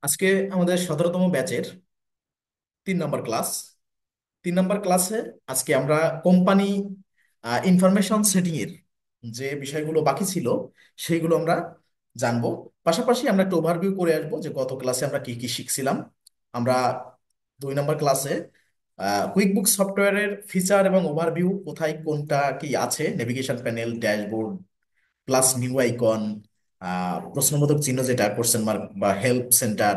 আজকে আমাদের 17তম ব্যাচের 3 নম্বর ক্লাস। 3 নম্বর ক্লাসে আজকে আমরা কোম্পানি ইনফরমেশন সেটিং এর যে বিষয়গুলো বাকি ছিল সেইগুলো আমরা জানবো। পাশাপাশি আমরা একটা ওভারভিউ করে আসবো যে গত ক্লাসে আমরা কি কি শিখছিলাম। আমরা 2 নম্বর ক্লাসে কুইকবুক সফটওয়্যারের ফিচার এবং ওভারভিউ, কোথায় কোনটা কি আছে, navigation panel, dashboard, plus new icon, প্রশ্নবোধক চিহ্ন যেটা কোশ্চেন মার্ক, বা হেল্প সেন্টার,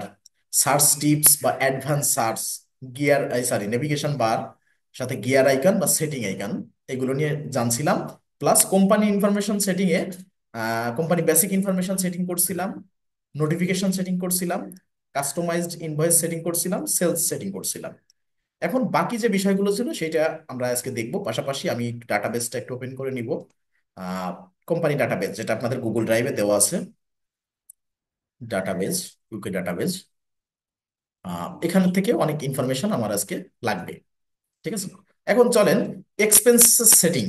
সার্চ টিপস বা advance search, gear sorry navigation বার, সাথে গিয়ার আইকন বা সেটিং আইকন, এগুলো নিয়ে জানছিলাম। Plus company information setting a company basic information setting করছিলাম, নোটিফিকেশন সেটিং করছিলাম, কাস্টমাইজড ইনভয়েস সেটিং করছিলাম, সেলস সেটিং করছিলাম। এখন বাকি যে বিষয়গুলো ছিল সেটা আমরা আজকে দেখব। পাশাপাশি আমি ডাটাবেসটা একটু ওপেন করে নিব, কোম্পানি ডাটাবেস যেটা আপনাদের গুগল ড্রাইভে দেওয়া আছে। ডাটাবেস, ইউকে ডাটাবেস, এখান থেকে অনেক ইনফরমেশন আমার আজকে লাগবে। ঠিক আছে, এখন চলেন এক্সপেন্সেস সেটিং,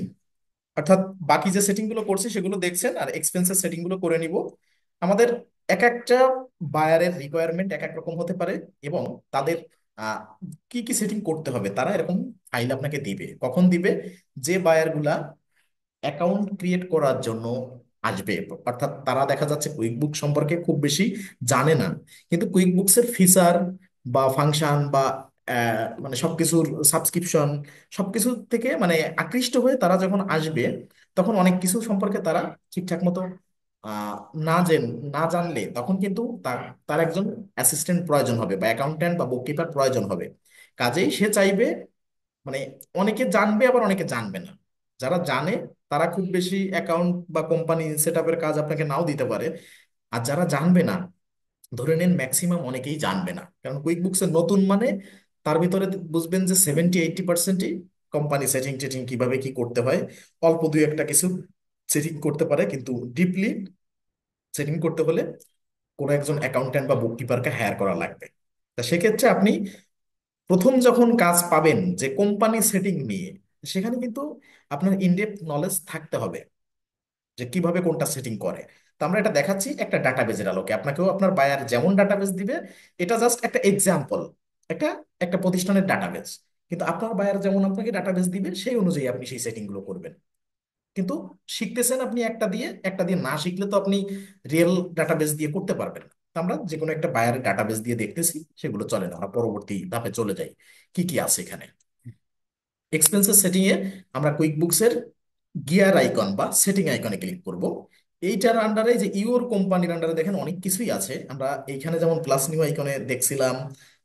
অর্থাৎ বাকি যে সেটিং গুলো করছি সেগুলো দেখছেন, আর এক্সপেন্সেস সেটিং গুলো করে নিব। আমাদের এক একটা বায়ারের রিকোয়ারমেন্ট এক এক রকম হতে পারে, এবং তাদের আহ, কি কি সেটিং করতে হবে তারা এরকম ফাইল আপনাকে দিবে। কখন দিবে? যে বায়ার গুলা অ্যাকাউন্ট ক্রিয়েট করার জন্য আসবে, অর্থাৎ তারা দেখা যাচ্ছে কুইক বুক সম্পর্কে খুব বেশি জানে না, কিন্তু কুইক বুকসের ফিচার বা ফাংশন বা মানে সবকিছুর সাবস্ক্রিপশন, সবকিছু থেকে মানে আকৃষ্ট হয়ে তারা যখন আসবে, তখন অনেক কিছু সম্পর্কে তারা ঠিকঠাক মতো আহ, না জেন না জানলে তখন কিন্তু তার তার একজন অ্যাসিস্ট্যান্ট প্রয়োজন হবে বা অ্যাকাউন্ট্যান্ট বা বুককিপার প্রয়োজন হবে। কাজেই সে চাইবে মানে অনেকে জানবে আবার অনেকে জানবে না। যারা জানে তারা খুব বেশি অ্যাকাউন্ট বা কোম্পানি সেট আপের কাজ আপনাকে নাও দিতে পারে। আর যারা জানবে না, ধরে নেন ম্যাক্সিমাম অনেকেই জানবে না, কারণ কুইক বুকস এর নতুন মানে তার ভিতরে বুঝবেন যে 70-80%ই কোম্পানি সেটিং টেটিং কিভাবে কি করতে হয়। অল্প দুই একটা কিছু সেটিং করতে পারে, কিন্তু ডিপলি সেটিং করতে হলে কোনো একজন অ্যাকাউন্ট্যান্ট বা বুককিপারকে হায়ার করা লাগবে। তা সেক্ষেত্রে আপনি প্রথম যখন কাজ পাবেন যে কোম্পানি সেটিং নিয়ে, সেখানে কিন্তু আপনার ইনডেপথ নলেজ থাকতে হবে যে কিভাবে কোনটা সেটিং করে। তো আমরা এটা দেখাচ্ছি একটা ডাটাবেজের আলোকে, আপনাকেও আপনার বায়ার যেমন ডাটাবেজ দিবে, এটা জাস্ট একটা এক্সাম্পল, একটা একটা প্রতিষ্ঠানের ডাটাবেজ, কিন্তু আপনার বায়ার যেমন আপনাকে ডাটাবেজ দিবে সেই অনুযায়ী আপনি সেই সেটিং গুলো করবেন। কিন্তু শিখতেছেন আপনি একটা দিয়ে, একটা দিয়ে না শিখলে তো আপনি রিয়েল ডাটাবেস দিয়ে করতে পারবেন না। তো আমরা যে কোনো একটা বায়ারের ডাটাবেস দিয়ে দেখতেছি, সেগুলো চলে না, আমরা পরবর্তী ধাপে চলে যাই কি কি আছে এখানে। এক্সপেন্সেস সেটিং এ আমরা কুইক বুকসের গিয়ার আইকন বা সেটিং আইকনে ক্লিক করব। এইটার আন্ডারে যে ইওর কোম্পানির আন্ডারে দেখেন অনেক কিছুই আছে। আমরা এইখানে যেমন প্লাস নিউ আইকনে দেখছিলাম,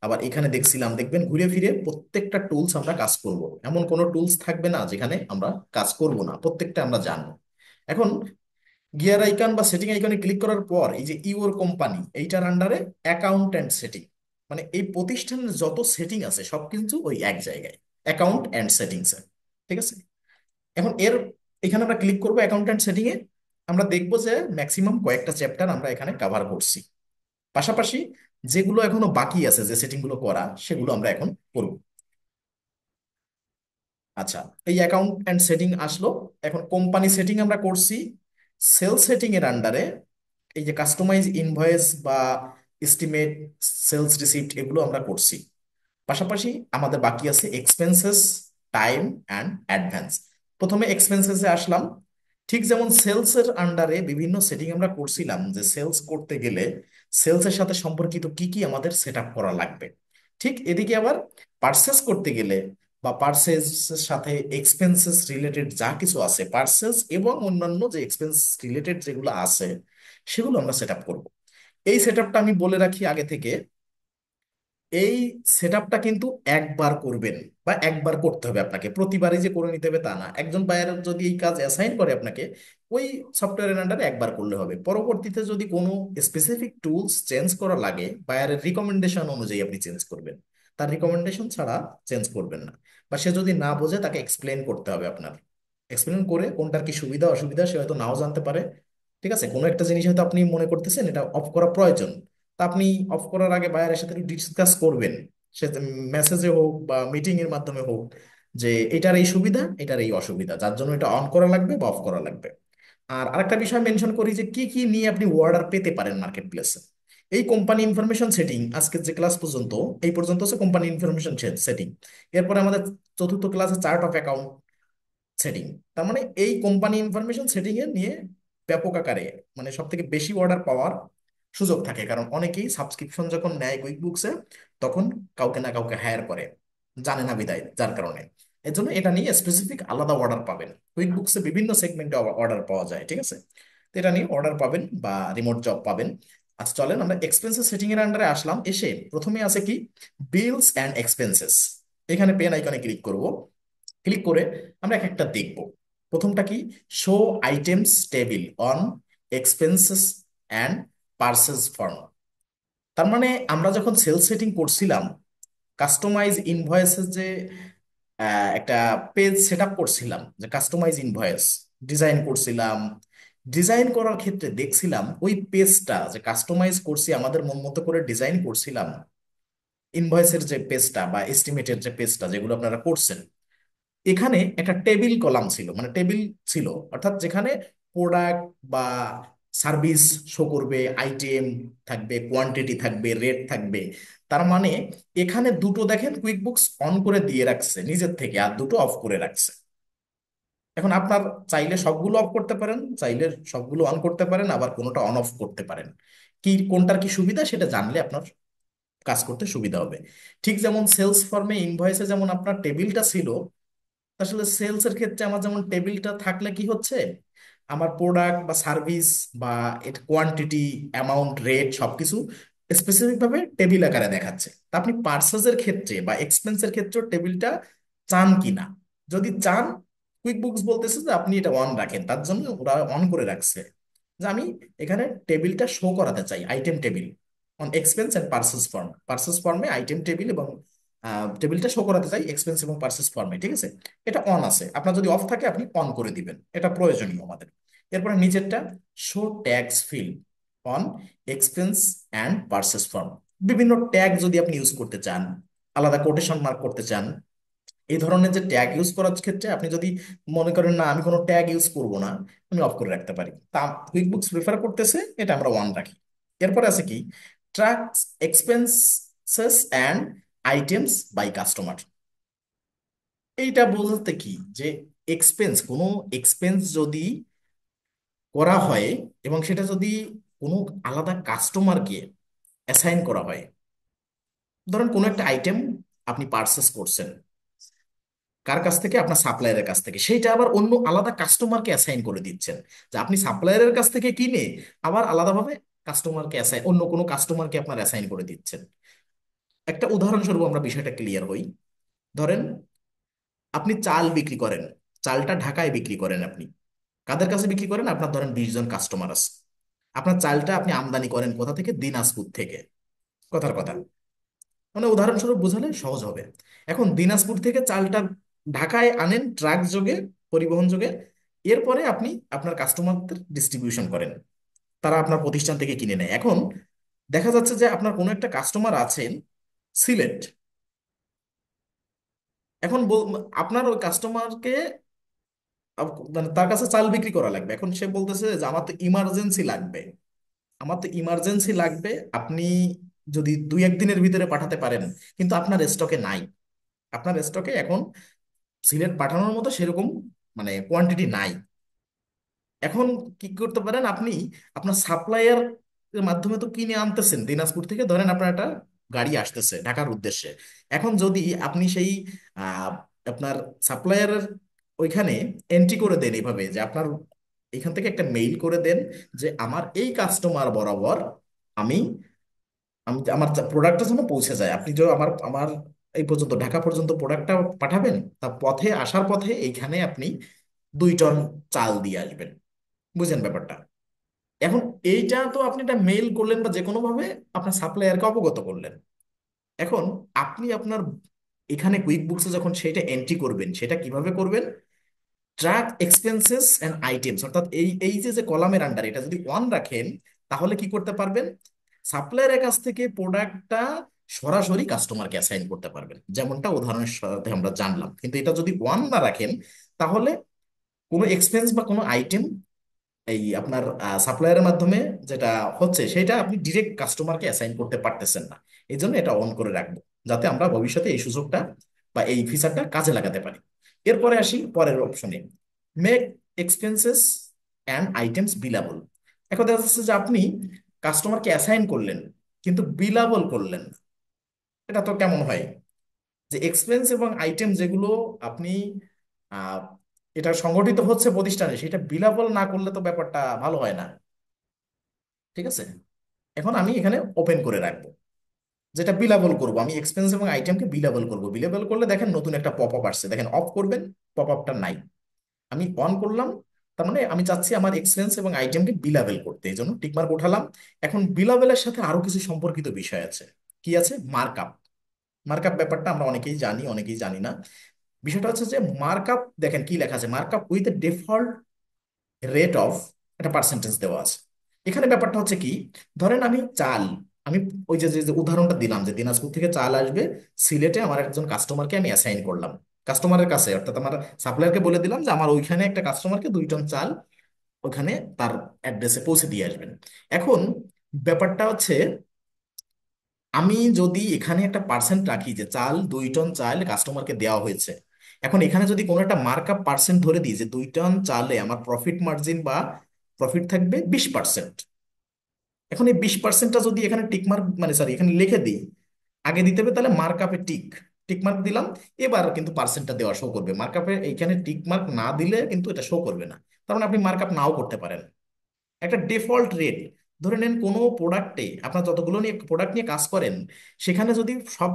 আবার এখানে দেখছিলাম, দেখবেন ঘুরে ফিরে প্রত্যেকটা টুলস আমরা কাজ করব, এমন কোনো টুলস থাকবে না যেখানে আমরা কাজ করব না, প্রত্যেকটা আমরা জানবো। এখন গিয়ার আইকন বা সেটিং আইকনে ক্লিক করার পর এই যে ইওর কোম্পানি, এইটার আন্ডারে অ্যাকাউন্ট অ্যান্ড সেটিং, মানে এই প্রতিষ্ঠানের যত সেটিং আছে সব কিন্তু ওই এক জায়গায়, অ্যাকাউন্ট অ্যান্ড সেটিংস। ঠিক আছে, এখন এখানে আমরা ক্লিক করবো অ্যাকাউন্ট অ্যান্ড সেটিং এ। আমরা দেখবো যে ম্যাক্সিমাম কয়েকটা চ্যাপ্টার আমরা এখানে কভার করছি। পাশাপাশি যেগুলো এখনো বাকি আছে, যে সেটিং গুলো করা, সেগুলো আমরা এখন করব। আচ্ছা, এই অ্যাকাউন্ট অ্যান্ড সেটিং আসলো। এখন কোম্পানি সেটিং আমরা করছি। সেল সেটিং এর আন্ডারে এই যে কাস্টমাইজ ইনভয়েস বা এস্টিমেট, সেলস রিসিপ্ট, এগুলো আমরা করছি। পাশাপাশি আমাদের বাকি আছে এক্সপেন্সেস, টাইম অ্যান্ড অ্যাডভান্স। প্রথমে এক্সপেন্সেসে আসলাম। ঠিক যেমন সেলস এর আন্ডারে বিভিন্ন সেটিং আমরা করছিলাম, যে সেলস করতে গেলে সেলস এর সাথে সম্পর্কিত কি কি আমাদের সেট আপ করা লাগবে, ঠিক এদিকে আবার পার্সেস করতে গেলে বা পার্সেস এর সাথে এক্সপেন্সেস রিলেটেড যা কিছু আছে, পার্সেস এবং অন্যান্য যে এক্সপেন্স রিলেটেড যেগুলো আছে, সেগুলো আমরা সেট আপ করবো। এই সেট আপটা আমি বলে রাখি আগে থেকে, এই সেটআপটা কিন্তু একবার করবেন বা একবার করতে হবে আপনাকে, প্রতিবারই যে করে নিতে হবে তা না। একজন বায়ার যদি এই কাজ অ্যাসাইন করে আপনাকে, ওই সফটওয়্যারের আন্ডারে একবার করলে হবে। পরবর্তীতে যদি কোনো স্পেসিফিক টুলস চেঞ্জ করা লাগে, বায়ারের রিকমেন্ডেশন অনুযায়ী আপনি চেঞ্জ করবেন, তার রিকমেন্ডেশন ছাড়া চেঞ্জ করবেন না। বা সে যদি না বোঝে, তাকে এক্সপ্লেন করতে হবে আপনার, এক্সপ্লেন করে কোনটার কি সুবিধা অসুবিধা সে হয়তো নাও জানতে পারে। ঠিক আছে, কোনো একটা জিনিস হয়তো আপনি মনে করতেছেন এটা অফ করা প্রয়োজন, তা আপনি অফ করার আগে বায়ারের সাথে একটু ডিসকাস করবেন, সে মেসেজে হোক বা মিটিং এর মাধ্যমে হোক, যে এটার এই সুবিধা এটার এই অসুবিধা, যার জন্য এটা অন করা লাগবে বা অফ করা লাগবে। আর আরেকটা বিষয় মেনশন করি যে কি কি নিয়ে আপনি অর্ডার পেতে পারেন মার্কেট প্লেসে। এই কোম্পানি ইনফরমেশন সেটিং আজকে যে ক্লাস পর্যন্ত, এই পর্যন্ত হচ্ছে কোম্পানি ইনফরমেশন সেটিং। এরপরে আমাদের চতুর্থ ক্লাসে চার্ট অফ অ্যাকাউন্ট সেটিং। তার মানে এই কোম্পানি ইনফরমেশন সেটিং এ নিয়ে ব্যাপক আকারে মানে সব থেকে বেশি অর্ডার পাওয়ার সুযোগ থাকে, কারণ অনেকেই সাবস্ক্রিপশন যখন নেয় কুইক বুকসে তখন কাউকে না কাউকে হায়ার করে, জানে না বিদায়, যার কারণে এর জন্য এটা নিয়ে স্পেসিফিক আলাদা অর্ডার পাবেন। কুইক বুকসে বিভিন্ন সেগমেন্টে অর্ডার পাওয়া যায়, ঠিক আছে? তো এটা নিয়ে অর্ডার পাবেন বা রিমোট জব পাবেন। আচ্ছা চলেন আমরা এক্সপেন্সেস সেটিং এর আন্ডারে আসলাম। এসে প্রথমে আছে কি, বিলস অ্যান্ড এক্সপেন্সেস। এখানে পেন আইকনে ক্লিক করব। ক্লিক করে আমরা এক একটা দেখব। প্রথমটা কি, show items table on expenses and purchase form. তার মানে আমরা যখন সেলস সেটিং করছিলাম, কাস্টমাইজ ইনভয়েসের যে একটা পেজ সেট আপ করছিলাম, যে কাস্টমাইজ ইনভয়েস ডিজাইন করছিলাম, ডিজাইন করার ক্ষেত্রে দেখছিলাম ওই পেজটা যে কাস্টমাইজ করছি, আমাদের মন মতো করে ডিজাইন করছিলাম, ইনভয়েসের যে পেজটা বা এস্টিমেটের যে পেজটা যেগুলো আপনারা করছেন, এখানে একটা টেবিল কলাম ছিল, মানে টেবিল ছিল, অর্থাৎ যেখানে প্রোডাক্ট বা সার্ভিস শো করবে, আইটেম থাকবে, কোয়ান্টিটি থাকবে, রেট থাকবে। তার মানে এখানে দুটো দেখেন কুইক বুকস অন করে দিয়ে রাখছে নিজের থেকে, আর দুটো অফ করে রাখছে। এখন আপনার চাইলে সবগুলো অফ করতে পারেন, চাইলে সবগুলো অন করতে পারেন, আবার কোনোটা অন অফ করতে পারেন। কি কোনটার কি সুবিধা সেটা জানলে আপনার কাজ করতে সুবিধা হবে। ঠিক যেমন সেলস ফর্মে ইনভয়েসে যেমন আপনার টেবিলটা ছিল, আসলে সেলস এর ক্ষেত্রে আমার যেমন টেবিলটা থাকলে কি হচ্ছে, আমার প্রোডাক্ট বা সার্ভিস বা এর কোয়ান্টিটি, অ্যামাউন্ট, রেট সবকিছু স্পেসিফিক ভাবে টেবিল আকারে দেখাচ্ছে। তা আপনি পার্সেসের ক্ষেত্রে বা এক্সপেন্সের ক্ষেত্রে টেবিলটা চান কিনা, যদি চান, কুইক বুকস বলতেছে যে আপনি এটা অন রাখেন, তার জন্য ওরা অন করে রাখছে যে আমি এখানে টেবিলটা শো করাতে চাই, item table on expense and purchase form. Purchase ফর্মে আইটেম টেবিল এবং টেবিলটা শো করাতে চাই এক্সপেন্স এবং পার্সেস ফর্মে, ঠিক আছে? এটা অন আছে, আপনার যদি অফ থাকে আপনি অন করে দিবেন, এটা প্রয়োজনীয় আমাদের। এরপরে নিচেরটা, show tags field on expense and purchase form. বিভিন্ন ট্যাগ যদি আপনি ইউজ করতে চান, আলাদা কোটেশন মার্ক করতে চান, এই ধরনের যে ট্যাগ ইউজ করার ক্ষেত্রে আপনি যদি মনে করেন না আমি কোনো ট্যাগ ইউজ করব না, আমি অফ করে রাখতে পারি। তা কুইক বুকস প্রিফার করতেছে এটা আমরা ওয়ান রাখি। এরপর আছে কি, tracks expenses and items by customer. এইটা বোঝাতে কি, যে এক্সপেন্স, কোনো এক্সপেন্স যদি করা হয় এবং সেটা যদি কোনো আলাদা কাস্টমারকে অ্যাসাইন করা হয়, ধরেন কোনো একটা আইটেম আপনি পারচেস করছেন, কার কাছ থেকে, আপনার সাপ্লায়ারের কাছ থেকে, সেইটা আবার অন্য আলাদা কাস্টমারকে অ্যাসাইন করে দিচ্ছেন। যে আপনি সাপ্লায়ারের কাছ থেকে কিনে আবার আলাদাভাবে কাস্টমারকে অ্যাসাইন, অন্য কোনো কাস্টমারকে আপনার অ্যাসাইন করে দিচ্ছেন। একটা উদাহরণস্বরূপ আমরা বিষয়টা ক্লিয়ার হই। ধরেন আপনি চাল বিক্রি করেন, চালটা ঢাকায় বিক্রি করেন আপনি, কাদের কাছে বিক্রি করেন, আপনার ধরেন 20 জন কাস্টমার আছে। আপনার চালটা আপনি আমদানি করেন কোথা থেকে, দিনাজপুর থেকে, কথার কথা, মানে উদাহরণস্বরূপ বোঝালে সহজ হবে। এখন দিনাজপুর থেকে চালটা ঢাকায় আনেন ট্রাক যোগে, পরিবহন যোগে। এরপরে আপনি আপনার কাস্টমারদের ডিস্ট্রিবিউশন করেন, তারা আপনার প্রতিষ্ঠান থেকে কিনে নেয়। এখন দেখা যাচ্ছে যে আপনার কোনো একটা কাস্টমার আছেন সিলেট। এখন আপনার ওই কাস্টমারকে মানে তার কাছে চাল বিক্রি করা লাগবে। এখন সে বলতেছে যে আমার তো ইমার্জেন্সি লাগবে, আমার তো ইমার্জেন্সি লাগবে, আপনি যদি 2-1 দিনের ভিতরে পাঠাতে পারেন, কিন্তু আপনার স্টকে নাই, আপনার স্টকে এখন সিলেট পাঠানোর মতো সেরকম মানে কোয়ান্টিটি নাই। এখন কি করতে পারেন আপনি, আপনার সাপ্লায়ার মাধ্যমে তো কিনে আনতেছেন দিনাজপুর থেকে, ধরেন আপনার একটা গাড়ি আসতেছে ঢাকার উদ্দেশ্যে। এখন যদি আপনি সেই আহ, আপনার সাপ্লায়ারের ওইখানে এন্ট্রি করে দেন এইভাবে, যে আপনার এখান থেকে একটা মেইল করে দেন যে আমার এই কাস্টমার বরাবর আমি আমি আমার প্রোডাক্টটা যেন পৌঁছে যায়, আপনি যে আমার আমার এই পর্যন্ত ঢাকা পর্যন্ত প্রোডাক্টটা পাঠাবেন, তা পথে আসার পথে এইখানে আপনি 2 টন চাল দিয়ে আসবেন। বুঝেন ব্যাপারটা? এখন এইটা তো আপনি একটা মেইল করলেন বা যে কোনো ভাবে আপনার সাপ্লায়ারকে অবগত করলেন। এখন আপনি আপনার এখানে কুইক বুকসে যখন সেটা এন্ট্রি করবেন, সেটা কিভাবে করবেন, ট্র্যাক এক্সপেন্সেস এন্ড আইটেমস, অর্থাৎ এই এই যে যে কলামের আন্ডার এটা যদি ওয়ান রাখেন, তাহলে কি করতে পারবেন, সাপ্লায়ারের কাছ থেকে প্রোডাক্টটা সরাসরি কাস্টমারকে অ্যাসাইন করতে পারবেন, যেমনটা উদাহরণের সাথে আমরা জানলাম। কিন্তু এটা যদি ওয়ান না রাখেন, তাহলে কোনো এক্সপেন্স বা কোনো আইটেম এই আপনার সাপ্লায়ারের মাধ্যমে যেটা হচ্ছে সেটা আপনি ডিরেক্ট কাস্টমারকে অ্যাসাইন করতে পারতেছেন না। এই জন্য এটা অন করে রাখবো, যাতে আমরা ভবিষ্যতে এই সুযোগটা বা এই ফিচারটা কাজে লাগাতে পারি। এরপরে আসি পরের অপশনে, make expenses and items Bilawal. এখন দেখা যাচ্ছে যে আপনি কাস্টমারকে অ্যাসাইন করলেন কিন্তু বিলাবল করলেন না। এটা তো কেমন হয়, যে এক্সপেন্স এবং আইটেম যেগুলো আপনি আহ, এটা সংগঠিত হচ্ছে প্রতিষ্ঠানে, সেটা বিলাবল না করলে তো ব্যাপারটা ভালো হয় না। ঠিক আছে, এখন আমি এখানে ওপেন করে রাখবো, যেটা বিলাবল করব, আমি এক্সপেন্স এবং আইটেমকে বিলাবল করব। বিলাবল করলে দেখেন নতুন একটা পপ আপ আসছে, দেখেন অফ করবেন, পপ আপটা নাই। আমি অন করলাম, তার মানে আমি চাচ্ছি আমার এক্সপেন্স এবং আইটেমকে বিলাবেল করতে, এই জন্য টিকমার্ক উঠালাম। এখন বিলাবেলের সাথে আরো কিছু সম্পর্কিত বিষয় আছে। কি আছে? মার্কআপ। মার্কআপ ব্যাপারটা আমরা অনেকেই জানি, অনেকেই জানি না। বিষয়টা হচ্ছে যে মার্কআপ, দেখেন কি লেখা আছে, markup with default rate of, একটা পার্সেন্টেজ দেওয়া আছে। এখানে ব্যাপারটা হচ্ছে কি, ধরেন আমি চাল, আমি ওই যে যে যে উদাহরণটা দিলাম যে দিনাজপুর থেকে চাল আসবে সিলেটে, আমার একজন কাস্টমারকে আমি অ্যাসাইন করলাম কাস্টমারের কাছে, অর্থাৎ আমার সাপ্লায়ারকে বলে দিলাম যে আমার ওইখানে একটা কাস্টমারকে 2 টন চাল ওখানে তার অ্যাড্রেসে পৌঁছে দিয়ে আসবেন। এখন ব্যাপারটা হচ্ছে, আমি যদি এখানে একটা পার্সেন্ট রাখি যে চাল 2 টন চাল কাস্টমারকে দেওয়া হয়েছে, এখন এখানে যদি কোনো একটা মার্কআপ পার্সেন্ট ধরে দিই যে 2 টন চালে আমার প্রফিট মার্জিন বা প্রফিট থাকবে 20%, এখন এই 20%টা যদি এখানে টিক মার্ক মানে সরি এখানে লিখে দিই, আগে দিতে হবে তাহলে মার্কআপে টিক, টিক মার্ক দিলাম, এবার কিন্তু পার্সেন্টটা দেওয়া শো করবে। মার্কআপে এইখানে টিক মার্ক না দিলে কিন্তু এটা শো করবে না, তার মানে আপনি মার্কআপ নাও করতে পারেন। একটা ডিফল্ট রেট, ধরে নেন কোনো প্রোডাক্টে, আপনার যতগুলো নিয়ে প্রোডাক্ট নিয়ে কাজ করেন, সেখানে যদি সব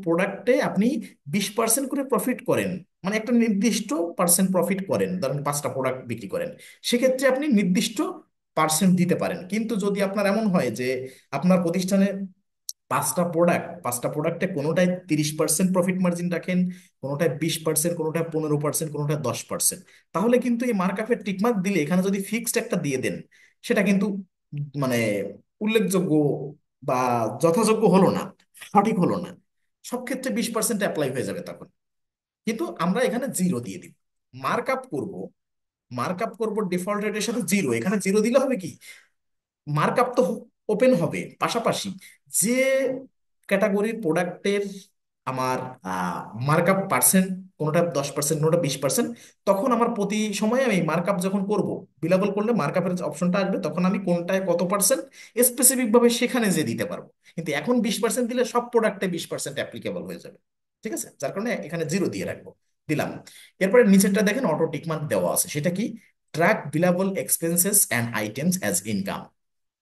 প্রোডাক্টে আপনি 20% করে প্রফিট করেন, মানে একটা নির্দিষ্ট পার্সেন্ট প্রফিট করেন, ধরেন 5টা প্রোডাক্ট বিক্রি করেন, সেক্ষেত্রে আপনি নির্দিষ্ট পার্সেন্ট দিতে পারেন। কিন্তু যদি আপনার এমন হয় যে আপনার প্রতিষ্ঠানে 5টা প্রোডাক্টে কোনোটায় 30% প্রফিট মার্জিন রাখেন, কোনোটায় 20%, কোনোটায় 15%, কোনোটায় 10%, তাহলে কিন্তু এই মার্কআপের টিকমার্ক দিলে এখানে যদি ফিক্সড একটা দিয়ে দেন, সেটা কিন্তু মানে উল্লেখযোগ্য বা যথাযোগ্য হলো না, সঠিক হলো না। সব ক্ষেত্রে 20% অ্যাপ্লাই হয়ে যাবে তখন। কিন্তু আমরা এখানে জিরো দিয়ে দিব, মার্কআপ করব, মার্কআপ করব ডিফল্ট রেটের সাথে জিরো। এখানে জিরো দিলে হবে কি, মার্কআপ তো ওপেন হবে, পাশাপাশি যে ক্যাটাগরির প্রোডাক্টের আমার মার্কআপ পার্সেন্ট, কোনোটা 10%, কোনোটা 20%, তখন আমার প্রতি সময় আমি মার্কআপ যখন করব, বিলাবল করলে মার্কআপের অপশনটা আসবে, তখন আমি কোনটায় কত পার্সেন্ট স্পেসিফিক ভাবে সেখানে যে দিতে পারবো। কিন্তু এখন 20% দিলে সব প্রোডাক্টে 20% অ্যাপ্লিকেবল হয়ে যাবে। ঠিক আছে, যার কারণে এখানে জিরো দিয়ে রাখবো, দিলাম। এরপরে নিচেরটা দেখেন অটো টিকমার্ক দেওয়া আছে, সেটা কি, track Bilawal expenses and items as income.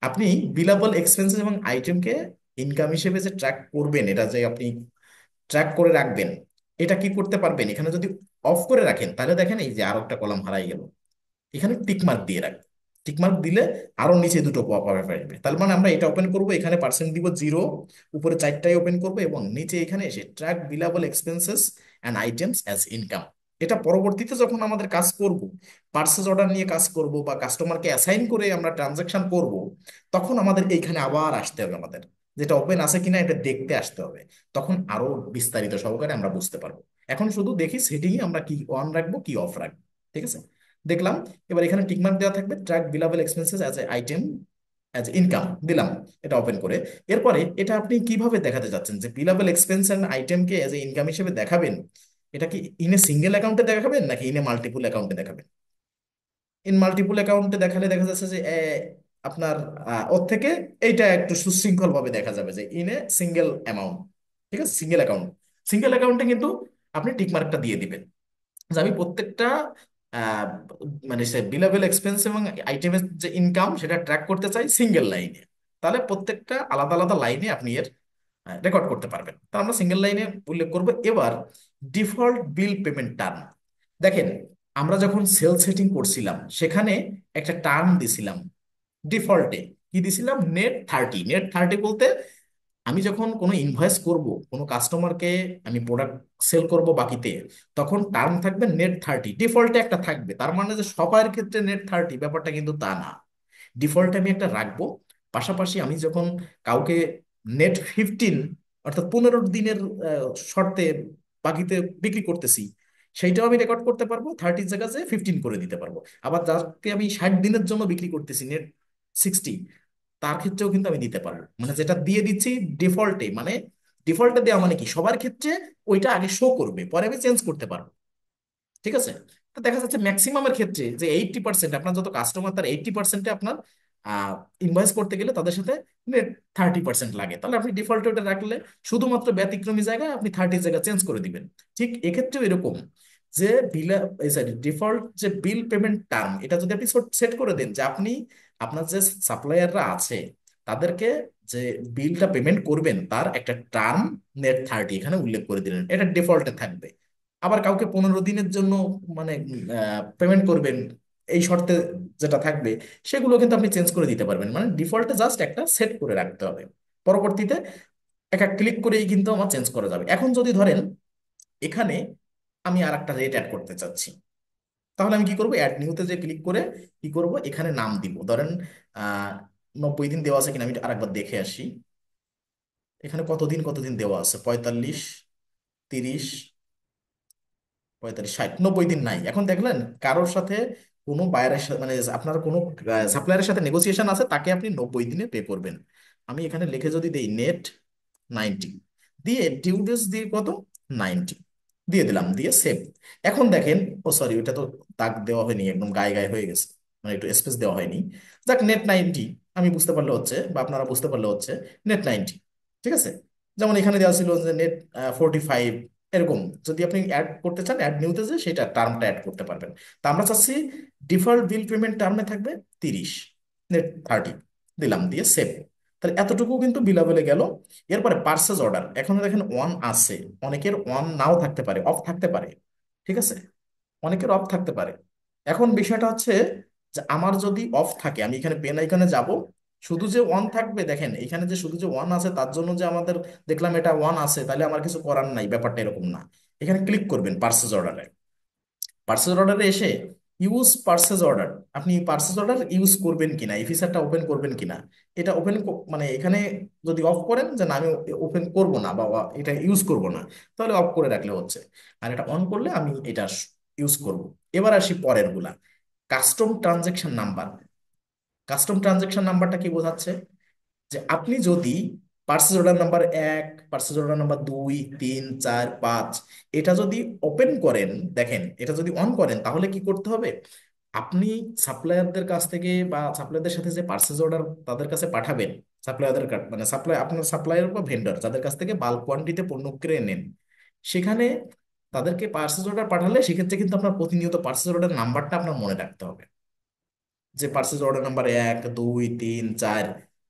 আপনি বিলাবল এক্সপেন্সেস এবং আইটেমকে ইনকাম হিসেবে যে ট্র্যাক করবেন, এটা যে আপনি ট্র্যাক করে রাখবেন, এটা কি করতে পারবেন, এখানে যদি অফ করে রাখেন তাহলে দেখেন এই যে আরো একটা কলাম হারাই গেল, এখানে টিকমার্ক দিয়ে রাখবেন। টিকমার্ক দিলে আরো নিচে দুটো পপ আপ আসবে, তার মানে আমরা এটা ওপেন করব, এখানে পার্সেন্ট দিব জিরো, উপরে 4টাই ওপেন করব এবং নিচে এখানে এসে track Bilawal expenses and items as income. এটা পরবর্তীতে যখন আমাদের কাজ করব, পার্সেস অর্ডার নিয়ে কাজ করব বা কাস্টমারকে অ্যাসাইন করে আমরা ট্রানজাকশন করব, তখন আমাদের এইখানে আবার আসতে হবে, আমাদের যেটা ওপেন আছে কিনা এটা দেখতে আসতে হবে, তখন আরো বিস্তারিত সহকারে আমরা বুঝতে পারবো। এখন শুধু দেখি সেটিং আমরা কি অন রাখবো কি অফ রাখবো। ঠিক আছে, দেখলাম। এবার এখানে টিকমার্ক দেওয়া থাকবে, track billable expenses as a item as income, দিলাম। এটা ওপেন করে এরপরে এটা আপনি কিভাবে দেখাতে চাচ্ছেন যে বিলেবল এক্সপেন্স এন্ড আইটেমকে অ্যাজ এ ইনকাম হিসেবে দেখাবেন, এটা কি ইন এ সিঙ্গেল অ্যাকাউন্টে দেখাবেন নাকি ইন এ মাল্টিপুল অ্যাকাউন্টে দেখাবেন? ইন মাল্টিপুল অ্যাকাউন্টে দেখালে দেখা যাচ্ছে যে আপনার ওর থেকে এইটা একটু সুশৃঙ্খল ভাবে দেখা যাবে যে ইন এ সিঙ্গেল অ্যামাউন্ট। ঠিক আছে, সিঙ্গেল অ্যাকাউন্ট, সিঙ্গেল অ্যাকাউন্টে কিন্তু আপনি টিকমার্কটা দিয়ে দিবেন যে আমি প্রত্যেকটা আহ, মানে সে বিলেবল এক্সপেন্স এবং আইটেমের যে ইনকাম সেটা ট্র্যাক করতে চাই সিঙ্গেল লাইনে, তাহলে প্রত্যেকটা আলাদা আলাদা লাইনে আপনি এর রেকর্ড করতে পারবেন। তো আমরা সিঙ্গেল লাইনে উল্লেখ করব। এবার ডিফল্ট বিল পেমেন্ট টার্ম, দেখেন আমরা যখন সেল সেটিং করছিলাম সেখানে একটা টার্ম দিছিলাম ডিফল্টে, কি দিছিলাম, নেট 30। নেট 30 বলতে আমি যখন কোনো ইনভয়েস করব, কোনো কাস্টমারকে আমি প্রোডাক্ট সেল করব বাকিতে, তখন টার্ম থাকবে নেট 30, ডিফল্টে একটা থাকবে। তার মানে যে সবার ক্ষেত্রে নেট 30, ব্যাপারটা কিন্তু তা না। ডিফল্টে আমি একটা রাখবো, পাশাপাশি আমি যখন কাউকে নেট 15, অর্থাৎ 15 দিনের শর্তে বাকিতে বিক্রি করতেছি, সেইটাও আমি রেকর্ড করতে পারবো, 30 জায়গায় 15 করে দিতে পারবো। আবার যাকে আমি 60 দিনের জন্য বিক্রি করতেছি নেট 60, তার ক্ষেত্রেও কিন্তু আমি দিতে পারবো। মানে যেটা দিয়ে দিচ্ছি ডিফল্টে, মানে ডিফল্টে দেওয়া মানে কি, সবার ক্ষেত্রে ওইটা আগে শো করবে, পরে আমি চেঞ্জ করতে পারবো। ঠিক আছে? তো দেখা যাচ্ছে ম্যাক্সিমামের ক্ষেত্রে যে 80%, আপনার যত কাস্টমার তার 80%, আপনার ইনভয়েস করতে গেলে তাদের সাথে নেট 30% লাগে। তাহলে আপনি ডিফল্ট ওটা রাখলে শুধুমাত্র ব্যতিক্রমী জায়গায় আপনি 30 জায়গা চেঞ্জ করে দিবেন। ঠিক এক্ষেত্রেও এরকম, যে বিল, সরি, ডিফল্ট যে বিল পেমেন্ট টার্ম, এটা যদি আপনি সেট করে দেন যে আপনি আপনার যে সাপ্লায়াররা আছে তাদেরকে যে বিলটা পেমেন্ট করবেন তার একটা টার্ম নেট 30 এখানে উল্লেখ করে দিলেন, এটা ডিফল্টে থাকবে। আবার কাউকে 15 দিনের জন্য মানে পেমেন্ট করবেন এই শর্তে যেটা থাকবে, সেগুলো কিন্তু আপনি চেঞ্জ করে দিতে পারবেন। মানে ডিফল্টে জাস্ট একটা সেট করে রাখতে হবে, পরবর্তীতে একটা ক্লিক করেই কিন্তু আমার চেঞ্জ করা যাবে। এখন যদি ধরেন এখানে আমি আর একটা রেট অ্যাড করতে চাচ্ছি, তাহলে আমি কি করবো, অ্যাড নিউতে যে ক্লিক করে কি করব, এখানে নাম দিব। ধরেন আহ 90 দিন দেওয়া আছে কিনা আমি আরেকবার দেখে আসি। এখানে কতদিন কতদিন দেওয়া আছে, 45, 30, 45, 60, 90 দিন নাই। এখন দেখলেন কারোর সাথে কোনো বায়ারের সাথে, মানে আপনার কোনো সাপ্লায়ারের সাথে নেগোসিয়েশন আছে, তাকে আপনি 90 দিনে পে করবেন। আমি এখানে লিখে যদি দেই নেট 90, দিয়ে ডিউ ডেটস দিয়ে কত, 90 দিয়ে দিলাম, দিয়ে সেভ। এখন দেখেন, ও সরি, ওটা তো দাগ দেওয়া হয়নি, একদম গায়ে গায়ে হয়ে গেছে, মানে একটু স্পেস দেওয়া হয়নি। যাক, নেট 90 আমি বুঝতে পারলে হচ্ছে, বা আপনারা বুঝতে পারলে হচ্ছে নেট 90। ঠিক আছে? যেমন এখানে দেওয়া ছিল যে নেট 45, এরকম। যদি আপনি অ্যাড করতে চান অ্যাড নিউতে, যে সেটা টার্মটা অ্যাড করতে পারবেন। তা আমরা চাচ্ছি ডিফল্ট বিল পেমেন্ট টার্মে থাকবে 30, নেট 30 দিলাম, দিয়ে সেভ। তাহলে এতটুকু কিন্তু বিলাবেলে গেল। এরপরে পার্সেস অর্ডার, এখন দেখেন ওয়ান আছে, অনেকের ওয়ান নাও থাকতে পারে, অফ থাকতে পারে। ঠিক আছে? অনেকের অফ থাকতে পারে। এখন বিষয়টা হচ্ছে যে আমার যদি অফ থাকে, আমি এখানে পেন আইকনে যাব, শুধু যে ওয়ান থাকবে, দেখেন এখানে যে শুধু যে ওয়ান আছে তার জন্য যে আমাদের দেখলাম এটা ওয়ান আছে, তাহলে আমার কিছু করার নাই, ব্যাপারটা এরকম না। এখানে ক্লিক করবেন পার্সেস অর্ডারে, পার্সেস অর্ডারে এসে ইউজ পার্সেস অর্ডার, আপনি পার্সেস অর্ডার ইউজ করবেন কিনা, এই ফিচারটা ওপেন করবেন কিনা। এটা ওপেন, মানে এখানে যদি অফ করেন যে না আমি ওপেন করব না বা এটা ইউজ করব না, তাহলে অফ করে রাখলে হচ্ছে। আর এটা অন করলে আমি এটা ইউজ করব। এবার আসি পরের গুলা, custom transaction number. Custom transaction নাম্বারটা কি বোঝাচ্ছে, যে আপনি যদি purchase order number 1, purchase order number 2, 3, 4, 5 এটা যদি ওপেন করেন, দেখেন এটা যদি অন করেন, তাহলে কি করতে হবে, আপনি সাপ্লায়ারদের কাছ থেকে বা সাপ্লায়ারদের সাথে যে পার্সেস অর্ডার তাদের কাছে পাঠাবেন, সাপ্লায়ারদের মানে সাপ্লাই, আপনার সাপ্লায়ার বা ভেন্ডর যাদের কাছ থেকে বাল্ক কোয়ান্টিটিতে পণ্য কিনে নেন, সেখানে তাদেরকে পার্সেস অর্ডার পাঠালে সেক্ষেত্রে কিন্তু আপনার প্রতিনিয়ত পার্সেস অর্ডার নাম্বারটা আপনার মনে রাখতে হবে, যে পার্সেস অর্ডার নাম্বার 1, 2, 3, 4,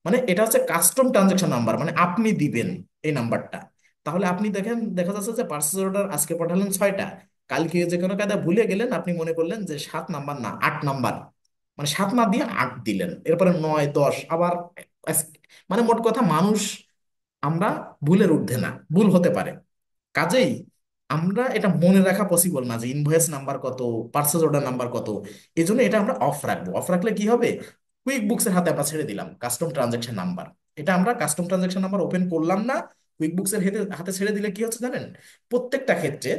মানে এটা হচ্ছে কাস্টম ট্রানজাকশন নাম্বার, মানে আপনি দিবেন এই নাম্বারটা। তাহলে আপনি দেখেন, দেখা যাচ্ছে যে পার্সেস অর্ডার আজকে পাঠালেন 6টা, কালকে যে কোনো কায়দা ভুলে গেলেন, আপনি মনে করলেন যে 7 নাম্বার না 8 নাম্বার, মানে 7 না দিয়ে 8 দিলেন, এরপরে 9, 10 আবার মানে মোট কথা মানুষ, আমরা ভুলের ঊর্ধ্বে না, ভুল হতে পারে। কাজেই আমরা এটা মনে রাখা পসিবল না যে ইনভয়েস নাম্বার কত, পার্সেস অর্ডার নাম্বার কত। এই জন্য এটা আমরা অফ রাখবো। অফ রাখলে কি হবে, কুইক বুকসের হাতে আমরা ছেড়ে দিলাম কাস্টম ট্রানজেকশন নাম্বার। এটা আমরা কাস্টম ট্রানজেকশন নাম্বার ওপেন করলাম না, কুইক বুকসের হাতে হাতে ছেড়ে দিলে কি হচ্ছে জানেন, প্রত্যেকটা ক্ষেত্রে,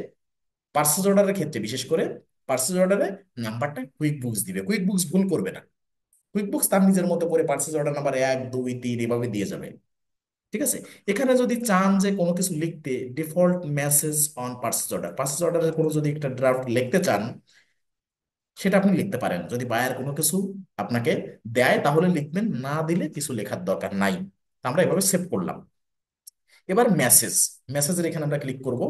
পার্সেস অর্ডারের ক্ষেত্রে বিশেষ করে, পার্সেস অর্ডারে নাম্বারটা কুইক বুকস দিবে, কুইক বুকস ভুল করবে না। কুইক বুকস তার নিজের মতো করে পার্সেস অর্ডার নাম্বার 1, 2, 3 এভাবে দিয়ে যাবে। ঠিক আছে? এখানে যদি চান যে কোনো কিছু লিখতে, default message on purchase order, purchase অর্ডারের কোনো যদি একটা ড্রাফট লিখতে চান, সেটা আপনি লিখতে পারেন। যদি বায়ার কোনো কিছু আপনাকে দেয় তাহলে লিখবেন, না দিলে কিছু লেখার দরকার নাই। আমরা এভাবে সেভ করলাম। এবার মেসেজ, মেসেজের এখানে আমরা ক্লিক করব।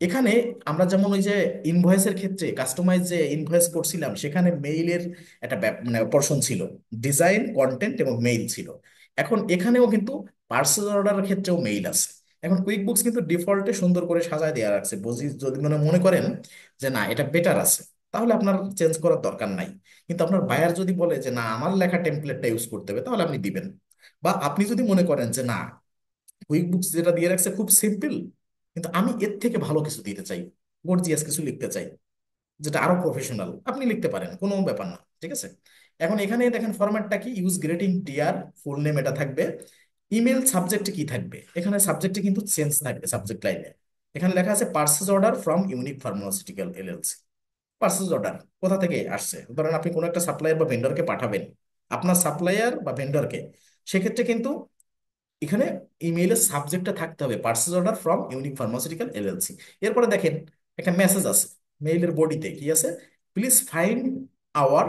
এখানে আমরা যেমন ওই যে ইনভয়েসের ক্ষেত্রে কাস্টমাইজ যে ইনভয়েস করছিলাম, সেখানে মেইলের একটা মানে পোর্শন ছিল, ডিজাইন, কন্টেন্ট এবং মেইল ছিল। এখন এখানেও কিন্তু পার্সেল অর্ডারের ক্ষেত্রেও মেইল আছে। এখন কুইক বুকস কিন্তু ডিফল্টে সুন্দর করে সাজায় দেওয়া রাখছে, বুঝি যদি মনে মনে করেন যে না এটা বেটার আছে, তাহলে আপনার চেঞ্জ করার দরকার নাই। কিন্তু আপনার বায়ার যদি বলে যে না আমার লেখা টেমপ্লেটটা ইউজ করতে হবে, তাহলে আপনি দিবেন। বা আপনি যদি মনে করেন যে না, কুইক বুকস যেটা দিয়ে রাখছে খুব সিম্পল, কিন্তু আমি এর থেকে ভালো কিছু দিতে চাই, গর্জিয়াস কিছু লিখতে চাই, যেটা আরো প্রফেশনাল, আপনি লিখতে পারেন, কোনো ব্যাপার না। ঠিক আছে? এখন এখানে দেখেন ফরম্যাটটা কি, use greeting dear, full name এটা থাকবে। ইমেল সাবজেক্টে কি থাকবে, এখানে সাবজেক্টে কিন্তু চেঞ্জ থাকবে সাবজেক্ট লাইনে। এখানে লেখা আছে purchase order from unique Pharmaceutical LLC. Purchase order কোথা থেকে আসছে? ধরেন আপনি কোনো একটা সাপ্লায়ার বা ভেন্ডরকে পাঠাবেন, আপনার সাপ্লায়ার বা ভেন্ডরকে, সেক্ষেত্রে কিন্তু এখানে ইমেইলের সাবজেক্টটা থাকতে হবে purchase order from unique Pharmaceutical LLC. এরপরে দেখেন একটা মেসেজ আছে মেইলের বডিতে, কি আছে? Please find our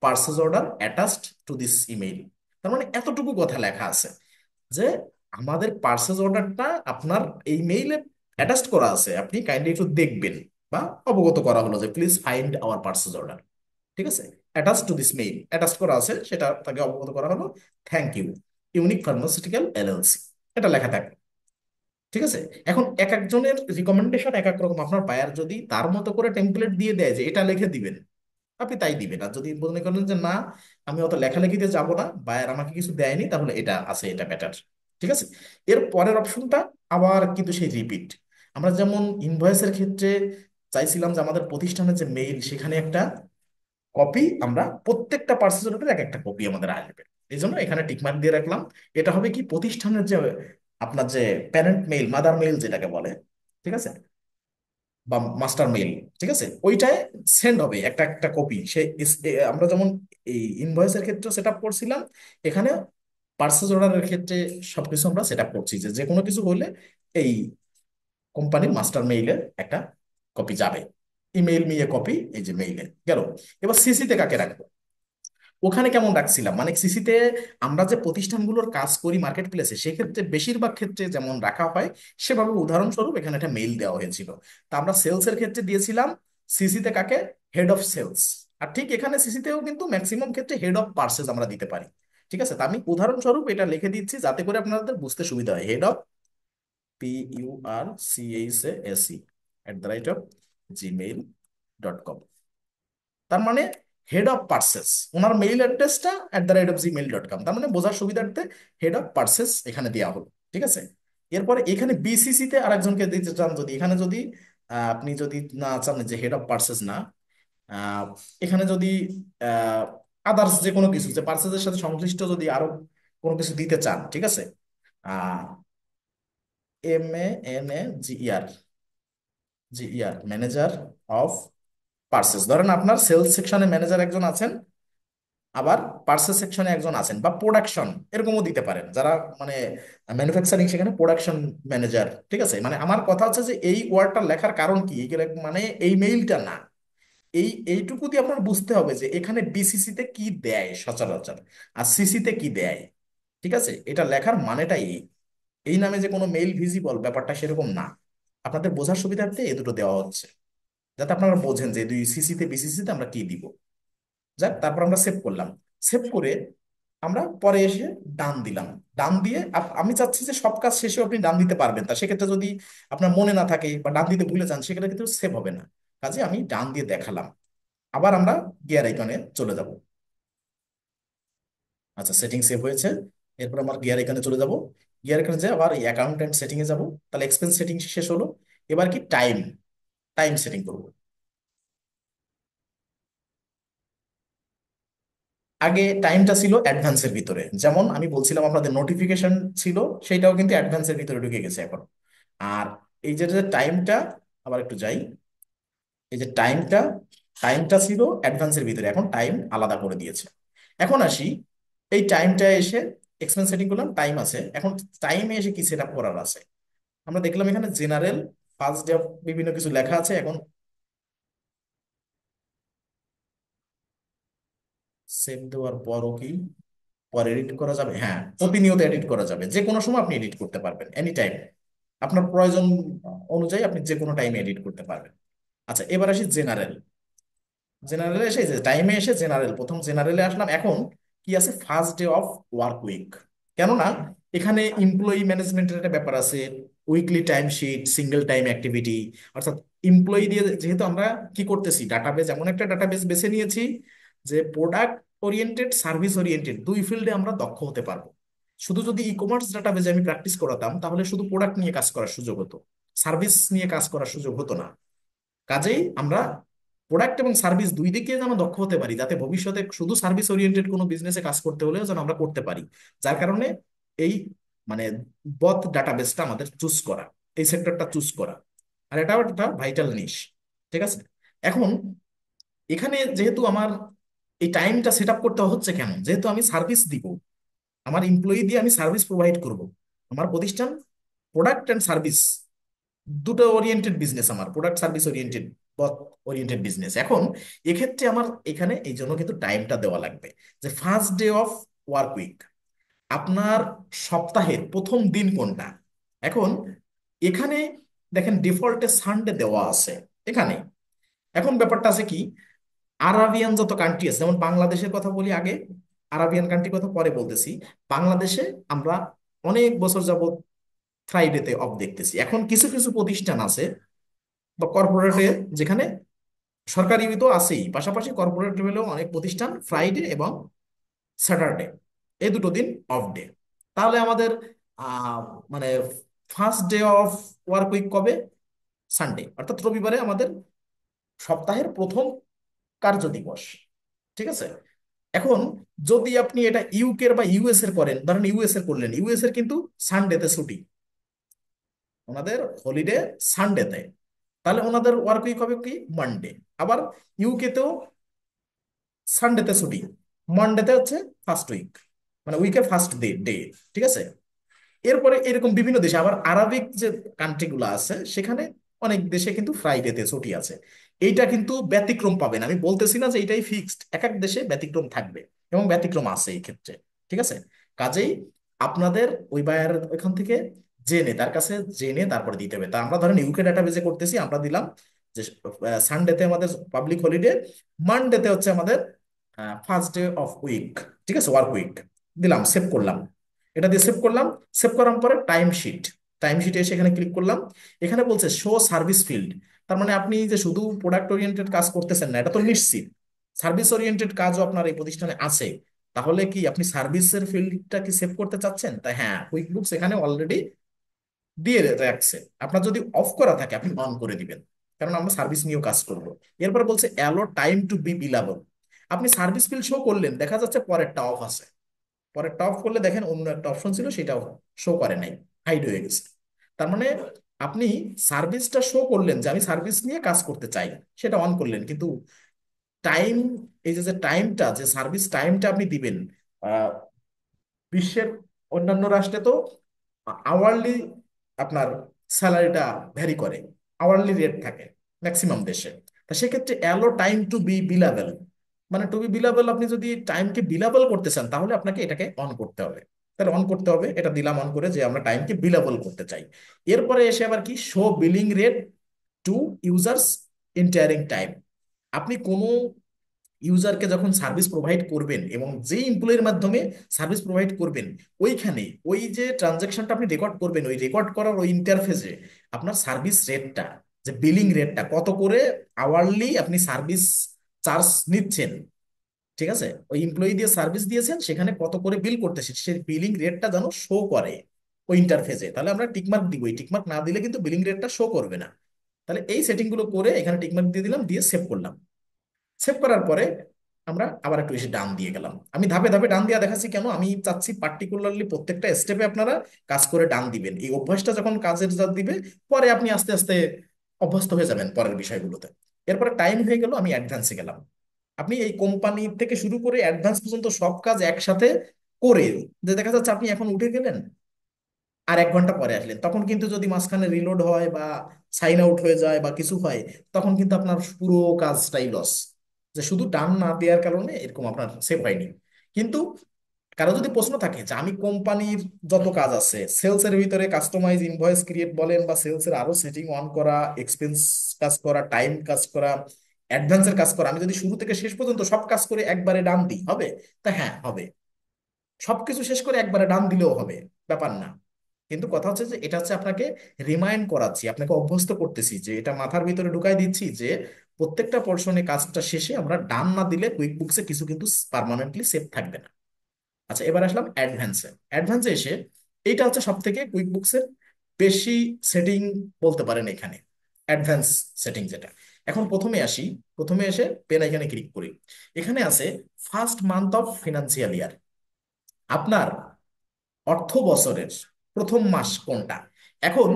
purchase order attached to this email. তার মানে এতটুকু কথা লেখা আছে যে আমাদের পার্সেস অর্ডারটা আপনার এই মেইলে অ্যাটাচড করা আছে, আপনি কাইন্ডলি একটু দেখবেন, বা অবগত করা হলো যে please find our purchase order. ঠিক আছে, attach to this mail attach করা আছে, সেটা তাকে অবগত করা হলো, thank you Unique Pharmaceutical LLC, এটা লেখা থাকে। ঠিক আছে, এখন এক একজনের রিকমেন্ডেশন এক এক রকম। আপনার বায়ার যদি তার মতো করে টেমপ্লেট দিয়ে দেয় যে এটা লিখে দিবেন, আপনি তাই দিবেন। আর যদি মনে করেন যে না, আমি অত লেখালেখিতে যাব না, বায়ার আমাকে কিছু দেয়নি, তাহলে এটা আছে, এটা বেটার। ঠিক আছে, এর পরের অপশনটা আবার কিন্তু সেই রিপিট। আমরা যেমন ইনভয়েসের ক্ষেত্রে চাইছিলাম যে আমাদের প্রতিষ্ঠানের যে মেইল, সেখানে একটা কপি, আমরা প্রত্যেকটা পার্সেলের এক একটা কপি আমাদের আসবে। এই জন্য এখানে টিকমার্ক দিয়ে রাখলাম। এটা হবে কি, প্রতিষ্ঠানের যে আপনার যে প্যারেন্ট মেইল, মাদার মেইল যেটাকে বলে, ঠিক আছে, বা মাস্টার মেইল, ঠিক আছে, ওইটায় সেন্ড হবে একটা একটা কপি। আমরা যেমন এই ইনভয়েসের ক্ষেত্রে সেট আপ করছিলাম, এখানে পার্সেস অর্ডারের ক্ষেত্রে সবকিছু আমরা সেট আপ করছি যে যে কোনো কিছু হলে এই কোম্পানির মাস্টার মেইলে একটা কপি যাবে। ইমেইল নিয়ে কপি, এই যে মেইলে গেল। এবার সিসিতে কাকে রাখবো? ওখানে কেমন রাখছিলাম, মানে সিসিতে আমরা যে প্রতিষ্ঠানগুলোর কাজ করি মার্কেট প্লেসে, সেক্ষেত্রে বেশিরভাগ ক্ষেত্রে যেমন রাখা হয় সেভাবে উদাহরণস্বরূপ এখানে একটা মেইল দেওয়া হয়েছিল। তা আমরা সেলস এর ক্ষেত্রে দিয়েছিলাম সিসিতে কাকে? Head of sales. আর ঠিক এখানে সিসিতেও কিন্তু ম্যাক্সিমাম ক্ষেত্রে হেড অফ পার্সেস আমরা দিতে পারি। ঠিক আছে, তা আমি উদাহরণস্বরূপ এটা লিখে দিচ্ছি যাতে করে আপনাদের বুঝতে সুবিধা হয়। Head of, PURCHASE @gmail.com। তার মানে head of purchase, owner mail অ্যাড্রেসটা @gmail.com। তার মানে বোঝার সুবিধার্থে হেড অফ পার্সেস এখানে দেওয়া হলো। ঠিক আছে, এরপরে এখানে বিসিসি তে আরেকজনকে দিতে চান, যদি এখানে যদি আপনি যদি না চান যে হেড অফ পার্সেস না, আহ, এখানে যদি আদার্স যে কোনো কিছু, যে পার্সেসের সাথে সংশ্লিষ্ট যদি আরো কোনো কিছু দিতে চান, ঠিক আছে, MANAGER, ম্যানেজার অফ পার্সেস। ধরেন আপনার সেলস সেকশনে ম্যানেজার একজন আছেন, আবার পার্সেস সেকশনে একজন আছেন, বা প্রোডাকশন এরকমও দিতে পারেন যারা মানে ম্যানুফ্যাকচারিং, সেখানে প্রোডাকশন ম্যানেজার। ঠিক আছে, মানে আমার কথা হচ্ছে যে এই ওয়ার্ডটা লেখার কারণ কি, মানে এই মেইলটা না, এইটুকু দিয়ে আপনার বুঝতে হবে যে এখানে বিসিসি তে কি দেয় সচরাচর, আর সিসি তে কি দেয়। ঠিক আছে, এটা লেখার মানেটা এই, এই নামে যে কোনো মেইল ভিজিবল ব্যাপারটা সেরকম না। আপনাদের বোঝার সুবিধার্থে এ দুটো দেওয়া হচ্ছে, যাতে আপনারা বোঝেন যে দুই সিসি তে বিসিসি তে আমরা কি দিব। যাক, তারপর আমরা সেভ করলাম। সেভ করে আমরা পরে এসে ডান দিলাম। ডান দিয়ে আমি চাচ্ছি যে সব কাজ শেষে আপনি ডান দিতে পারবেন, তা সেক্ষেত্রে যদি আপনার মনে না থাকে বা ডান দিতে ভুলে যান, সেক্ষেত্রে কিন্তু সেভ হবে না। কাজে আমি ডান দিয়ে দেখালাম। আবার আমরা গিয়ার আইকনে চলে যাব। আচ্ছা, সেটিং সেভ হয়েছে। এরপর আমার গিয়ার আইকনে চলে যাব। গিয়ার আইকনে যে আবার এই অ্যাকাউন্টেন্ট সেটিং এ যাব। তাহলে এক্সপেন্স সেটিং শেষ হলো। এবার কি টাইম, টাইম সেটিং করব। আগে টাইমটা ছিল অ্যাডভান্সের ভিতরে, যেমন আমি বলছিলাম আপনাদের নোটিফিকেশন ছিল, সেটাও কিন্তু অ্যাডভান্সের ভিতরে ঢুকে গেছে এখন। আর এই যে যে টাইমটা, আবার একটু যাই, এই যে টাইমটা, টাইমটা ছিল অ্যাডভান্সের ভিতরে, এখন টাইম আলাদা করে দিয়েছে। এখন আসি এই টাইমটা এসে এক্সপেন্স সেটিং করলাম, টাইম আছে। এখন টাইমে এসে কি সেট আপ করার আছে? আমরা দেখলাম এখানে জেনারেল, ফার্স্ট ডে, বিভিন্ন কিছু লেখা আছে। এখন সেভ দেওয়ার পরও কি পরে এডিট করা যাবে? হ্যাঁ, প্রতিনিয়ত এডিট করা যাবে, যে কোনো সময় আপনি এডিট করতে পারবেন, এনি টাইম। আপনার প্রয়োজন অনুযায়ী আপনি যে কোনো টাইমে এডিট করতে পারবেন। আচ্ছা, এবার আসি জেনারেল। জেনারেলে এসে যে টাইমে এসে জেনারেল, প্রথম জেনারেলে আসলাম। এখন কি আছে? First day of work week. কেননা এখানে এমপ্লয়ি ম্যানেজমেন্টের একটা ব্যাপার আছে, weekly time sheet, single time activity. অর্থাৎ এমপ্লয়ি দিয়ে যেহেতু আমরা কি করতেছি, ডাটাবেজ, এমন একটা ডাটাবেজ বেছে নিয়েছি যে প্রোডাক্ট ওরিয়েন্টেড, সার্ভিস ওরিয়েন্টেড, দুই ফিল্ডে আমরা দক্ষ হতে পারবো। শুধু যদি ই কমার্স ডাটাবেজে আমি প্র্যাকটিস করাতাম, তাহলে শুধু প্রোডাক্ট নিয়ে কাজ করার সুযোগ হতো, সার্ভিস নিয়ে কাজ করার সুযোগ হতো না। কাজেই আমরা প্রোডাক্ট এবং সার্ভিস দুই দিকে যেন দক্ষ হতে পারি, যাতে ভবিষ্যতে শুধু সার্ভিস ওরিয়েন্টেড কোনো বিজনেসে কাজ করতে হলেও যেন আমরা করতে পারি। যার কারণে এই মানে বথ ডাটাবেসটা আমাদের চুজ করা, এই সেক্টরটা চুজ করা। আর এটাও একটা ভাইটাল নিশ। ঠিক আছে। এখন এখানে যেহেতু আমার এই টাইমটা সেট আপ করতে হচ্ছে কেন, যেহেতু আমি সার্ভিস দিব, আমার এমপ্লয়ি দিয়ে আমি সার্ভিস প্রোভাইড করব। আমার প্রতিষ্ঠান প্রোডাক্ট অ্যান্ড সার্ভিস দুটো ওরিয়েন্টেড বিজনেস, আমার product service oriented oriented business. এখন এক্ষেত্রে আমার এখানে এই জন্য কিন্তু টাইমটা দেওয়া লাগবে, যে first day of work week, আপনার সপ্তাহের প্রথম দিন কোনটা। এখন এখানে দেখেন ডিফল্টে সানডে দেওয়া আছে এখানে। এখন ব্যাপারটা আছে কি, আরাবিয়ান যত কান্ট্রি আছে, যেমন বাংলাদেশের কথা বলি আগে, আরাবিয়ান কান্ট্রির কথা পরে বলতেছি। বাংলাদেশে আমরা অনেক বছর যাবত ফ্রাইডেতে অফ দেখতেছি। এখন কিছু কিছু প্রতিষ্ঠান আছে বা কর্পোরেটে, যেখানে সরকারি তো আছেই, পাশাপাশি কর্পোরেট লেভেলেও অনেক প্রতিষ্ঠান ফ্রাইডে এবং স্যাটারডে এই দুটো দিন অফ ডে। তাহলে আমাদের আহ, মানে first day of work week কবে? সানডে, অর্থাৎ রবিবারে আমাদের সপ্তাহের প্রথম কার্য দিবস। ঠিক আছে। এখন যদি আপনি এটা ইউকে বা ইউএস এর করেন, ধরেন ইউএস এর করলেন, ইউএস এর কিন্তু সানডেতে ছুটি, ওনাদের হলিডে সানডেতে, তাহলে ওনাদের ওয়ার্ক উইক হবে কি মানডে। আবার ইউকে তেও সানডেতে ছুটি, মানডেতে হচ্ছে ফার্স্ট উইক, মানে উইকের ফার্স্ট ডে ডে। ঠিক আছে। এরপরে এরকম বিভিন্ন দেশে আবার আরবিক যে কান্ট্রি গুলো আছে, সেখানে অনেক দেশে কিন্তু ফ্রাইডেতে ছুটি আছে। এইটা কিন্তু ব্যতিক্রম পাবেন, আমি বলতেছি না যে এটাই ফিক্সড, এক এক দেশে ব্যতিক্রম থাকবে এবং ব্যতিক্রম আছে এই ক্ষেত্রে। ঠিক আছে। কাজেই আপনাদের ওই বায়ার ওইখান থেকে জেনে, তার কাছে জেনে তারপরে দিতে হবে। তা আমরা ধরেন ইউকে ডাটাবেজে করতেছি, আমরা দিলাম যে সানডেতে আমাদের পাবলিক হলিডে, মানডেতে হচ্ছে আমাদের ফার্স্ট ডে অফ উইক। ঠিক আছে, ওয়ার্ক উইক দিলাম, সেভ করলাম। এটা দিয়ে সেভ করলাম। সেভ করার পরে টাইম শিট, টাইম শিটে এসে এখানে ক্লিক করলাম। এখানে বলছে শো সার্ভিস ফিল্ড। তার মানে আপনি যে শুধু প্রোডাক্ট ওরিয়েন্টেড কাজ করতেছেন না, এটা তো নিশ্চিত সার্ভিস ওরিয়েন্টেড কাজও আপনার এই প্রতিষ্ঠানে আছে। তাহলে কি আপনি সার্ভিসের ফিল্ডটা কি সেভ করতে চাচ্ছেন? তাই হ্যাঁ, কুইক বুকস এখানে অলরেডি দিয়ে রাখছে। আপনার যদি অফ করা থাকে আপনি অন করে দিবেন, কারণ আমরা সার্ভিস নিয়েও কাজ করব। এরপর বলছে allow time to be billable. আপনি সার্ভিস ফিল্ড শো করলেন, দেখা যাচ্ছে পরেরটা অফ আছে। পরেরটা অফ করলে দেখেন অন্য একটা অপশন ছিল, সেটাও শো করে নাই, হাইড হয়ে গেছে। তার মানে আপনি সার্ভিসটা শো করলেন যে আমি সার্ভিস নিয়ে কাজ করতে চাই, সেটা অন করলেন, কিন্তু টাইম, এই যে যে টাইমটা, যে সার্ভিস টাইমটা আপনি দিবেন, আহ, বিশ্বের অন্যান্য রাষ্ট্রে তো আওয়ারলি আপনার স্যালারিটা ভ্যারি করে, আওয়ারলি রেট থাকে ম্যাক্সিমাম দেশে। তা সেক্ষেত্রে অ্যালো টাইম টু বি বিলাবেল, মানে টু বি বিলাবেল, আপনি যদি টাইমকে বিলাবেল করতে চান তাহলে আপনাকে এটাকে অন করতে হবে। তাহলে অন করতে হবে, এটা দিলাম অন করে, যে আমরা টাইমকে বিলাবেল করতে চাই। এরপরে এসে আবার কি, show billing rate to users entering time. আপনি কোনো ইউজারকে যখন সার্ভিস প্রোভাইড করবেন এবং যেই এমপ্লয়ের মাধ্যমে সার্ভিস প্রোভাইড করবেন, ওইখানে ওই যে ট্রানজাকশনটা আপনি রেকর্ড করবেন, ওই রেকর্ড করার ওই ইন্টারফেসে আপনার সার্ভিস রেটটা, যে বিলিং রেটটা কত করে আওয়ারলি আপনি সার্ভিস চার্জ নিচ্ছেন। ঠিক আছে, ওই এমপ্লয়ি দিয়ে সার্ভিস দিয়েছেন, সেখানে কত করে বিল করতেছে, সেই বিলিং রেটটা যেন শো করে ওই ইন্টারফেসে। তাহলে আমরা টিকমার্ক দিব, এই টিকমার্ক না দিলে কিন্তু বিলিং রেটটা শো করবে না। তাহলে এই সেটিং গুলো করে এখানে টিকমার্ক দিয়ে দিলাম, দিয়ে সেভ করলাম। সেভ করার পরে আমরা আবার একটু এসে ডান দিয়ে গেলাম। আমি ধাপে ধাপে ডান দিয়ে দেখাচ্ছি কেন, আমি চাচ্ছি পার্টিকুলারলি প্রত্যেকটা স্টেপে আপনারা কাজ করে ডান দিবেন। এই অভ্যাসটা যখন কাজের যা দিবে, পরে আপনি আস্তে আস্তে অভ্যস্ত হয়ে যাবেন পরের বিষয়গুলোতে। এরপরে টাইম হয়ে গেল, আমি অ্যাডভান্সে গেলাম। আপনি এই কোম্পানি থেকে শুরু করে অ্যাডভান্স পর্যন্ত সব কাজ একসাথে করে, যে দেখা যাচ্ছে আপনি এখন উঠে গেলেন আর 1 ঘন্টা পরে আসলেন, তখন কিন্তু যদি মাঝখানে রিলোড হয় বা সাইন আউট হয়ে যায় বা কিছু হয়, তখন কিন্তু আপনার পুরো কাজটাই লস। যে শুধু ডান না দেওয়ার কারণে এরকম আপনার সেভ হয়নি। কিন্তু কারো যদি প্রশ্ন থাকে যে আমি কোম্পানির যত কাজ আছে, সেলস এর ভিতরে কাস্টমাইজ ইনভয়েস ক্রিয়েট বলেন, বা সেলস এর আরো সেটিং অন করা, এক্সপেন্স কাজ করা, টাইম কাজ করা, অ্যাডভান্সের কাজ করা, আমি যদি শুরু থেকে শেষ পর্যন্ত সব কাজ করে একবারে ডান দিই, হবে? তা হ্যাঁ হবে, সবকিছু শেষ করে একবারে ডান দিলেও হবে, ব্যাপার না। কিন্তু কথা হচ্ছে যে এটা হচ্ছে আপনাকে রিমাইন্ড করাচ্ছি, আপনাকে অভ্যস্ত করতেছি, যে এটা মাথার ভিতরে ঢুকাই দিচ্ছি যে প্রত্যেকটা পোর্শনে কাজটা শেষে আমরা ডান না দিলে কুইক বুকসে কিছু কিন্তু পার্মানেন্টলি সেভ থাকবে না। আচ্ছা, এবার আসলাম অ্যাডভান্সে। অ্যাডভান্সে এসে এইটা হচ্ছে সব থেকে কুইক বুকসের বেশি সেটিং বলতে পারেন এখানে, অ্যাডভান্স সেটিং যেটা। এখন প্রথমে আসি, প্রথমে এসে পেন এখানে ক্লিক করি। এখানে আছে first month of financial year, আপনার অর্থ বছরের প্রথম মাস কোনটা। এখন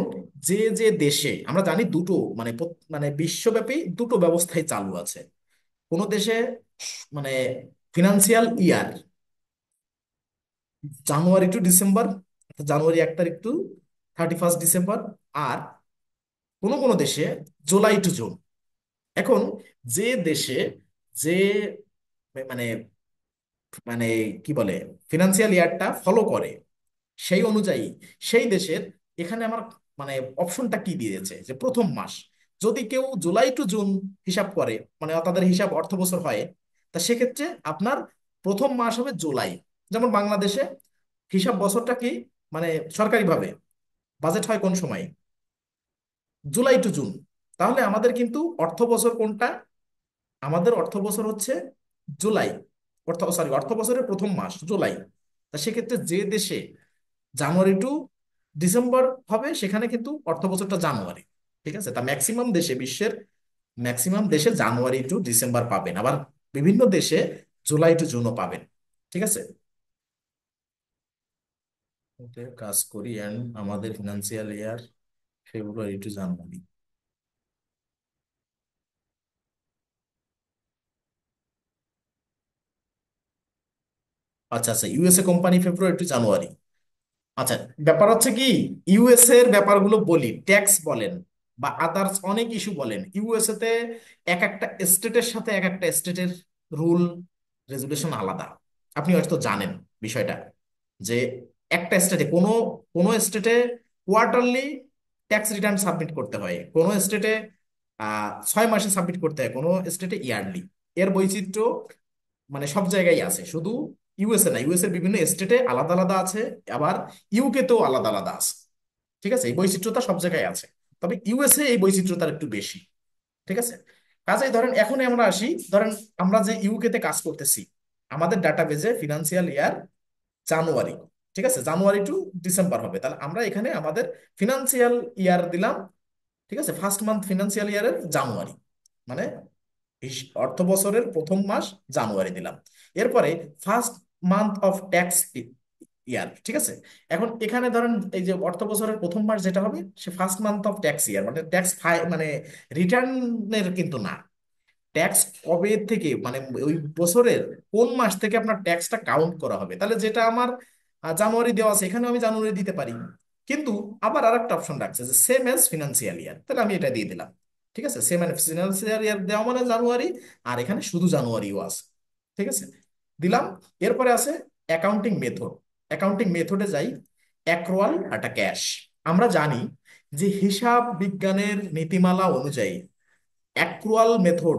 যে যে দেশে আমরা জানি দুটো মানে মানে বিশ্বব্যাপী দুটো ব্যবস্থাই চালু আছে। কোন দেশে মানে financial year January to December, January 1 তারিখ টু 31 ডিসেম্বর, আর কোন কোন দেশে জুলাই টু জুন। এখন যে দেশে যে মানে মানে কি বলে ফিনান্সিয়াল ইয়ারটা ফলো করে সেই অনুযায়ী সেই দেশের এখানে আমার মানে অপশনটা কি দিয়েছে যে প্রথম মাস, যদি কেউ জুলাই টু জুন হিসাব করে মানে তাদের হিসাব অর্থ বছর হয়, তা সেক্ষেত্রে আপনার প্রথম মাস হবে জুলাই। যেমন বাংলাদেশে হিসাব বছরটা কি মানে সরকারিভাবে বাজেট হয় কোন সময়, জুলাই টু জুন। তাহলে আমাদের কিন্তু অর্থ বছর কোনটা, আমাদের অর্থ বছর হচ্ছে জুলাই, অর্থ বছরের প্রথম মাস জুলাই। তা সেক্ষেত্রে যে দেশে জানুয়ারি টু ডিসেম্বর হবে সেখানে কিন্তু অর্থ বছরটা জানুয়ারি। ঠিক আছে, তা ম্যাক্সিমাম দেশে বিশ্বের ম্যাক্সিমাম দেশে জানুয়ারি টু ডিসেম্বর পাবেন, আবার বিভিন্ন দেশে জুলাই টু জুনও পাবেন। ঠিক আছে, ওতে কাজ করি অ্যান্ড আমাদের ফিনান্সিয়াল ইয়ার ফেব্রুয়ারি টু জানুয়ারি। আচ্ছা আচ্ছা, ইউএসএ কোম্পানি ফেব্রুয়ারি টু জানুয়ারি। আচ্ছা, ব্যাপার হচ্ছে কি, ইউএসএ এর ব্যাপারগুলো বলি, ট্যাক্স বলেন বা আদার্স অনেক ইস্যু বলেন, ইউএসএ তে এক একটা স্টেটের সাথে এক একটা স্টেটের রুল রেজুলেশন আলাদা। আপনি হয়তো জানেন বিষয়টা, যে একটা স্টেটে কোনো কোনো স্টেটে কোয়ার্টারলি ট্যাক্স রিটার্ন সাবমিট করতে হয়, কোনো স্টেটে 6 মাসে সাবমিট করতে হয়, কোনো স্টেটে ইয়ারলি। এর বৈচিত্র্য মানে সব জায়গায় আছে, শুধু ইউএসএ না, ইউএসএ বিভিন্ন স্টেটে আলাদা আলাদা আছে, আবার ইউকে তেও আলাদা আলাদা আছে। ঠিক আছে, এই বৈচিত্র্যতা সব জায়গায় আছে, তবে ইউএসএ এই বৈচিত্র্যতার একটু বেশি। ঠিক আছে, কাজেই ধরেন এখন আমরা আসি, ধরেন আমরা যে ইউকে তে কাজ করতেছি, আমাদের ডাটাবেজে ফিনান্সিয়াল ইয়ার জানুয়ারি, ঠিক আছে, জানুয়ারি টু ডিসেম্বর হবে, তাহলে আমরা এখানে আমাদের ফিনান্সিয়াল ইয়ার দিলাম। ঠিক আছে, ফার্স্ট মান্থ ফিনান্সিয়াল ইয়ারের জানুয়ারি, মানে অর্থ বছরের প্রথম মাস জানুয়ারি দিলাম। এরপরে ফার্স্ট মান্থ অফ ট্যাক্স ইয়ার। ঠিক আছে, এখন এখানে ধরেন এই যে অর্থ বছরের প্রথম মাস যেটা হবে সে ফার্স্ট মান্থ অফ ট্যাক্স ইয়ার, মানে ট্যাক্স মানে রিটার্নের কিন্তু না, ট্যাক্স কবে থেকে মানে ওই বছরের কোন মাস থেকে আপনার ট্যাক্সটা কাউন্ট করা হবে। তাহলে যেটা আমার জানুয়ারি দেওয়া আছে এখানে আমি জানুয়ারি দিতে পারি, কিন্তু আবার আরেকটা অপশন রাখছে যে সেম অ্যাজ ফিনান্সিয়াল ইয়ার, তাহলে আমি এটা দিয়ে দিলাম। ঠিক আছে, সেম অ্যাজ ফিনান্সিয়াল ইয়ার দেওয়া মানে জানুয়ারি, আর এখানে শুধু জানুয়ারিও আছে। ঠিক আছে, দিলাম। এরপরে আছে অ্যাকাউন্টিং মেথড। অ্যাকাউন্টিং মেথডে যাই, অ্যাক্রুয়াল একটা ক্যাশ। আমরা জানি যে হিসাব বিজ্ঞানের নীতিমালা অনুযায়ী অ্যাক্রুয়াল মেথড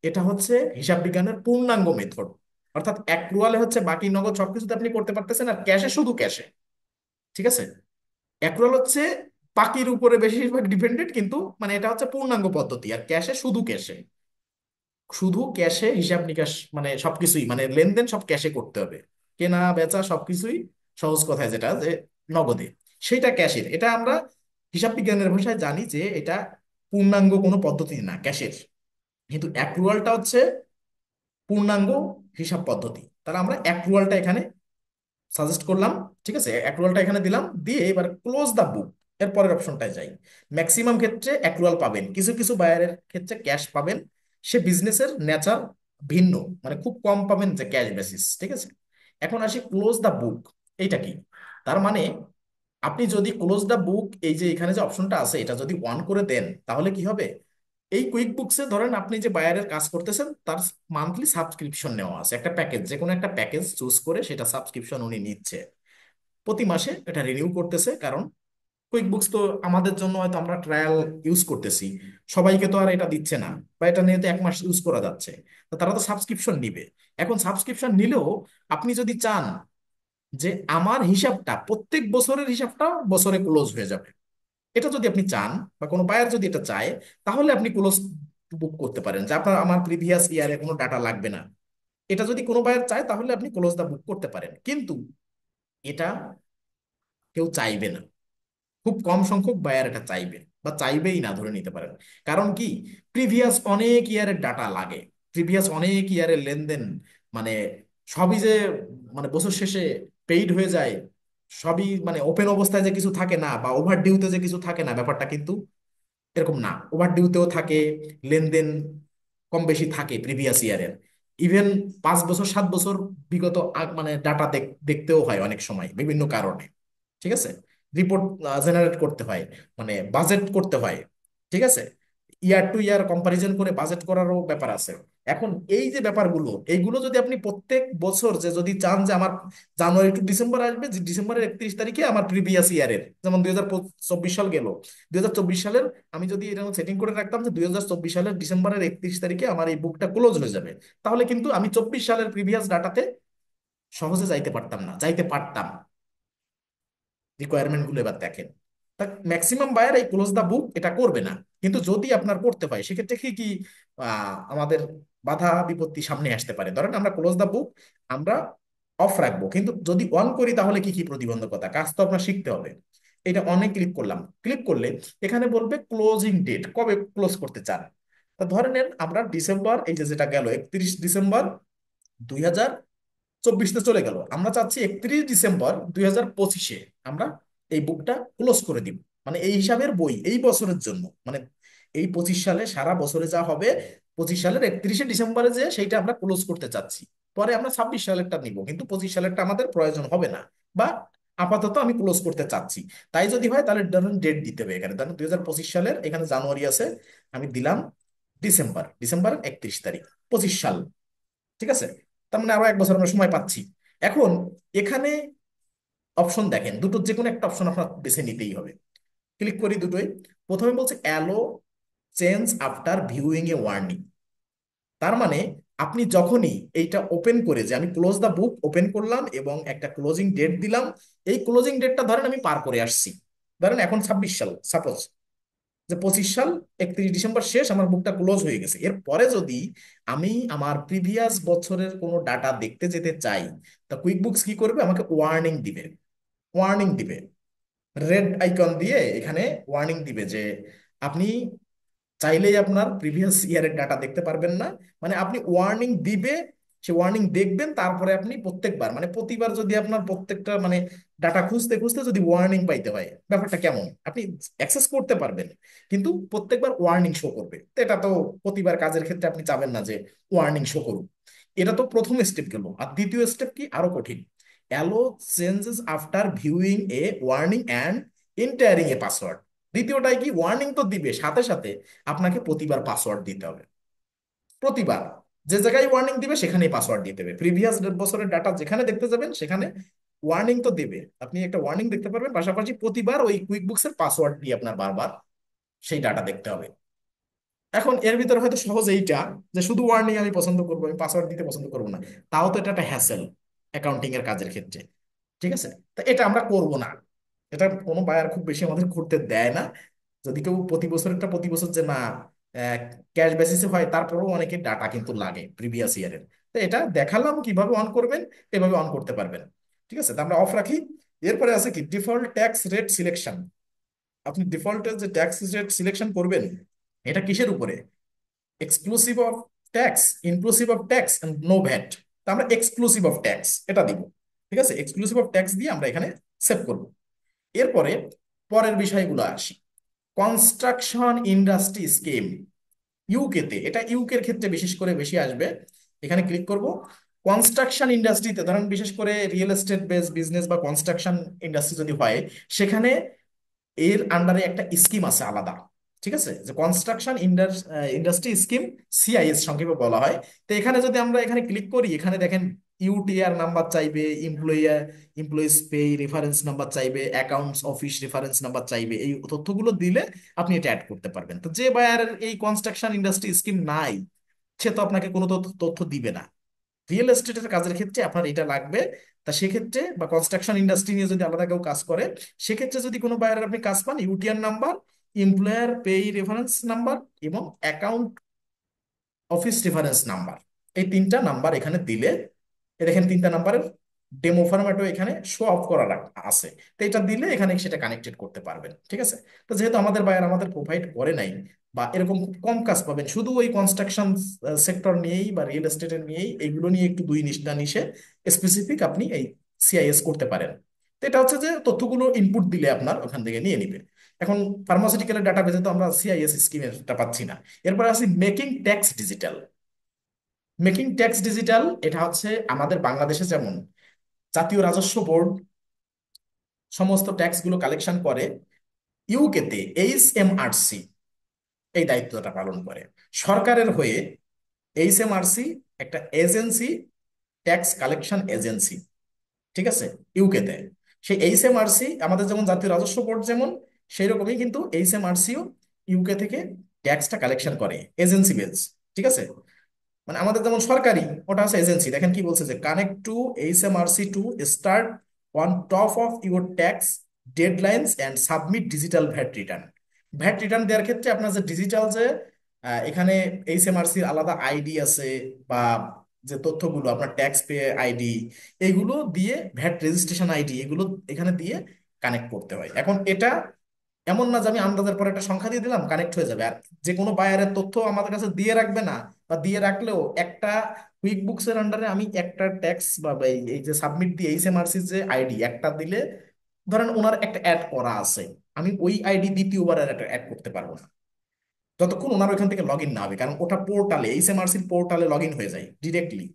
এটা হচ্ছে হিসাব বিজ্ঞানের পূর্ণাঙ্গ মেথড। অর্থাৎ অ্যাক্রুয়ালে হচ্ছে বাকি নগদ সবকিছুতে আপনি করতে পারতেছেন, আর ক্যাশে শুধু ক্যাশে। ঠিক আছে, অ্যাক্রুয়াল হচ্ছে বাকির উপরে বেশিরভাগ ডিপেন্ডেন্ট, কিন্তু মানে এটা হচ্ছে পূর্ণাঙ্গ পদ্ধতি, আর ক্যাশে শুধু ক্যাশে, শুধু ক্যাশে হিসাব নিকাশ মানে সবকিছুই মানে লেনদেন সব ক্যাশে করতে হবে, কেনা বেচা সবকিছুই সহজ কথায় যেটা যে নগদে, সেটা ক্যাশের। এটা আমরা হিসাব বিজ্ঞানের ভাষায় জানি যে এটা পূর্ণাঙ্গ কোনো পদ্ধতি না ক্যাশের, কিন্তু অ্যাক্রুয়ালটা হচ্ছে পূর্ণাঙ্গ হিসাব পদ্ধতি। তাহলে আমরা অ্যাক্রুয়ালটা এখানে সাজেস্ট করলাম। ঠিক আছে, অ্যাক্রুয়ালটা এখানে দিলাম, দিয়ে এবার ক্লোজ দ্য বুক এর পরের অপশনটায় যাই। ম্যাক্সিমাম ক্ষেত্রে অ্যাক্রুয়াল পাবেন, কিছু কিছু বায়ারের ক্ষেত্রে ক্যাশ পাবেন, সে বিজনেসের নেচার ভিন্ন, মানে খুব কম পাবেন যে ক্যাশ বেসিস। ঠিক আছে, এখন আসি ক্লোজ দ্য বুক। এইটা কি, তার মানে আপনি যদি ক্লোজ দ্য বুক এই যে এখানে যে অপশনটা আছে এটা যদি অন করে দেন তাহলে কি হবে, এই কুইক বুকসে ধরেন আপনি যে বায়ারের কাজ করতেছেন তার মান্থলি সাবস্ক্রিপশন নেওয়া আছে, একটা প্যাকেজ, যে কোনো একটা প্যাকেজ চুজ করে সেটা সাবস্ক্রিপশন উনি নিচ্ছে, প্রতি মাসে এটা রিনিউ করতেছে। কারণ কুইক বুকস তো আমাদের জন্য হয়তো আমরা ট্রায়াল ইউজ করতেছি, সবাইকে তো আর এটা দিচ্ছে না, বা এটা নিয়ে তো 1 মাস ইউজ করা যাচ্ছে, তো তারা তো সাবস্ক্রিপশন নিবে। এখন সাবস্ক্রিপশন নিলেও আপনি যদি চান যে আমার হিসাবটা প্রত্যেক বছরের হিসাবটা বছরে ক্লোজ হয়ে যাবে, এটা যদি আপনি চান বা কোনো বায়ার যদি এটা চায়, তাহলে আপনি ক্লোজ বুক করতে পারেন, যে আপনার আমার প্রিভিয়াস ইয়ারে কোনো ডাটা লাগবে না। এটা যদি কোনো বায়ার চায় তাহলে আপনি ক্লোজ দা বুক করতে পারেন, কিন্তু এটা কেউ চাইবে না, খুব কম সংখ্যক বায়ার এটা চাইবে বা চাইবেই না ধরে নিতে পারেন। কারণ কি, প্রিভিয়াস অনেক ইয়ারের ডাটা লাগে, প্রিভিয়াস অনেক ইয়ারের লেনদেন মানে সবই যে মানে বছর শেষে পেইড হয়ে যায় সবই মানে ওপেন অবস্থায় যে কিছু থাকে না, বা ওভার ডিউতে যে কিছু থাকে না, ব্যাপারটা কিন্তু এরকম না। ওভার ডিউতেও থাকে, লেনদেন কম বেশি থাকে প্রিভিয়াস ইয়ারের। ইভেন 5 বছর 7 বছর বিগত মানে ডাটা দেখতেও হয় অনেক সময় বিভিন্ন কারণে। ঠিক আছে, রিপোর্ট জেনারেট করতে হয়, মানে বাজেট করতে হয়। ঠিক আছে, ইয়ার টু ইয়ার কম্পারিজন করে বাজেট করারও ব্যাপার আছে। এখন এই যে ব্যাপারগুলো, এইগুলো যদি আপনি প্রত্যেক বছর যে যদি চান যে আমার জানুয়ারি টু ডিসেম্বর আসবে, যে ডিসেম্বরের 31 তারিখে আমার প্রিভিয়াস ইয়ারের, যেমন 2024 সাল গেল, 2024 সালের আমি যদি এরকম সেটিং করে রাখতাম যে 2024 সালের ডিসেম্বরের 31 তারিখে আমার এই বুকটা ক্লোজ হয়ে যাবে, তাহলে কিন্তু আমি 24 সালের প্রিভিয়াস ডাটাতে সহজে যাইতে পারতাম না, যাইতে পারতাম। রিকোয়ারমেন্ট গুলো এবার দেখেন। তা ম্যাক্সিমাম বায়ার এই ক্লোজ দা বুক এটা করবে না। কিন্তু যদি আপনার করতে হয়, সেক্ষেত্রে কি কি আমাদের বাধা বিপত্তি সামনে আসতে পারে? ধরেন আমরা ক্লোজ দা বুক আমরা অফ রাখবো, কিন্তু যদি অন করি তাহলে কি কি প্রতিবন্ধকতা? কাজ তো আপনার শিখতে হবে। এটা অনেক ক্লিক করলাম, ক্লিক করলে এখানে বলবে ক্লোজিং ডেট, কবে ক্লোজ করতে চান। তা ধরে নেন আমরা ডিসেম্বর, এই যে যেটা গেল 31 ডিসেম্বর 2024 চলে গেল, আমরা চাচ্ছি 31 ডিসেম্বর 2025 আমরা এই বুকটা ক্লোজ করে দিব। মানে এই হিসাবের বই এই বছরের জন্য, মানে এই 25 সালে সারা বছরে যা হবে, 25 সালের 31 ডিসেম্বরে যে সেইটা আমরা ক্লোজ করতে চাচ্ছি। পরে আমরা 26 সালেরটা নিব, কিন্তু 25 সালেরটা আমাদের প্রয়োজন হবে না, বা আপাতত আমি ক্লোজ করতে চাচ্ছি। তাই যদি হয় তাহলে ধরুন ডেট দিতে হবে এখানে, ধরুন 2025 সালের এখানে জানুয়ারি আছে, আমি দিলাম ডিসেম্বরের 31 তারিখ, 25 সাল। ঠিক আছে, তার মানে আরো 1 বছর আমরা সময় পাচ্ছি। এখন এখানে অপশন দেখেন, দুটো যে কোনো একটা অপশন আপনার বেছে নিতেই হবে। ক্লিক করি দুটোই। প্রথমে বলছে aloe change after viewing a warning. তার মানে আপনি যখনই এইটা ওপেন করে, যে আমি ক্লোজ দা বুক ওপেন করলাম এবং একটা ক্লোজিং ডেট দিলাম, এই ক্লোজিং ডেটটা ধরেন আমি পার করে আসছি, ধরেন এখন 26 সাল সাপোজ, যে 25 সাল 31 ডিসেম্বর শেষ, আমার বুকটা ক্লোজ হয়ে গেছে। এরপরে যদি আমি আমার প্রিভিয়াস বছরের কোনো ডাটা দেখতে যেতে চাই, তা কুইক বুকস কি করবে, আমাকে ওয়ার্নিং দিবে। ওয়ার্নিং দিবে রেড আইকন দিয়ে, এখানে ওয়ার্নিং দিবে যে আপনি চাইলেই আপনার প্রিভিয়াস ইয়ারের ডাটা দেখতে পারবেন না। মানে আপনি ওয়ার্নিং দিবে, সে ওয়ার্নিং দেখবেন, তারপরে আপনি প্রত্যেকবার মানে প্রতিবার যদি আপনার প্রত্যেকটা মানে ডাটা খুঁজতে খুঁজতে যদি ওয়ার্নিং পাইতে হয়, ব্যাপারটা কেমন? আপনি অ্যাক্সেস করতে পারবেন, কিন্তু প্রত্যেকবার ওয়ার্নিং শো করবে। তো এটা তো প্রতিবার কাজের ক্ষেত্রে আপনি চাবেন না যে ওয়ার্নিং শো করুন। এটা তো প্রথম স্টেপ গেল। আর দ্বিতীয় স্টেপ কি, আরো কঠিন। Allow changes after viewing a warning and entering a password. দ্বিতীয়টাই কি, ওয়ার্নিং তো দিবে, সাথে সাথে আপনাকে প্রতিবার পাসওয়ার্ড দিতে হবে। প্রতিবার যে জায়গায় ওয়ার্নিং দিবে সেখানেই পাসওয়ার্ড দিতে হবে। প্রিভিয়াস বছরের ডাটা যেখানে দেখতে যাবেন সেখানে ওয়ার্নিং তো দেবে, আপনি একটা ওয়ার্নিং দেখতে পারবেন, পাশাপাশি প্রতিবার ওই কুইক বুকসের পাসওয়ার্ড দিয়ে আপনার বারবার সেই ডাটা দেখতে হবে। এখন এর ভিতরে হয়তো সহজ এইটা, যে শুধু ওয়ার্নিং আমি পছন্দ করবো, আমি পাসওয়ার্ড দিতে পছন্দ করবো না। তাও তো এটা একটা হ্যাসেল অ্যাকাউন্টিং এর কাজের ক্ষেত্রে। ঠিক আছে, তো এটা আমরা করব না। এটা কোনো বায়ার খুব বেশি আমাদের করতে দেয় না। যদি কেউ প্রতি বছরটা প্রতি বছর যে না ক্যাশ বেসিসে হয়, তারপরেও অনেকের ডাটা কিন্তু লাগে প্রিভিয়াস ইয়ারের। তো এটা দেখালাম কিভাবে অন করবেন, এভাবে অন করতে পারবেন। ঠিক আছে, তো আমরা অফ রাখি। এরপরে আছে কি, ডিফল্ট ট্যাক্স রেট সিলেকশন। আপনি ডিফল্টে যে ট্যাক্স রেট সিলেকশন করবেন, এটা কিসের উপরে? Exclusive of tax, inclusive of tax, no VAT. তো আমরা এক্সক্লুসিভ অফ ট্যাক্স এটা দিব। ঠিক আছে, এক্সক্লুসিভ অফ ট্যাক্স দিয়ে আমরা এখানে সেভ করব। এরপরে পরের বিষয়গুলো আসি। কনস্ট্রাকশন ইন্ডাস্ট্রি স্কিম, ইউকেতে, এটা ইউকের ক্ষেত্রে বিশেষ করে বেশি আসবে। এখানে ক্লিক করব। কনস্ট্রাকশন ইন্ডাস্ট্রিতে ধরেন বিশেষ করে রিয়েল এস্টেট বেস বিজনেস বা কনস্ট্রাকশন ইন্ডাস্ট্রি যদি হয়, সেখানে এর আন্ডারে একটা স্কিম আছে আলাদা। ঠিক আছে, যে কনস্ট্রাকশন ইন্ডাস্ট্রি স্কিম, সিআইএস সংক্ষেপে বলা হয়। তো এখানে যদি আমরা এখানে ক্লিক করি, এখানে দেখেন ইউটিআর নাম্বার চাইবে, এমপ্লয়িজ পে রেফারেন্স নাম্বার চাইবে, অ্যাকাউন্টস অফিস রেফারেন্স নাম্বার চাইবে। এই তথ্যগুলো দিলে আপনি এটা অ্যাড করতে পারবেন। তো যে বায়ারের এই কনস্ট্রাকশন ইন্ডাস্ট্রি স্কিম নাই, সে তো আপনাকে কোনো তথ্য তথ্য দিবে না। রিয়েল এস্টেটের কাজের ক্ষেত্রে আপনার এটা লাগবে। তা সেক্ষেত্রে বা কনস্ট্রাকশন ইন্ডাস্ট্রি নিয়ে যদি আলাদা কেউ কাজ করে, সেক্ষেত্রে যদি কোনো বাইরের আপনি কাজ পান, ইউটিআর নাম্বার, এমপ্লয়ার পেই রেফারেন্স নাম্বার এবং অ্যাকাউন্ট অফিস রেফারেন্স নাম্বার, এই তিনটা নাম্বার এখানে দিলে, এ দেখেন তিনটা নাম্বারের ডেমো ফরম্যাটও এখানে শো অফ করা আছে। তো এটা দিলে এখানে সেটা কানেক্টেড করতে পারবেন। ঠিক আছে, তো যেহেতু আমাদের বায়ার আমাদের প্রোভাইড করে নাই, বা এরকম খুব কম কাজ পাবেন শুধু ওই কনস্ট্রাকশন সেক্টর নিয়েই বা রিয়েল এস্টেটের নিয়েই, এইগুলো নিয়ে একটু দুই নিশে স্পেসিফিক আপনি এই সিআইএস করতে পারেন। তো এটা হচ্ছে যে তথ্যগুলো ইনপুট দিলে আপনার ওখান থেকে নিয়ে নিবে। এখন ফার্মাসিউটিক্যালের ডাটাবেজে তো আমরা সিআইএস স্কিমেরটা পাচ্ছি না। এরপর আসি making tax digital. Making tax digital এটা হচ্ছে আমাদের বাংলাদেশে যেমন জাতীয় রাজস্ব বোর্ড সমস্ত ট্যাক্স গুলো কালেকশন করে, ইউকেতে এইচএমআরসি এই দায়িত্বটা পালন করে সরকারের হয়ে। এইচএমআরসি একটা এজেন্সি, ট্যাক্স কালেকশন এজেন্সি, ঠিক আছে, ইউকেতে। সেই এইচএমআরসি আমাদের যেমন জাতীয় রাজস্ব বোর্ড যেমন, সেই রকমই কিন্তু এইচএমআরসিও ইউকে থেকে ট্যাক্সটা কালেকশন করে এজেন্সি বেস, ঠিক আছে। মানে আমাদের যেমন সরকারি, ওটা হচ্ছে এজেন্সি। দেখেন কি বলছে, যে connect to HMRC to start on top of your tax deadlines and submit digital VAT return. VAT return দেওয়ার ক্ষেত্রে আপনার যে ডিজিটাল যে এখানে এইচএমআরসির আলাদা আইডি আছে, বা যে তথ্যগুলো আপনার ট্যাক্স পে আইডি, এইগুলো দিয়ে ভ্যাট রেজিস্ট্রেশন আইডি, এগুলো এখানে দিয়ে কানেক্ট করতে হয়। এখন এটা এমন না যে আমি আন্দাজের পর একটা সংখ্যা দিয়ে দিলাম কানেক্ট হয়ে যাবে। আর যে কোনো বায়ারের তথ্য আমাদের কাছে দিয়ে রাখবে না, বা দিয়ে রাখলেও একটা কুইক বুকস এর আন্ডারে আমি একটা ট্যাক্স বা এই এই যে সাবমিট দিয়ে এইচএমআরসি যে আইডি একটা দিলে, ধরেন ওনার একটা অ্যাড করা আছে, আমি ওই আইডি দ্বিতীয়বার আর একটা অ্যাড করতে পারবো না যতক্ষণ ওনার ওইখান থেকে লগ ইন না হবে, কারণ ওটা পোর্টালে, এইচএমআরসির পোর্টালে লগ ইন হয়ে যায় ডিরেক্টলি,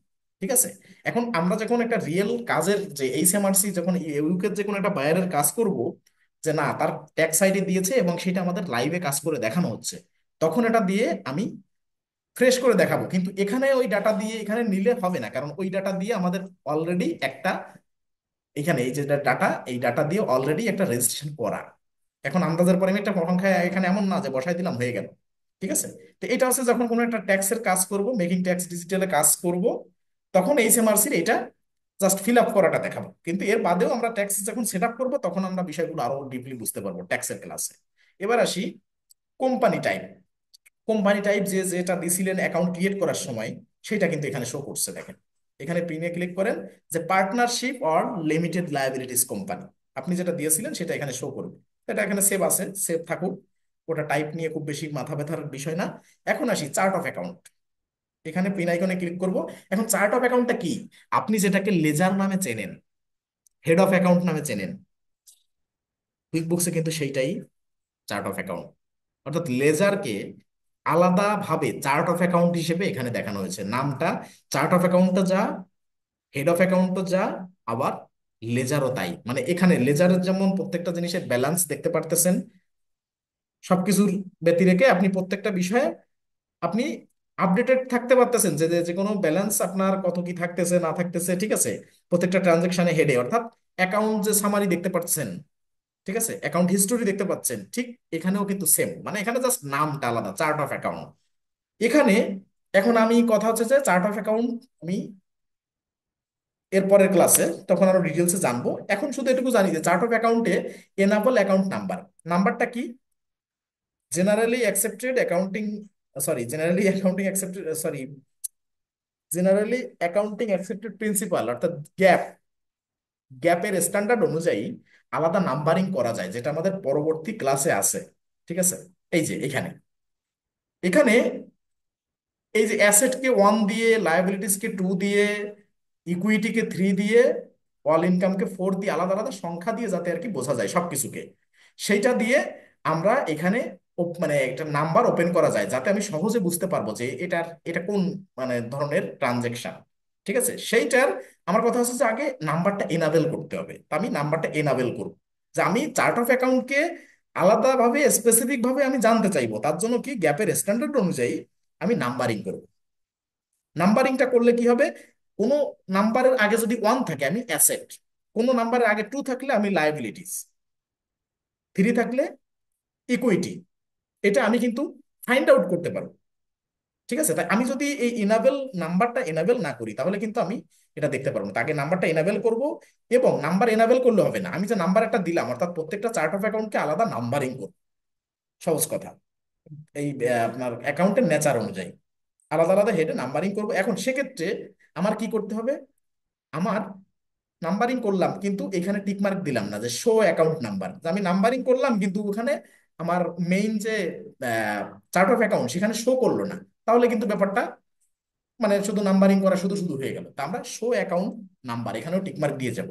ঠিক আছে। এখন আমরা যখন একটা রিয়েল কাজের, যে এইচএমআরসি যখন ইউকে যে কোনো একটা বায়ারের কাজ করব, যে না তার ট্যাক্স আইডি দিয়েছে এবং সেটা আমাদের লাইভে কাজ করে দেখানো হচ্ছে, তখন এটা দিয়ে আমি ফ্রেশ করে দেখাবো। কিন্তু এখানে ওই ডাটা দিয়ে এখানে নিলে হবে না, কারণ ওই ডাটা দিয়ে আমাদের অলরেডি একটা, এখানে এই যে ডাটা, এই ডাটা দিয়ে অলরেডি একটা রেজিস্ট্রেশন করা। এখন আন্দাজের পরে আমি একটা সংখ্যা এখানে এমন না যে বসাই দিলাম হয়ে গেল, ঠিক আছে। তো এটা হচ্ছে যখন কোনো একটা ট্যাক্সের কাজ করব, মেকিং ট্যাক্স ডিজিটালে কাজ করব, তখন এইচএমআরসির এটা জাস্ট ফিল আপ করাটা দেখাবো। কিন্তু এর বাদেও আমরা ট্যাক্স যখন সেট আপ করবো, তখন আমরা বিষয়গুলো আরো ডিপলি বুঝতে পারবো ট্যাক্সের ক্লাসে। এবার আসি কোম্পানি টাইপ। কোম্পানি টাইপ যে যেটা দিছিলেন অ্যাকাউন্ট ক্রিয়েট করার সময়, সেটা কিন্তু এখানে শো করছে, দেখেন। এখানে প্রিমিয়ে ক্লিক করেন, যে partnership or limited liabilities company, আপনি যেটা দিয়েছিলেন সেটা এখানে শো করবে। এটা এখানে সেভ আছে, সেভ থাকুক, ওটা টাইপ নিয়ে খুব বেশি মাথা ব্যথার বিষয় না। এখন আসি চার্ট অফ অ্যাকাউন্ট। এখানে পিন আইকনে ক্লিক করব। এখন চার্ট অফ অ্যাকাউন্টটা কি? আপনি যেটাকে লেজার নামে চেনেন, হেড অফ অ্যাকাউন্ট নামে চেনেন, কুইক বুকসে কিন্তু সেইটাই চার্ট অফ অ্যাকাউন্ট। অর্থাৎ লেজারকে আলাদাভাবে চার্ট অফ অ্যাকাউন্ট হিসেবে এখানে দেখানো হয়েছে। নামটা চার্ট অফ অ্যাকাউন্টটা যা, হেড অফ অ্যাকাউন্টও যা, আবার লেজারও তাই। মানে এখানে লেজারের যেমন প্রত্যেকটা জিনিসের ব্যালেন্স দেখতে পারতেছেন, সবকিছুর ব্যতি রেখে আপনি প্রত্যেকটা বিষয়ে আপনি আপডেটেড থাকতে পারতেছেন, যে যে যে কোনো ব্যালেন্স আপনার কত কি থাকতেছে না থাকতেছে, ঠিক আছে। প্রত্যেকটা ট্রানজেকশনে হেডে, অর্থাৎ অ্যাকাউন্ট যে সামারি দেখতে পাচ্ছেন, ঠিক আছে, অ্যাকাউন্ট হিস্টোরি দেখতে পাচ্ছেন, ঠিক এখানেও কিন্তু সেম। মানে এখানে জাস্ট নামটা আলাদা, চার্ট অফ অ্যাকাউন্ট এখানে। এখন আমি কথা হচ্ছে যে চার্ট অফ অ্যাকাউন্ট আমি এর পরের ক্লাসে তখন আরো ডিটেলসে জানবো। এখন শুধু এটুকু জানি যে চার্ট অফ অ্যাকাউন্টে এনাবল অ্যাকাউন্ট নাম্বার, নাম্বারটা কি? Generally accepted accounting, sorry generally accounting accepted, sorry generally accounting accepted principal, অর্থাৎ গ্যাপ, গ্যাপের স্ট্যান্ডার্ড অনুযায়ী আলাদা নাম্বারিং করা যায়, যেটা আমাদের পরবর্তী ক্লাসে আছে, ঠিক আছে। এই যে এখানে, এখানে এই যে অ্যাসেটকে 1 দিয়ে, লায়াবিলিটিসকে 2 দিয়ে, ইকুইটিকে 3 দিয়ে, অল ইনকামকে 4 দিয়ে, আলাদা আলাদা সংখ্যা দিয়ে যাতে আর কি বোঝা যায় সবকিছুকে, সেইটা দিয়ে আমরা এখানে মানে একটা নাম্বার ওপেন করা যায়, যাতে আমি সহজে বুঝতে পারবো যে এটা কোন মানে ধরনের ট্রানজেকশন, ঠিক আছে। সেইটার আমার কথা হচ্ছে যে আগে নাম্বারটা এনাবেল করতে হবে। তা আমি নাম্বারটা এনাবেল করব, যে আমি চার্ট অফ অ্যাকাউন্টকে আলাদাভাবে স্পেসিফিক ভাবে আমি জানতে চাইবো, তার জন্য কি গ্যাপের স্ট্যান্ডার্ড অনুযায়ী আমি নাম্বারিং করব। নাম্বারিংটা করলে কি হবে, কোনো নাম্বারের আগে যদি 1 থাকে আমি অ্যাসেট, কোনো নাম্বারের আগে 2 থাকলে আমি লায়াবিলিটিস, 3 থাকলে ইকুইটি, এটা আমি কিন্তু ফাইন্ড আউট করতে পারবো, ঠিক আছে। তাই আমি যদি এই ইনাবেল নাম্বারটা এনাবেল না করি, তাহলে কিন্তু আমি এটা দেখতে পারবো না। তাকে নাম্বারটা এনাবেল করব, এবং নাম্বার এনাবেল করলে হবে না, আমি যে নাম্বার একটা দিলাম, অর্থাৎ প্রত্যেকটা চার্ট অফ অ্যাকাউন্টকে আলাদা নাম্বারিং করব। সহজ কথা, এই আপনার অ্যাকাউন্টের নেচার অনুযায়ী আলাদা আলাদা হেডে নাম্বারিং করব। এখন সেক্ষেত্রে আমার কি করতে হবে, আমার নাম্বারিং করলাম কিন্তু এখানে টিক মার্ক দিলাম না যে শো অ্যাকাউন্ট নাম্বার, আমি নাম্বারিং করলাম কিন্তু ওখানে আমার মেইন যে চার্ট অফ অ্যাকাউন্ট সেখানে শো করলো না, তাহলে কিন্তু ব্যাপারটা মানে শুধু নাম্বারিং করা শুধু শুধু হয়ে গেল। তা আমরা শো অ্যাকাউন্ট নাম্বার এখানেও টিক মার্ক দিয়ে যাব,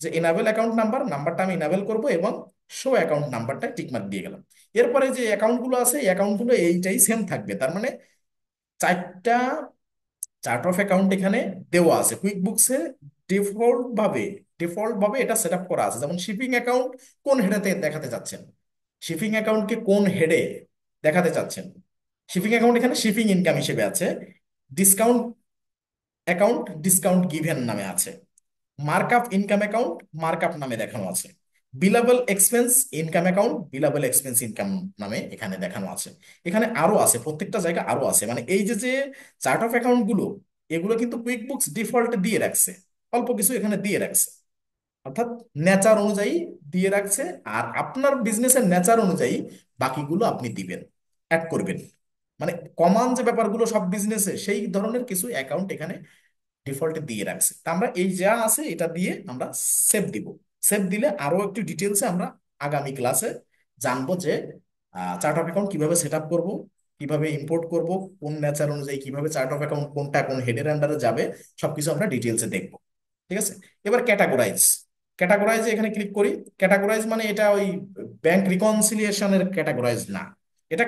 যে এনাবেল অ্যাকাউন্ট নাম্বার, নাম্বারটা আমি এনাবেল করব এবং শো অ্যাকাউন্ট নাম্বারটা টিকমার্ক দিয়ে গেলাম। এরপরে যে অ্যাকাউন্টগুলো আছে এই অ্যাকাউন্টগুলো এইটাই সেম থাকবে, তার মানে চারটা চার্ট অফ অ্যাকাউন্ট এখানে দেওয়া আছে কুইক বুকসে। ডিফল্ট ভাবে ডিফল্ট ভাবে এটা সেট আপ করা আছে। যেমন শিপিং অ্যাকাউন্ট কোন হেডে দেখাতে চাচ্ছেন, শিপিং অ্যাকাউন্টকে কোন হেডে দেখাতে চাচ্ছেন, শিপিং অ্যাকাউন্ট এখানে শিপিং ইনকাম হিসেবে আছে। ডিসকাউন্ট অ্যাকাউন্ট ডিসকাউন্ট গিভেন নামে আছে। মার্কআপ ইনকাম অ্যাকাউন্ট মার্কআপ নামে দেখানো আছে। Bilawal expense income account Bilawal expense income নামে এখানে দেখানো আছে। এখানে আরো আছে, প্রত্যেকটা জায়গা আরো আছে। মানে এই যে যে চার্ট অফ অ্যাকাউন্ট গুলো, এগুলো কিন্তু কুইক বুকস ডিফল্ট দিয়ে রাখছে, অল্প কিছু এখানে দিয়ে রাখছে, অর্থাৎ নেচার অনুযায়ী দিয়ে রাখছে। আর আপনার বিজনেসের নেচার অনুযায়ী বাকিগুলো আপনি দিবেন, অ্যাড করবেন। মানে কমন যে ব্যাপারগুলো সব বিজনেসে, সেই ধরনের কিছু অ্যাকাউন্ট এখানে ডিফল্টে দিয়ে রাখছে। তা আমরা এই যা আছে এটা দিয়ে আমরা সেভ দিব। সেভ দিলে আরো একটু ডিটেলসে আমরা আগামী ক্লাসে জানবো যে চার্ট অফ অ্যাকাউন্ট কিভাবে সেট আপ করবো, কিভাবে ইম্পোর্ট করব, কোন নেচার অনুযায়ী কিভাবে চার্ট অফ অ্যাকাউন্ট কোনটা কোন হেডের আন্ডারে যাবে, সবকিছু আমরা ডিটেলসে দেখবো। ঠিক আছে। এবার ক্যাটাগরাইজ, ক্যাটাগরাইজে এখানে ক্লিক করি। ক্যাটাগরাইজ মানে এটা ওই ব্যাংক রিকনসিলিয়েশনের ক্যাটাগরাইজ না, এটা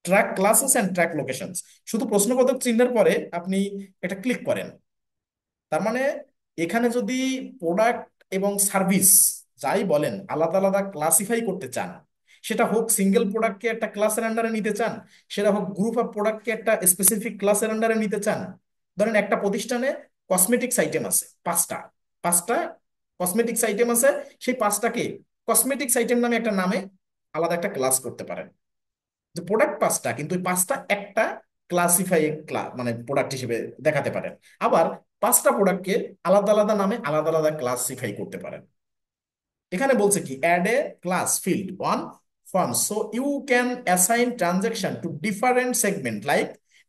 track classes and track locations. শুধু প্রশ্নবোধক চিহ্নের পরে আপনি এটা ক্লিক করেন, তার মানে এখানে যদি প্রোডাক্ট এবং সার্ভিস যাই বলেন আলাদা আলাদা ক্লাসিফাই করতে চান, সেটা হোক সিঙ্গেল প্রোডাক্টকে একটা ক্লাসের আন্ডারে নিতে চান, সেটা হোক গ্রুপ অফ প্রোডাক্টকে একটা স্পেসিফিক ক্লাসের আন্ডারে নিতে চান। ধরেন একটা প্রতিষ্ঠানে কসমেটিক্স আইটেম আছে পাঁচটা, পাঁচটা কসমেটিক্স আইটেম আছে, সেই পাঁচটাকে কসমেটিক্স আইটেম নামে একটা নামে আলাদা একটা ক্লাস করতে পারেন। যে প্রোডাক্ট পাঁচটা, কিন্তু ওই পাঁচটা একটা ক্লাসিফাই মানে প্রোডাক্ট হিসেবে দেখাতে পারেন। আবার পাঁচটা প্রোডাক্টকে আলাদা আলাদা নামে আলাদা আলাদা ক্লাসিফাই করতে পারেন। এখানে বলছে কি add a class field on form so you can assign transaction to different segment like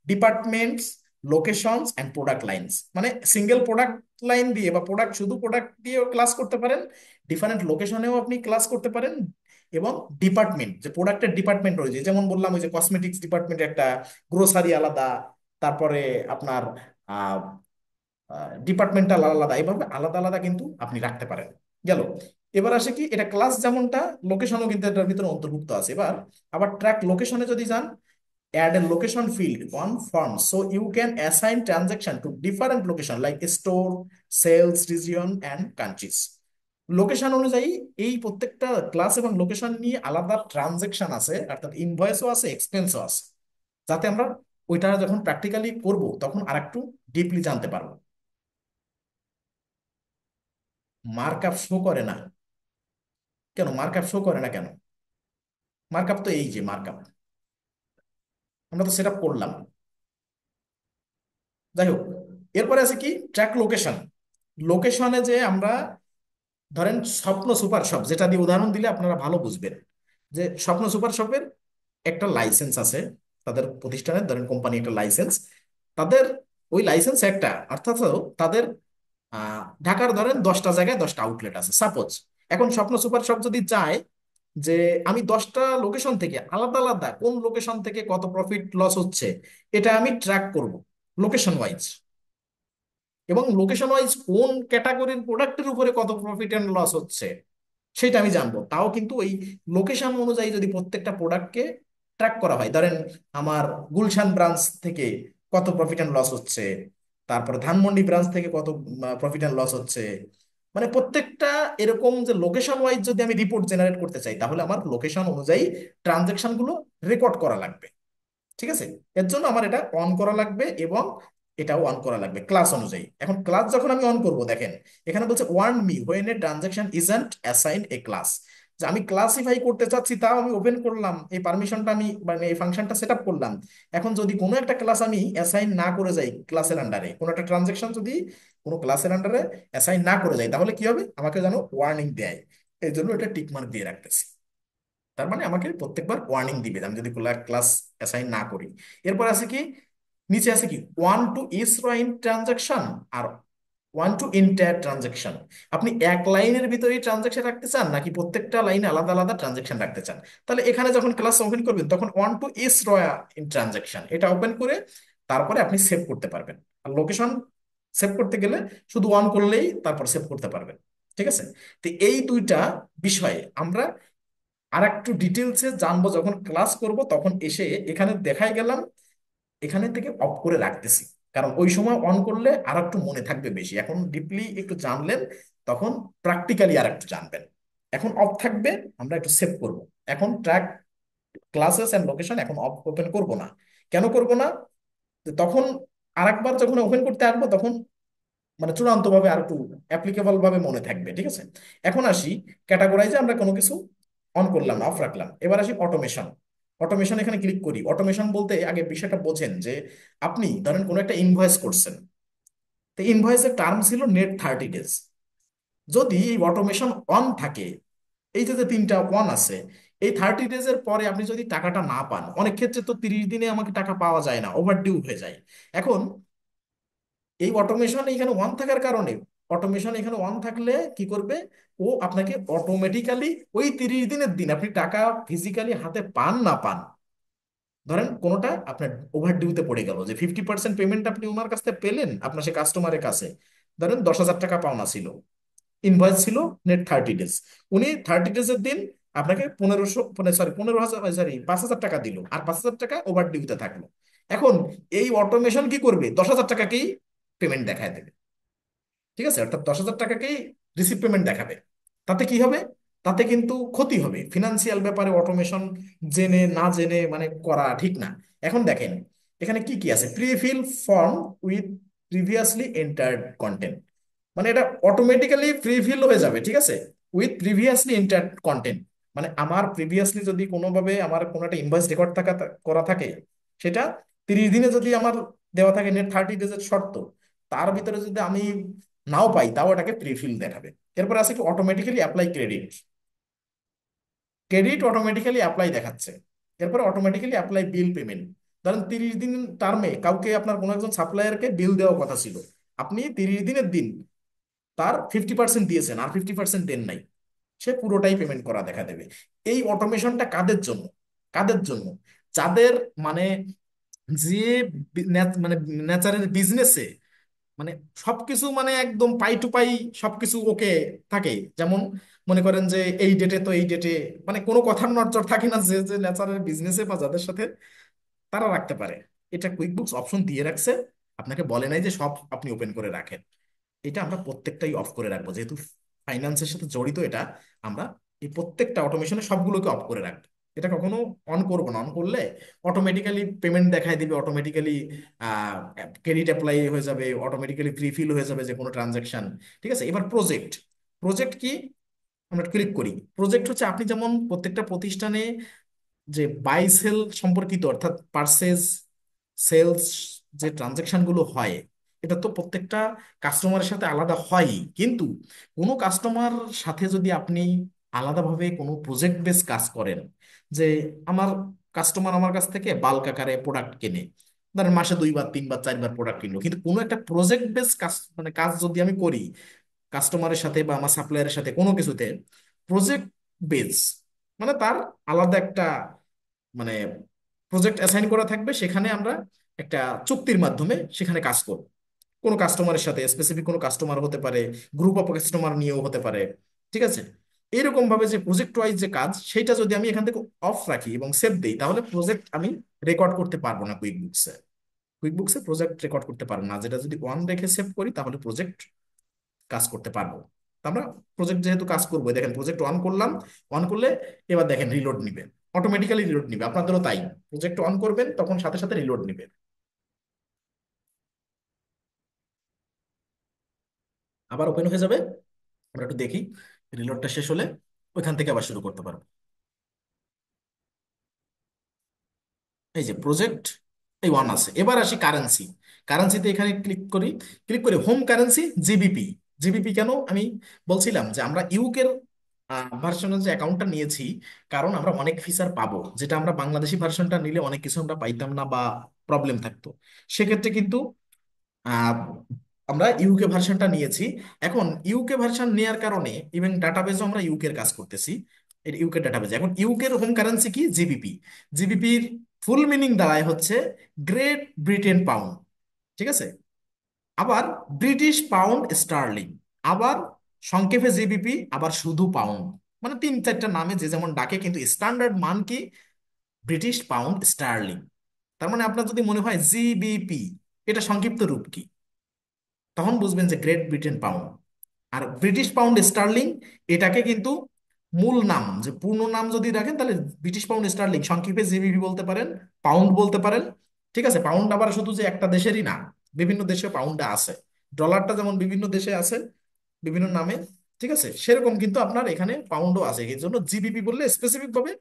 departments, locations and product lines. মানে সিঙ্গেল প্রোডাক্ট লাইন দিয়ে বা প্রোডাক্ট শুধু প্রোডাক্ট দিয়েও ক্লাস করতে পারেন, ডিফারেন্ট লোকেশনেও আপনি ক্লাস করতে পারেন, এবং ডিপার্টমেন্ট যে প্রোডাক্টের ডিপার্টমেন্ট রয়েছে, যেমন বললাম ওই যে কসমেটিক্স ডিপার্টমেন্ট একটা, গ্রোসারি আলাদা, তারপরে আপনার ডিপার্টমেন্টাল আলাদা, এইভাবে আলাদা আলাদা কিন্তু আপনি রাখতে পারেন। গেল। এবার আসে কি এটা ক্লাস যেমনটা, লোকেশনও কিন্তু এটার ভিতরে অন্তর্ভুক্ত আছে। এবার আবার ট্র্যাক লোকেশনে যদি যান, add a location field on form so you can assign transaction to different location like store, sales region and countries। Location অনুযায়ী এই প্রত্যেকটা ক্লাস এবং লোকেশন নিয়ে আলাদা ট্রানজেকশন আছে, অর্থাৎ ইনভয়েসও আছে, এক্সপেন্সও আছে, যাতে আমরা ওইটা যখন প্র্যাকটিক্যালি করব তখন আরেকটু ডিপলি জানতে পারবো। মার্কআপ শো করে না কেন? মার্কআপ শো করে না কেন? মার্কআপ তো এই যে মার্কআপ, আমরা তো সেট আপ করলাম। যাই হোক, এরপরে আছে কি ট্র্যাক লোকেশন। লোকেশনে যে আমরা ধরেন স্বপ্ন সুপার শপ, যেটা দিয়ে উদাহরণ দিলে আপনারা ভালো বুঝবেন, যে স্বপ্ন সুপার শপের একটা লাইসেন্স আছে, তাদের প্রতিষ্ঠানের ধরেন কোম্পানি একটা লাইসেন্স, তাদের ওই লাইসেন্স একটা, অর্থাৎ তাদের ঢাকার ধরেন 10টা জায়গায় 10টা আউটলেট আছে সাপোজ। এখন স্বপ্ন সুপার শপ যদি চায় যে আমি 10টা লোকেশন থেকে আলাদা আলাদা কোন লোকেশন থেকে কত প্রফিট লস হচ্ছে এটা আমি ট্র্যাক করব লোকেশন ওয়াইজ, এবং লোকেশন ওয়াইজ কোন ক্যাটাগরির প্রোডাক্টের উপরে কত প্রফিট এন্ড লস হচ্ছে সেটা আমি জানবো। তাও কিন্তু ওই লোকেশন অনুযায়ী যদি প্রত্যেকটা প্রোডাক্টকে ট্র্যাক করা হয়, ধরেন আমার গুলশান ব্রাঞ্চ থেকে কত প্রফিট এন্ড লস হচ্ছে, তারপরে ধানমন্ডি ব্রাঞ্চ থেকে কত প্রফিট এন্ড লস হচ্ছে, মানে প্রত্যেকটা এরকম যে লোকেশন ওয়াইজ যদি আমি রিপোর্ট জেনারেট করতে চাই, তাহলে আমার লোকেশন অনুযায়ী ট্রানজেকশন গুলো রেকর্ড করা লাগবে। ঠিক আছে। এর জন্য আমার এটা অন করা লাগবে এবং এটাও অন করা লাগবে ক্লাস অনুযায়ী। এখন ক্লাস যখন আমি অন করব, দেখেন এখানে বলছে warn me when a transaction isn't assigned a class. যে আমি ক্লাসিফাই করতে চাচ্ছি, তাও আমি ওপেন করলাম এই পারমিশনটা, আমি মানে এই ফাংশনটা সেট আপ করলাম। এখন যদি কোনো একটা ক্লাস আমি অ্যাসাইন না করে যাই, ক্লাসের আন্ডারে কোনো একটা ট্রানজাকশন যদি কোনো ক্লাসের আন্ডারে অ্যাসাইন না করে যাই, তাহলে কি হবে? আমাকে যেন ওয়ার্নিং দেয়। এই জন্য এটা টিকমার্ক দিয়ে রাখতেছি। তার মানে আমাকে প্রত্যেকবার ওয়ার্নিং দিবে আমি যদি ক্লাস অ্যাসাইন না করি। এরপর আছে কি, নিচে আছে কি ওয়ান টু ইন ট্রানজাকশন আর ওয়ান টু ইন্টায়ার ট্রানজাকশন। আপনি এক লাইনের ভিতরে ট্রানজাকশন রাখতে চান নাকি প্রত্যেকটা লাইনে আলাদা আলাদা ট্রানজাকশন রাখতে চান? তাহলে এখানে যখন ক্লাস ওপেন করবেন তখন ওয়ান টু ইন ট্রানজাকশন এটা ওপেন করে তারপরে আপনি সেভ করতে পারবেন। আর লোকেশন সেভ করতে গেলে শুধু অন করলেই তারপর সেভ করতে পারবেন। ঠিক আছে? তো এই দুইটা বিষয়ে আমরা আর একটু ডিটেলসে জানবো যখন ক্লাস করব, তখন এসে এখানে দেখাই গেলাম এখানে থেকে অফ করে রাখতেছি, কারণ ওই সময় অন করলে আর একটু মনে থাকবে বেশি। এখন ডিপলি একটু জানলেন, তখন প্র্যাকটিক্যালি আর একটু জানবেন। এখন অফ থাকবে, আমরা একটু সেভ করব। এখন ট্র্যাক ক্লাসেস এন্ড লোকেশন এখন অফ ওপেন করব না। কেন করব না? তো তখন আরেকবার যখন ওপেন করতে আসবো, তখন মানে চূড়ান্ত ভাবে আর একটু অ্যাপ্লিকেবল ভাবে মনে থাকবে। ঠিক আছে? এখন আসি ক্যাটাগরাইজে, আমরা কোনো কিছু অন করলাম, অফ রাখলাম। এবার আসি অটোমেশন। অটোমেশন এখানে ক্লিক করি। অটোমেশন বলতে আগে বিষয়টা বোঝেন যে আপনি ধরেন কোনো একটা ইনভয়েস করছেন, তো ইনভয়েসের টার্ম ছিল নেট 30 ডেজ। যদি এই অটোমেশন অন থাকে, এই যে যে তিনটা ওয়ান আছে, এই 30 ডেজের পরে আপনি যদি টাকাটা না পান, অনেক ক্ষেত্রে তো 30 দিনে আমাকে টাকা পাওয়া যায় না, ওভার ডিউ হয়ে যায়। এখন এই অটোমেশন এখানে ওয়ান থাকার কারণে, অটোমেশন এখানে ওয়ান থাকলে কি করবে, ও আপনাকে অটোমেটিক্যালি ওই 30 দিনের দিন আপনি টাকা ফিজিক্যালি হাতে পান না পান, ধরেন কোনোটা আপনার ওভার ডিউতে পড়ে গেল, যে 50% পেমেন্ট আপনি ওনার কাছ থেকে পেলেন, আপনার সে কাস্টমারের কাছে ধরেন 10,000 টাকা পাওনা ছিল, ইনভয়েস ছিল নেট 30 ডেজ। উনি 30 ডেজের দিন আপনাকে 1500, মানে সরি 15,000, সরি 5,000 টাকা দিল, আর 5,000 টাকা ওভার ডিউতে থাকলো। এখন এই অটোমেশন কি করবে, 10,000 টাকাকেই পেমেন্ট দেখায় দেবে। ঠিক আছে? অর্থাৎ 10,000 টাকাকেই রিসিভ পেমেন্ট দেখাবে। তাতে কি হবে? তাতে কিন্তু ক্ষতি হবে ফিনান্সিয়াল ব্যাপারে। অটোমেশন জেনে না জেনে মানে করা ঠিক না। এখন দেখেন এখানে কি কি আছে, prefill form with previously entered content, মানে এটা অটোমেটিক্যালি প্রিফিল হয়ে যাবে। ঠিক আছে? উইথ প্রিভিয়াসলি এন্টার্ড কন্টেন্ট, মানে আমার প্রিভিয়াসলি যদি কোনোভাবে আমার কোনো একটা ইনভয়েস রেকর্ড করা থাকে, সেটা 30 দিনে যদি আমার দেওয়া থাকে নেট 30 ডেজের শর্ত, তার ভিতরে যদি আমি নাও পাই, তাও এটাকে প্রিফিল দেখাবে। এরপর আছে কি automatically apply credit. Credit automatically apply দেখাচ্ছে। এরপরে অটোমেটিক্যালি অ্যাপ্লাই বিল পেমেন্ট। ধরেন 30 দিন টার্মে কাউকে, আপনার কোনো একজন সাপ্লায়ারকে বিল দেওয়ার কথা ছিল, আপনি 30 দিনের দিন তার 50% দিয়েছেন, আর 50% দেন নাই, সে পুরোটাই পেমেন্ট করা দেখা দেবে। এই অটোমেশনটা কাদের জন্য? কাদের জন্য? যাদের মানে যে মানে ন্যাচারাল বিজনেসে মানে সবকিছু মানে একদম পাই টু পাই সবকিছু ওকে থাকে। যেমন মনে করেন যে এই ডেটে তো এই ডেটে, মানে কোনো কথার নড়চড় থাকে না, যে যে ন্যাচারাল বিজনেসে বা যাদের সাথে, তারা রাখতে পারে। এটা কুইক বুকস অপশন দিয়ে রাখছে, আপনাকে বলে নাই যে সব আপনি ওপেন করে রাখেন। এটা আমরা প্রত্যেকটাই অফ করে রাখবো, যেহেতু ফাইন্যান্সের সাথে জড়িত এটা। আমরা এই প্রত্যেকটা অটোমেশনে সবগুলোকে অফ করে রাখবো। এটা কখনো অন করবো না। অন করলে অটোমেটিক্যালি পেমেন্ট দেখায় দিবে, অটোমেটিক্যালি ক্রেডিট অ্যাপ্লাই হয়ে যাবে, অটোমেটিক্যালি প্রিফিল হয়ে যাবে যে কোনো ট্রানজাকশন। ঠিক আছে? এবার প্রজেক্ট। প্রজেক্ট কি? আমরা ক্লিক করি। প্রজেক্ট হচ্ছে আপনি যেমন প্রত্যেকটা প্রতিষ্ঠানে যে বাই সেল সম্পর্কিত, অর্থাৎ পারচেজ সেলস যে ট্রানজেকশন গুলো হয়, এটা তো প্রত্যেকটা কাস্টমারের সাথে আলাদা হয়। কিন্তু কোনো কাস্টমার সাথে যদি আপনি আলাদাভাবে কোনো প্রজেক্ট বেস কাজ করেন, যে আমার কাস্টমার আমার কাছ থেকে বাল্ক আকারে প্রোডাক্ট কেনে, ধরেন মাসে 2 বার 3 বার 4 বার প্রোডাক্ট কিনলো, কিন্তু কোনো একটা প্রজেক্ট বেস কাজ মানে কাজ যদি আমি করি কাস্টমারের সাথে বা আমার সাপ্লায়ারের সাথে কোনো কিছুতে, প্রজেক্ট বেস মানে তার আলাদা একটা মানে প্রজেক্ট অ্যাসাইন করা থাকবে, সেখানে আমরা একটা চুক্তির মাধ্যমে সেখানে কাজ করব। কোনো কাস্টমারের সাথে, স্পেসিফিক কোনো কাস্টমার হতে পারে, গ্রুপ অফ কাস্টমার নিয়েও হতে পারে। ঠিক আছে? এইরকম ভাবে যে প্রজেক্ট ওয়াইজ যে কাজ, সেটা যদি আমি এখান থেকে অফ রাখি এবং সেভ দিই, তাহলে প্রজেক্ট আমি রেকর্ড করতে পারবো না quick books. Quick books project record করতে পারবো না। যেটা যদি ওয়ান রেখে সেভ করি, তাহলে প্রজেক্ট কাজ করতে পারবো। তো আমরা প্রজেক্ট যেহেতু কাজ করবো, দেখেন প্রজেক্ট অন করলাম। অন করলে এবার দেখেন রিলোড নিবে, অটোমেটিক্যালি রিলোড নিবে। আপনাদেরও তাই, প্রজেক্ট অন করবেন তখন সাথে সাথে রিলোড নিবে। আবার ওপেন হয়ে যাবে। আমরা একটু দেখি, রিলোডটা শেষ হলে ওইখান থেকে আবার শুরু করতে পারবো। এই যে প্রজেক্ট এই ওয়ান আছে। এবার আসি কারেন্সি। কারেন্সিতে এখানে ক্লিক করি। ক্লিক করে হোম কারেন্সি জিবিপি। জিবিপি কেন আমি বলছিলাম যে আমরা ইউকের ভার্সনের যে অ্যাকাউন্টটা নিয়েছি, কারণ আমরা অনেক ফিচার পাবো, যেটা আমরা বাংলাদেশি ভার্সনটা নিলে অনেক কিছু আমরা পাইতাম না বা প্রবলেম থাকতো। সেক্ষেত্রে কিন্তু আহ, আমরা ইউকে ভার্সনটা নিয়েছি। এখন ইউকে ভার্সন নেয়ার কারণে ইভেন ডাটাবেজও আমরা ইউকের কাজ করতেছি। এটা ইউকে ডাটাবেজ। এখন ইউকের হোম কারেন্সি কি? জিবিপি। জিবিপির ফুল মিনিং দাঁড়ায় হচ্ছে গ্রেট ব্রিটেন পাউন্ড। ঠিক আছে? আবার ব্রিটিশ পাউন্ড স্টার্লিং, আবার সংক্ষেপে জিবিপি, আবার শুধু পাউন্ড। মানে তিন চারটা নামে যে যেমন ডাকে, কিন্তু স্ট্যান্ডার্ড মান কি? British pound sterling. তার মানে আপনার যদি মনে হয় জিবিপি, এটা সংক্ষিপ্ত রূপ কি, তখন বুঝবেন যে গ্রেট ব্রিটেন পাউন্ড। আর ব্রিটিশ পাউন্ড স্টার্লিং, এটাকে কিন্তু মূল নাম, যে পূর্ণ নাম যদি রাখেন তাহলে ব্রিটিশ পাউন্ড স্টার্লিং, সংক্ষেপে জিবিপি বলতে পারেন, পাউন্ড বলতে পারেন। ঠিক আছে, পাউন্ড আবার শুধু যে একটা দেশেরই না, বিভিন্ন দেশে পাউন্ডটা আছে। ডলারটা যেমন বিভিন্ন দেশে আছে বিভিন্ন নামে, ঠিক আছে, সেরকম কিন্তু আপনার এখানে পাউন্ডও আছে। এই জন্য জিবিপি বললে স্পেসিফিক ভাবে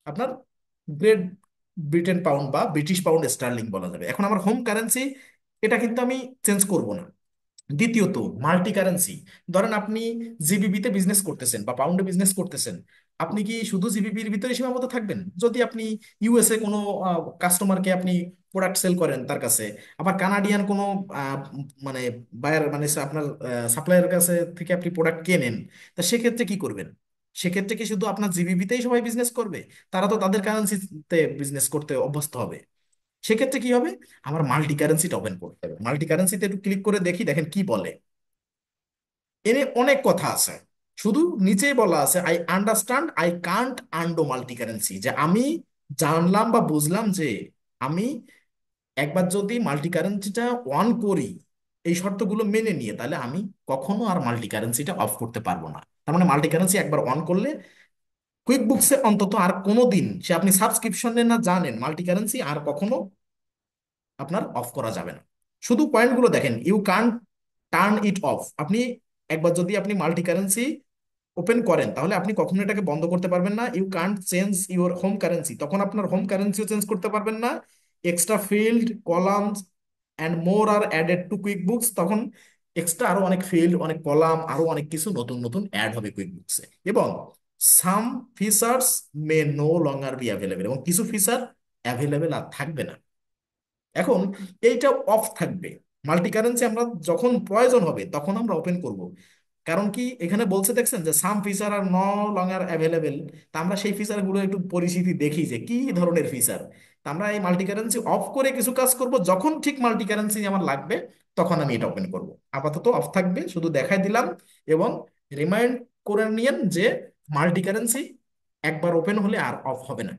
আপনার গ্রেট ব্রিটেন পাউন্ড বা ব্রিটিশ পাউন্ড স্টার্লিং বলা যাবে। এখন আমার হোম কারেন্সি, এটা কিন্তু আমি চেঞ্জ করব না। দ্বিতীয়ত, মাল্টি কারেন্সি। ধরেন আপনি জিবিপিতে বিজনেস করতেছেন বা পাউন্ডে বিজনেস করতেছেন, আপনি কি শুধু জিবিপির ভিতরে সীমাবদ্ধ থাকবেন? যদি আপনি ইউএসএ কোনো কাস্টমারকে আপনি প্রোডাক্ট সেল করেন তার কাছে, আবার কানাডিয়ান কোনো মানে বায়ার মানে আপনার সাপ্লায়ার কাছে থেকে আপনি প্রোডাক্ট কেনেন, তা সেক্ষেত্রে কি করবেন? সেক্ষেত্রে কি শুধু আপনার জিবিপিতেই সবাই বিজনেস করবে? তারা তো তাদের কারেন্সিতে বিজনেস করতে অভ্যস্ত হবে। সেক্ষেত্রে কি হবে? আমার মাল্টি কারেন্সিটা ওপেন করতে হবে। মাল্টি কারেন্সিতে একটু ক্লিক করে দেখি, দেখেন কি বলে। এনে অনেক কথা আছে। শুধু নিচেই বলা আছে, I understand I can't undo multi currency, যে আমি জানলাম বা বুঝলাম যে আমি একবার যদি মাল্টি কারেন্সিটা অন করি এই শর্তগুলো মেনে নিয়ে, তাহলে আমি কখনো আর মাল্টি কারেন্সিটা অফ করতে পারবো না। তার মানে মাল্টি কারেন্সি একবার অন করলে কুইক বুকসে অন্তত আর কোনো দিন, সে আপনি সাবস্ক্রিপশনে না জানেন, মাল্টি কারেন্সি আর কখনো আপনার অফ করা যাবে না। শুধু পয়েন্টগুলো দেখেন, you can't turn it off. আপনি একবার যদি আপনি মাল্টি কারেন্সি ওপেন করেন, তাহলে আপনি কখনো এটাকে বন্ধ করতে পারবেন না। You can't change your home currency, তখন আপনার হোম কারেন্সিও চেঞ্জ করতে পারবেন না। Extra field, columns and more are added to QuickBooks, তখন এক্সট্রা আরো অনেক ফিল্ড, অনেক কলাম, আরো অনেক কিছু নতুন নতুন অ্যাড হবে কুইক বুকসে। এবং some features may no longer be available, এবং কিছু ফিচার অ্যাভেলেবেল আর থাকবে না। এখন এইটা অফ থাকবে। মাল্টি কারেন্সি আমরা যখন প্রয়োজন হবে তখন আমরা ওপেন করব। কারণ কি, এখানে বলছে দেখছেন যে সাম ফিচার আর নো লঙ্গার অ্যাভেলেবেল। তা আমরা সেই ফিচারগুলো একটু পরিচিতি দেখি যে কি ধরনের ফিচার। তা আমরা এই মাল্টি কারেন্সি অফ করে কিছু কাজ করব, যখন ঠিক মাল্টি কারেন্সি আমার লাগবে তখন আমি এটা ওপেন করব। আপাতত অফ থাকবে, শুধু দেখাই দিলাম। এবং রিমাইন্ড করে নিয়েন যে মাল্টি কারেন্সি একবার ওপেন হলে আর অফ হবে না।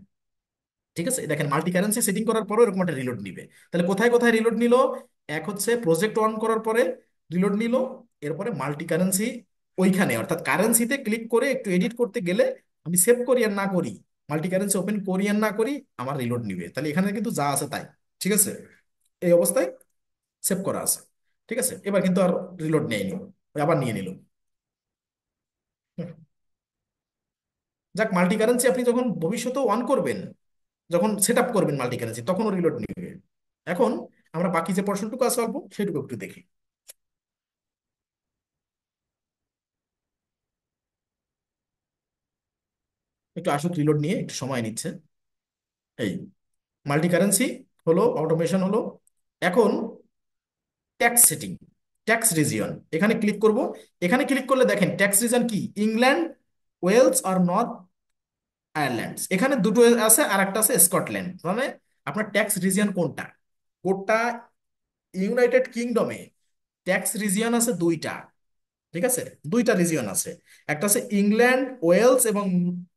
ঠিক আছে, দেখেন মাল্টি কারেন্সি সেটিং করার পরেও এরকম একটা রিলোড নিবে। তাহলে কোথায় কোথায় রিলোড নিল? এক হচ্ছে প্রজেক্ট অন করার পরে রিলোড নিল। এরপরে মাল্টি কারেন্সি ওইখানে, অর্থাৎ কারেন্সিতে ক্লিক করে একটু এডিট করতে গেলে, আমি সেভ করি আর না করি, মাল্টি কারেন্সি ওপেন করি আর না করি, আমার রিলোড নিবে। তাহলে এখানে কিন্তু যা আছে তাই। ঠিক আছে, এই অবস্থায় সেভ করা আছে। ঠিক আছে, এবার কিন্তু আর রিলোড নেয়নি, ওই আবার নিয়ে নিল। হুম। যাক, মাল্টি কারেন্সি আপনি যখন ভবিষ্যতে অন করবেন, যখন সেট আপ করবেন মাল্টি কারেন্সি, তখনও রিলোড নিবে। এখন আমরা বাকি যে পোর্শনটুকু আছে অল্প, সেটুকু একটু দেখি। একটু আসুক, রিলোড নিয়ে একটু সময় নিচ্ছে। এই মাল্টি কারেন্সি হলো, অটোমেশন হলো। এখন ট্যাক্স সেটিং, ট্যাক্স রিজিয়ন, এখানে ক্লিক করব। এখানে ক্লিক করলে দেখেন ট্যাক্স রিজন কি, ইংল্যান্ড, ওয়েলস আর নর্থ আয়ারল্যান্ড। এখানে দুটো আছে, আর একটা আছে স্কটল্যান্ড। মানে আপনার ট্যাক্স রিজিয়ন কোনটা? গোটা ইউনাইটেড কিংডমে ট্যাক্স রিজিয়ন আছে দুইটা। ঠিক আছে, দুইটা রিজিয়ন আছে। একটা আছে ইংল্যান্ড, ওয়েলস, এবং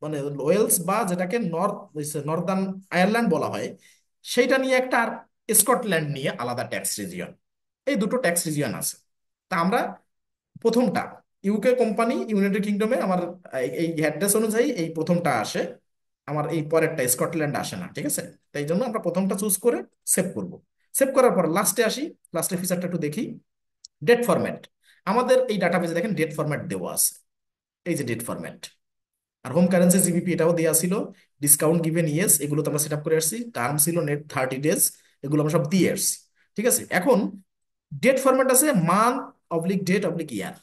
মানে ওয়েলস বা যেটাকে নর্দার্ন আয়ারল্যান্ড বলা হয়, সেইটা নিয়ে একটা, আর স্কটল্যান্ড নিয়ে আলাদা ট্যাক্স রিজিয়ন। এই দুটো ট্যাক্স রিজিয়ন আছে। তা আমরা প্রথমটা, ইউকে কোম্পানি ইউনাইটেড কিংডমে আমার এই অ্যাড্রেস অনুযায়ী এই প্রথমটা আসে, আমার এই পরেরটা স্কটল্যান্ড আসে না। ঠিক আছে, তাই জন্য আমরা প্রথমটা চুজ করে সেভ করব। সেভ করার পর লাস্টে আসি, লাস্টের ফিচারটা একটু দেখি। ডেট ফরম্যাট, আমাদের এই ডাটাবেজে দেখেন ডেট ফরম্যাট দেওয়া আছে, এই যে ডেট ফরম্যাট। আর হোম কারেন্সি জিবিপি এটাও দেওয়া ছিল। ডিসকাউন্ট গিভেন ইয়েস, এগুলো তো আমরা সেট আপ করে আসছি। টার্ম ছিল নেট 30 ডেজ, এগুলো আমরা সব দিয়ে আসছি। ঠিক আছে, এখন ডেট ফরম্যাট আছে মান্থ অবলিক ডেট অবলিক ইয়ার।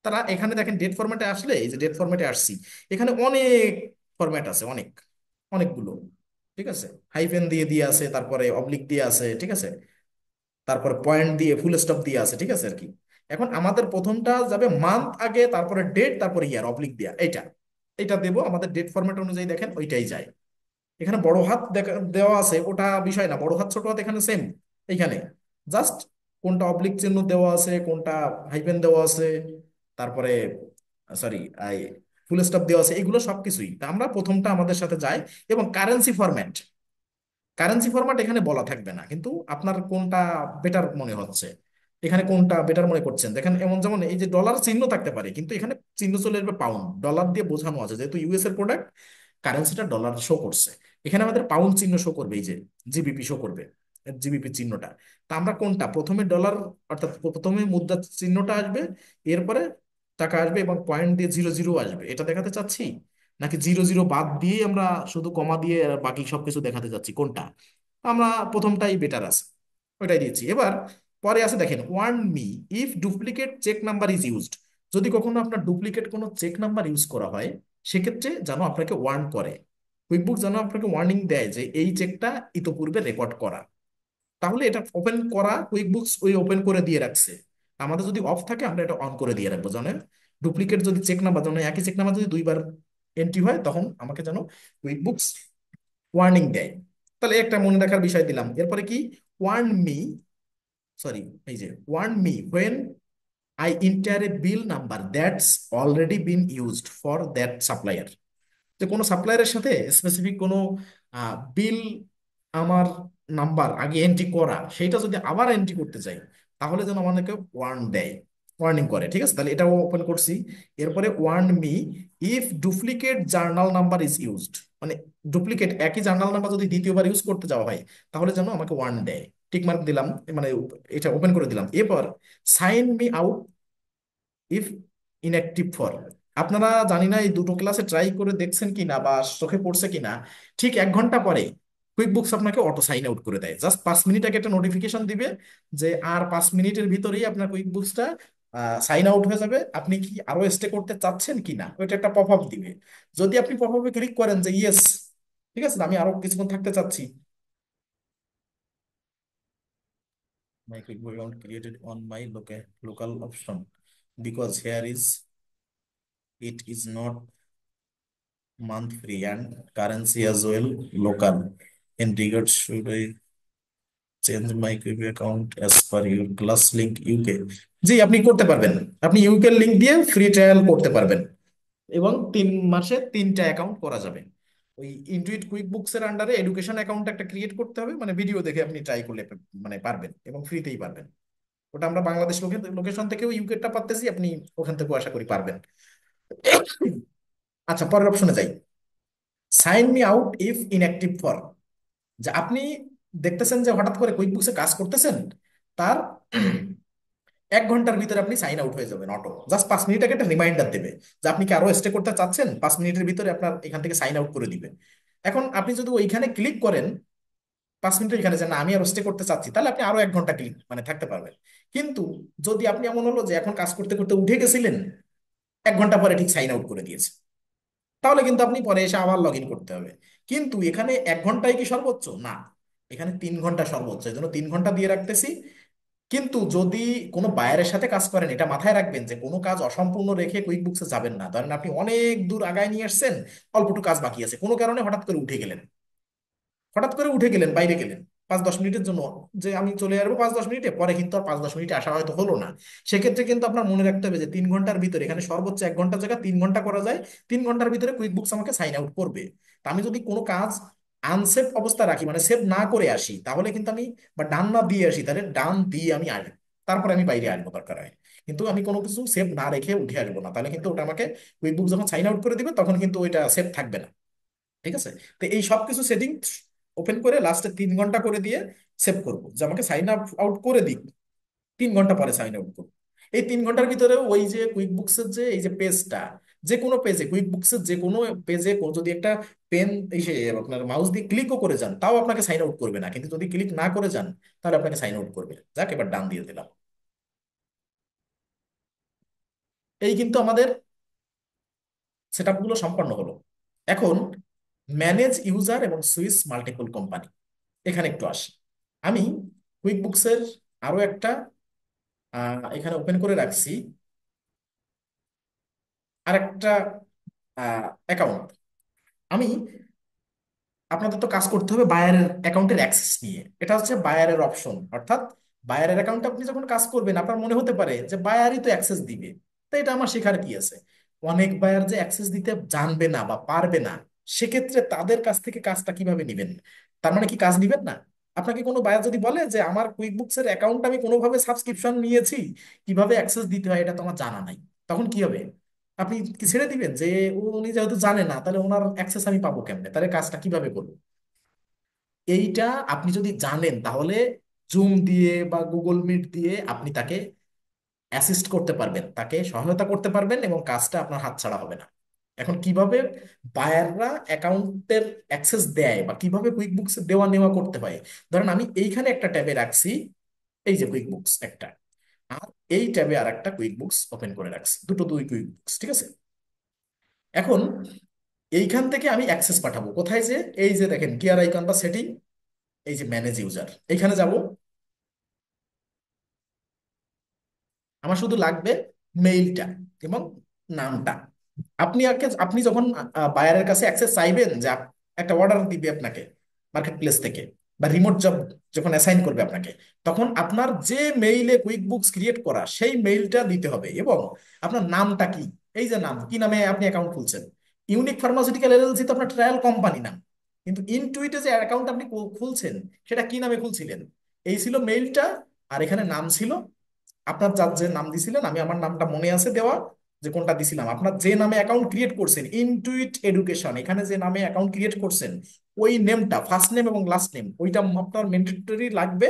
তারা এখানে দেখেন ডেট ফরম্যাটে আসলে, এই যে ডেট ফরম্যাটে আসছি, এখানে অনেক ফরম্যাট আছে, অনেক, অনেকগুলো। ঠিক আছে, হাইফেন দিয়ে দিয়ে আছে, তারপরে অবলিক দিয়ে আছে। ঠিক আছে, তারপরে পয়েন্ট দিয়ে ফুল স্টপ দিয়ে আছে। ঠিক আছে আর কি। এখন আমাদের প্রথমটা যাবে মান্থ আগে, তারপরে ডেট, তারপরে ইয়ার অবলিক দিয়া, এইটা এটা দেবো। আমাদের ডেট ফরম্যাট অনুযায়ী দেখেন ওইটাই যায়। এখানে বড় হাত দেওয়া আছে, ওটা বিষয় না, বড় হাত ছোট হাত এখানে সেম। এইখানে জাস্ট কোনটা অবলিক চিহ্ন দেওয়া আছে, কোনটা হাইফেন দেওয়া আছে, তারপরে সরি, ফুল স্টপ দেওয়া আছে, এগুলো সবকিছুই। তা আমরা প্রথমটা আমাদের সাথে যাই, এবং কারেন্সি ফরম্যাট, কারেন্সি ফরম্যাট এখানে বলা থাকবে না, কিন্তু আপনার কোনটা বেটার মনে হচ্ছে, এখানে কোনটা বেটার মনে করছেন দেখেন। এমন যেমন এই যে ডলার চিহ্ন থাকতে পারে, কিন্তু এখানে চিহ্ন চলে আসবে পাউন্ড, ডলার দিয়ে বোঝানো আছে যেহেতু ইউএস এর প্রোডাক্ট, কারেন্সিটা ডলার শো করছে। এখানে আমাদের পাউন্ড চিহ্ন শো করবে, এই যে জিবিপি শো করবে, জিবিপি চিহ্নটা। তা আমরা কোনটা, প্রথমে ডলার অর্থাৎ প্রথমে মুদ্রা চিহ্নটা আসবে, এরপরে টাকা আসবে এবং পয়েন্ট দিয়ে জিরো জিরো আসবে, এটা দেখাতে চাচ্ছি, নাকি জিরো জিরো বাদ দিয়ে আমরা শুধু কমা দিয়ে আর বাকি সবকিছু দেখাতে চাচ্ছি, কোনটা? আমরা প্রথমটাই বেটার আছে, ওইটাই দিচ্ছি। এবার পরে আছে দেখেন, warn me if duplicate check number is used. যদি কখনো আপনার ডুপ্লিকেট কোনো চেক নাম্বার ইউজ করা হয়, সেক্ষেত্রে যেন আপনাকে ওয়ার্ন করে, কুইকবুক যেন আপনাকে ওয়ার্নিং দেয় যে এই চেকটা ইতোপূর্বে রেকর্ড করা। তাহলে এটা ওপেন করা, কুইকবুকস ওই ওপেন করে দিয়ে রাখছে। আমাদের যদি অফ থাকে আমরা এটা অন করে দিয়ে রাখবো, যেন ডুপ্লিকেট যদি চেক নাম্বার, যেন একই চেক নাম্বার যদি দুইবার এন্ট্রি হয়, তখন আমাকে যেন কুইকবুকস ওয়ার্নিং দেয়। তাহলে একটা মনে রাখার বিষয় দিলাম। এরপরে কি, ওয়ার্ন মি, সরি, এই যে warn me when I enter a bill number that's already been used for that supplier. যে কোনো সাপ্লায়ারের সাথে স্পেসিফিক কোনো বিল, আমার নাম্বার আগে এন্ট্রি করা, সেইটা যদি আবার এন্ট্রি করতে চাই, তাহলে যেন আমাদেরকে ওয়ার্ন দেয়, ওয়ার্নিং করে। ঠিক আছে, তাহলে এটাও ওপেন করছি। এরপরে warn me if duplicate journal number is used, মানে ডুপ্লিকেট একই জার্নাল নাম্বার যদি দ্বিতীয়বার ইউজ করতে যাওয়া হয়, তাহলে যেন আমাকে ওয়ার্ন দেয়। টিক মার্ক দিলাম, মানে এটা ওপেন করে দিলাম। এরপর sign me out if inactive for. আপনারা জানি না এই দুটো ক্লাসে ট্রাই করে দেখছেন কিনা বা চোখে পড়ছে কিনা, ঠিক 1 ঘন্টা পরে কুইকবুকস আপনাকে অটো সাইন আউট করে দেয়। জাস্ট 5 মিনিট আগে একটা নোটিফিকেশন দিবে যে আর 5 মিনিটের ভিতরেই আপনার কুইকবুকসটা সাইন আউট হয়ে যাবে, আপনি কি আরো স্টে করতে চাচ্ছেন কিনা, ওইটা একটা পপ আপ দিবে। যদি আপনি পপ আপে ক্লিক করেন যে ইয়েস, ঠিক আছে, আমি আরো কিছুক্ষণ থাকতে চাচ্ছি, my QuickBook account created on my local option because here is it is not month free and currency as well local. In regards, should I change my QuickBook account as per your class link UK? জি, আপনি করতে পারবেন। আপনি UK link দিয়ে free trial করতে পারবেন, এবং 3 মাসে 3টা অ্যাকাউন্ট করা যাবে। ওই ইন্টুইট কুইক বুকস এর আন্ডারে এডুকেশন অ্যাকাউন্ট একটা ক্রিয়েট করতে হবে, মানে ভিডিও দেখে আপনি ট্রাই করলে মানে পারবেন, এবং ফ্রিতেই পারবেন। ওটা আমরা বাংলাদেশ লোকেশন থেকেও ইউকেটা পারতেছি, আপনি ওখান থেকেও আশা করি পারবেন। আচ্ছা, পরের অপশনে যাই, sign me out if inactive for. যে আপনি দেখতেছেন যে হঠাৎ করে কুইক বুকসে কাজ করতেছেন, তার 1 ঘন্টার ভিতরে আপনি সাইন আউট হয়ে যাবেন অটো। জাস্ট 5 মিনিট আগে একটা রিমাইন্ডার দেবে যে আপনি কি আরো স্টে করতে চাচ্ছেন, 5 মিনিটের ভিতরে আপনার এখান থেকে সাইন আউট করে দিবে। এখন আপনি যদি ওইখানে ক্লিক করেন 5 মিনিটের এখানে, যে না আমি আরো স্টে করতে চাচ্ছি, তাহলে আপনি আরো 1 ঘন্টা ক্লিক মানে থাকতে পারবেন। কিন্তু যদি আপনি এমন হলো যে এখন কাজ করতে করতে উঠে গেছিলেন, 1 ঘন্টা পরে ঠিক সাইন আউট করে দিয়েছে, তাহলে কিন্তু আপনি পরে এসে আবার লগ ইন করতে হবে। কিন্তু এখানে 1 ঘন্টায় কি সর্বোচ্চ না, এখানে 3 ঘন্টা সর্বোচ্চ, এই জন্য 3 ঘন্টা দিয়ে রাখতেছি। কিন্তু যদি কোনো বায়ারের সাথে কাজ করেন, এটা মাথায় রাখবেন যে কোনো কাজ অসম্পূর্ণ রেখে কুইক বুকসে যাবেন না। ধরেন আপনি অনেক দূর আগায় নিয়ে আসছেন, অল্পটুকু কাজ বাকি আছে, কোনো কারণে হঠাৎ করে উঠে গেলেন, হঠাৎ করে উঠে গেলেন, বাইরে গেলেন 5-10 মিনিটের জন্য, যে আমি চলে আসবো 5-10 মিনিটে পরে, কিন্তু আর 5-10 মিনিটে আসা হয়তো হলো না। সেক্ষেত্রে কিন্তু আপনার মনে রাখতে হবে যে 3 ঘন্টার ভিতরে, এখানে সর্বোচ্চ 1 ঘন্টা জায়গা 3 ঘন্টা করা যায়, 3 ঘন্টার ভিতরে কুইক বুকস আমাকে সাইন আউট করবে। তা আমি যদি কোনো কাজ আনসেভ অবস্থা রাখি, মানে সেভ না করে আসি, তাহলে কিন্তু আমি, বা ডান না দিয়ে আসি, তাহলে ডান দিয়ে আমি আসবো, তারপরে আমি বাইরে আসবো দরকার হয়। কিন্তু আমি কোনো কিছু সেভ না রেখে উঠে আসবো না, তাহলে কিন্তু ওটা আমাকে কুইক বুক যখন সাইন আউট করে দিবে, তখন কিন্তু ওইটা সেভ থাকবে না। ঠিক আছে, তো এই সব কিছু সেটিং ওপেন করে লাস্টে 3 ঘন্টা করে দিয়ে সেভ করবো, যে আমাকে সাইন আপ আউট করে দিক, 3 ঘন্টা পরে সাইন আউট করবো। এই 3 ঘন্টার ভিতরে ওই যে কুইক বুকসের যে এই যে পেজটা, যে কোনো পেজে, কুইক বুকসের যে কোনো পেজে যদি একটা পেন এসে আপনার মাউস দিয়ে ক্লিকও করে যান, তাও আপনাকে সাইন আউট করবে না, কিন্তু যদি ক্লিক না করে যান, তাহলে আপনাকে সাইন আউট করবে। যাক, এবার ডান দিয়ে দিলাম। এই কিন্তু আমাদের সেটআপ গুলো সম্পন্ন হলো। এখন ম্যানেজ ইউজার এবং সুইচ মাল্টিপল কোম্পানি, এখানে একটু আসি। আমি কুইক বুকসের আরো একটা এখানে ওপেন করে রাখছি, আরেকটা অ্যাকাউন্ট। আমি, আপনাদের তো কাজ করতে হবে বায়ারের অ্যাকাউন্টের অ্যাক্সেস নিয়ে, এটা হচ্ছে বায়ারের অপশন। অর্থাৎ বায়ারের অ্যাকাউন্টে আপনি যখন কাজ করবেন, আপনার মনে হতে পারে যে বায়ারই তো অ্যাক্সেস দিবে, তো এটা আমার শেখার কি আছে? অনেক বায়ার যে অ্যাক্সেস দিতে জানবে না বা পারবে না, সেক্ষেত্রে তাদের কাছ থেকে কাজটা কিভাবে নিবেন? তার মানে কি কাজ নিবেন না? আপনাকে কোনো বায়ার যদি বলে যে আমার কুইকবুকস এর অ্যাকাউন্ট আমি কোনোভাবে সাবস্ক্রিপশন নিয়েছি, কিভাবে অ্যাক্সেস দিতে হয় এটা তো আমার জানা নাই, তখন কি হবে? আপনি কি ছেড়ে দিবেন যে উনি যেহেতু জানে না, তাহলে ওনার অ্যাক্সেস আমি পাবো কেমনে, তাহলে কাজটা কিভাবে করবো? এইটা আপনি যদি জানেন, তাহলে জুম দিয়ে বা গুগল মিট দিয়ে আপনি তাকে অ্যাসিস্ট করতে পারবেন, তাকে সহায়তা করতে পারবেন, এবং কাজটা আপনার হাতছাড়া হবে না। এখন কিভাবে বায়াররা অ্যাকাউন্টের অ্যাক্সেস দেয় বা কিভাবে কুইক বুকস দেওয়া নেওয়া করতে হয়, ধরেন আমি এইখানে একটা ট্যাবে রাখছি, এই যে কুইক বুকস একটা, আর এই ট্যাবে আর একটা কুইক বুকস ওপেন করে রাখছি, দুটো দুই কুইক বুকস, ঠিক আছে? এখন এইখান থেকে আমি অ্যাক্সেস পাঠাবো কোথায়? যে এই যে দেখেন গিয়ার আইকন বা সেটিং, এই যে ম্যানেজ ইউজার, এখানে যাব। আমার শুধু লাগবে মেইলটা এবং নামটা। আপনি যখন বায়ারের কাছে অ্যাক্সেস চাইবেন, যে একটা অর্ডার দিবে আপনাকে মার্কেট প্লেস থেকে, বা রিমোট জব যখন অ্যাসাইন করবে আপনাকে, তখন আপনার যে মেইলে কুইক বুকস ক্রিয়েট করা সেই মেইলটা দিতে হবে, এবং আপনার নামটা কি, এই যে নাম কি নামে আপনি অ্যাকাউন্ট খুলছেন। ইউনিক ফার্মাসিউটিক্যাল এলএলসি তো আপনার ট্রায়াল কোম্পানি নাম, কিন্তু ইনটুইটে যে অ্যাকাউন্ট আপনি খুলছেন, সেটা কি নামে খুলছিলেন? এই ছিল মেইলটা, আর এখানে নাম ছিল আপনার, যার যে নাম দিছিলেন, আমি আমার নামটা মনে আছে দেওয়া, যে কোনটা দিছিলাম, আপনার যে নামে অ্যাকাউন্ট ক্রিয়েট করছেন ইনটুইট এডুকেশন, এখানে যে নামে অ্যাকাউন্ট ক্রিয়েট করছেন, ওই নেমটা, ফার্স্ট নেম এবং লাস্ট নেম, ওইটা আপনার ম্যান্ডেটরি লাগবে।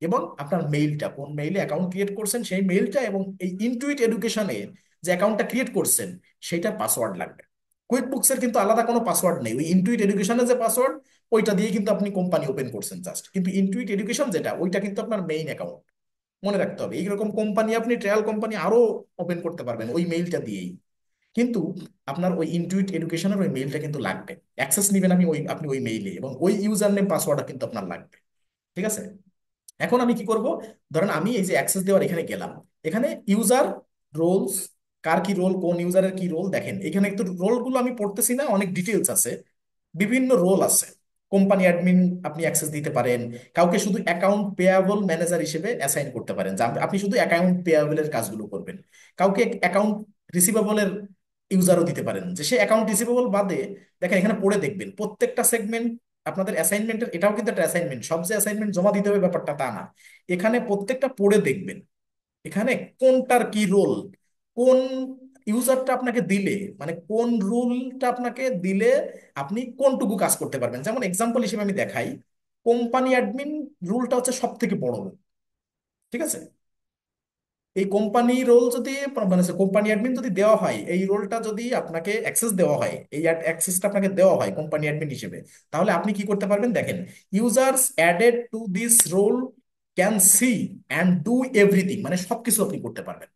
এবং আপনার মেইলটা, কোন মেইলে অ্যাকাউন্ট ক্রিয়েট করছেন সেই মেইলটা, এবং এই ইনটুইট এডুকেশনে যে অ্যাকাউন্টটা ক্রিয়েট করছেন সেইটার পাসওয়ার্ড লাগবে। কুইক বুকসের কিন্তু আলাদা কোনো পাসওয়ার্ড নেই, ওই ইনটুইট এডুকেশনের যে পাসওয়ার্ড, ওইটা দিয়ে কিন্তু আপনি কোম্পানি ওপেন করছেন জাস্ট, কিন্তু ইনটুইট এডুকেশন যেটা, ওইটা কিন্তু আপনার মেইন অ্যাকাউন্ট। মনে রাখতে হবে, এইরকম কোম্পানি আপনি ট্রায়াল কোম্পানি আরো ওপেন করতে পারবেন ওই মেইলটা দিয়েই। কিন্তু আপনার ওই ইনটুইট এডুকেশনের ওই মেইলটা কিন্তু লাগবে, অ্যাক্সেস নিবেন আমি ওই আপনি ওই মেইলে, এবং ওই ইউজার নেম পাসওয়ার্ডটা কিন্তু আপনার লাগবে। ঠিক আছে? এখন আমি কি করব? ধরেন আমি এই যে অ্যাক্সেস দেওয়ার এখানে গেলাম, এখানে ইউজার রোলস, কার কি রোল, কোন ইউজারের কি রোল, দেখেন এখানে একটু রোলগুলো আমি পড়তেছি না, অনেক ডিটেলস আছে, বিভিন্ন রোল আছে। কোম্পানি অ্যাডমিন আপনি অ্যাক্সেস দিতে পারেন, কাউকে শুধু অ্যাকাউন্ট পেয়াবল ম্যানেজার হিসেবে অ্যাসাইন করতে পারেন, যা আপনি শুধু অ্যাকাউন্ট পেয়াবলের কাজগুলো করবেন। কাউকে অ্যাকাউন্ট রিসিভেবলের ইউজারও দিতে পারেন, যে সে অ্যাকাউন্ট রিসিভেবল বাদে, দেখেন এখানে পড়ে দেখবেন প্রত্যেকটা সেগমেন্ট আপনাদের অ্যাসাইনমেন্টের, এটাও কিন্তু একটা অ্যাসাইনমেন্ট, সব যে অ্যাসাইনমেন্ট জমা দিতে হবে ব্যাপারটা তা না, এখানে প্রত্যেকটা পড়ে দেখবেন এখানে কোনটার কি রোল, কোন ইউজারটা আপনাকে দিলে, মানে কোন রুলটা আপনাকে দিলে আপনি কোনটুকু কাজ করতে পারবেন। যেমন এক্সাম্পল হিসেবে আমি দেখাই, কোম্পানি অ্যাডমিন রুলটা হচ্ছে সব থেকে বড় rule, ঠিক আছে? এই কোম্পানি রোল যদি, মানে কোম্পানি অ্যাডমিন যদি দেওয়া হয়, এই রোলটা যদি আপনাকে অ্যাক্সেস দেওয়া হয়, এই অ্যাক্সেসটা আপনাকে দেওয়া হয় কোম্পানি অ্যাডমিন হিসেবে, তাহলে আপনি কি করতে পারবেন দেখেন, users added to this role can see and do everything, মানে সবকিছু আপনি করতে পারবেন,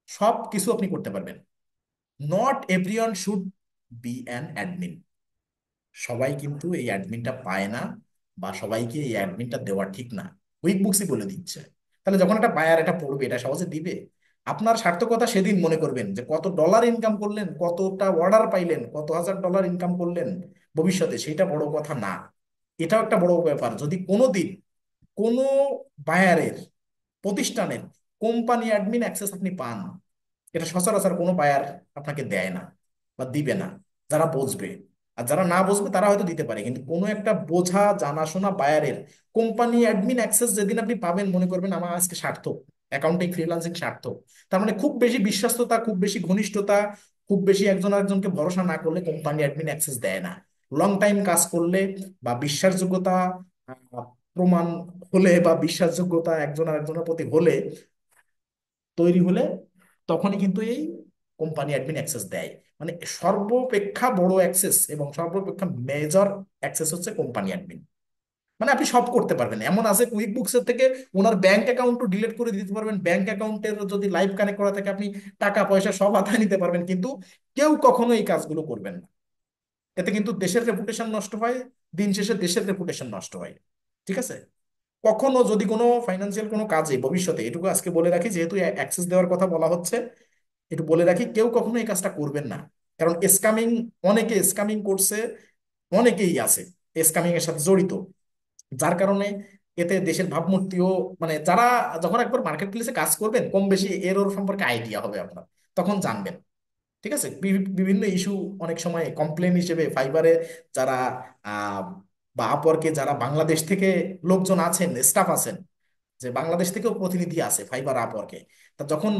সব কিছু আপনি করতে পারবেন। Not everyone should be an admin, সবাই কিন্তু এই অ্যাডমিনটা পায় না, বা সবাইকে এই অ্যাডমিনটা দেওয়া ঠিক না, কুইক বুকসই বলে দিচ্ছে। তাহলে যখন একটা বায়ার এটা পড়বে, এটা সহজে দিবে? আপনার সার্থকতা সেদিন মনে করবেন যে কত ডলার ইনকাম করলেন, কতটা অর্ডার পাইলেন, কত হাজার ডলার ইনকাম করলেন ভবিষ্যতে, সেটা বড় কথা না। এটাও একটা বড় ব্যাপার, যদি কোনোদিন কোনো বায়ারের, প্রতিষ্ঠানের কোম্পানি অ্যাডমিন অ্যাক্সেস আপনি পান, এটা সচরাচর কোনো বায়ার আপনাকে দেয় না বা দিবে না, যারা বুঝবে। আর যারা না বুঝবে তারা হয়তো দিতে পারে, কিন্তু কোনো একটা বোঝা জানাশোনা বায়ারের কোম্পানি অ্যাডমিন অ্যাক্সেস যেদিন আপনি পাবেন, মনে করবেন আমার আজকে সার্থক, অ্যাকাউন্টিং ফ্রিল্যান্সিং সার্থক। তার মানে খুব বেশি বিশ্বস্ততা, খুব বেশি ঘনিষ্ঠতা, খুব বেশি একজন আরেকজনকে ভরসা না করলে কোম্পানি অ্যাডমিন অ্যাক্সেস দেয় না। লং টাইম কাজ করলে, বা বিশ্বাসযোগ্যতা প্রমাণ হলে, বা বিশ্বাসযোগ্যতা একজন আরেকজনের প্রতি হলে, তৈরি হলে, তখনই কিন্তু এই কোম্পানি অ্যাডমিন অ্যাক্সেস দেয়। মানে সর্বাপেক্ষা বড় অ্যাক্সেস এবং সর্বাপেক্ষা মেজর অ্যাক্সেস হচ্ছে কোম্পানি অ্যাডমিন। মানে আপনি সব করতে পারবেন, এমন আছে কুইক বুকসের থেকে ওনার ব্যাংক অ্যাকাউন্টও ডিলিট করে দিতে পারবেন, ব্যাংক অ্যাকাউন্টের যদি লাইভ কানেক্ট করা থাকে আপনি টাকা পয়সা সব হাতায় নিতে পারবেন, কিন্তু কেউ কখনো এই কাজগুলো করবেন না। এতে কিন্তু দেশের রেপুটেশন নষ্ট হয়, দিন শেষে দেশের রেপুটেশন নষ্ট হয়। ঠিক আছে? কখনো যদি কোনো ফাইন্যান্সিয়াল কোনো কাজে ভবিষ্যতে, এটুকু আজকে বলে রাখি যেহেতু অ্যাক্সেস দেওয়ার কথা বলা হচ্ছে, একটু বলে রাখি, কেউ কখনো এই কাজটা করবেন না। কারণ স্ক্যামিং, অনেকে স্ক্যামিং করছে, অনেকেই আছে স্ক্যামিং এর সাথে জড়িত, যার কারণে এতে দেশের ভাবমূর্তিও, মানে যারা যখন একবার মার্কেট প্লেসে কাজ করবেন, কম বেশি এর ওর সম্পর্কে আইডিয়া হবে আপনার। তখন জানবেন। ঠিক আছে, বিভিন্ন ইস্যু অনেক সময় কমপ্লেন হিসেবে ফাইবারে যারা আহ, বা আপওয়ার্কে যারা বাংলাদেশ থেকে লোকজন আছেন, স্টাফ আছেন, যে বাংলাদেশ থেকেও প্রতিনিধি আছে ফাইবার আপওয়ার্কে, তা যখন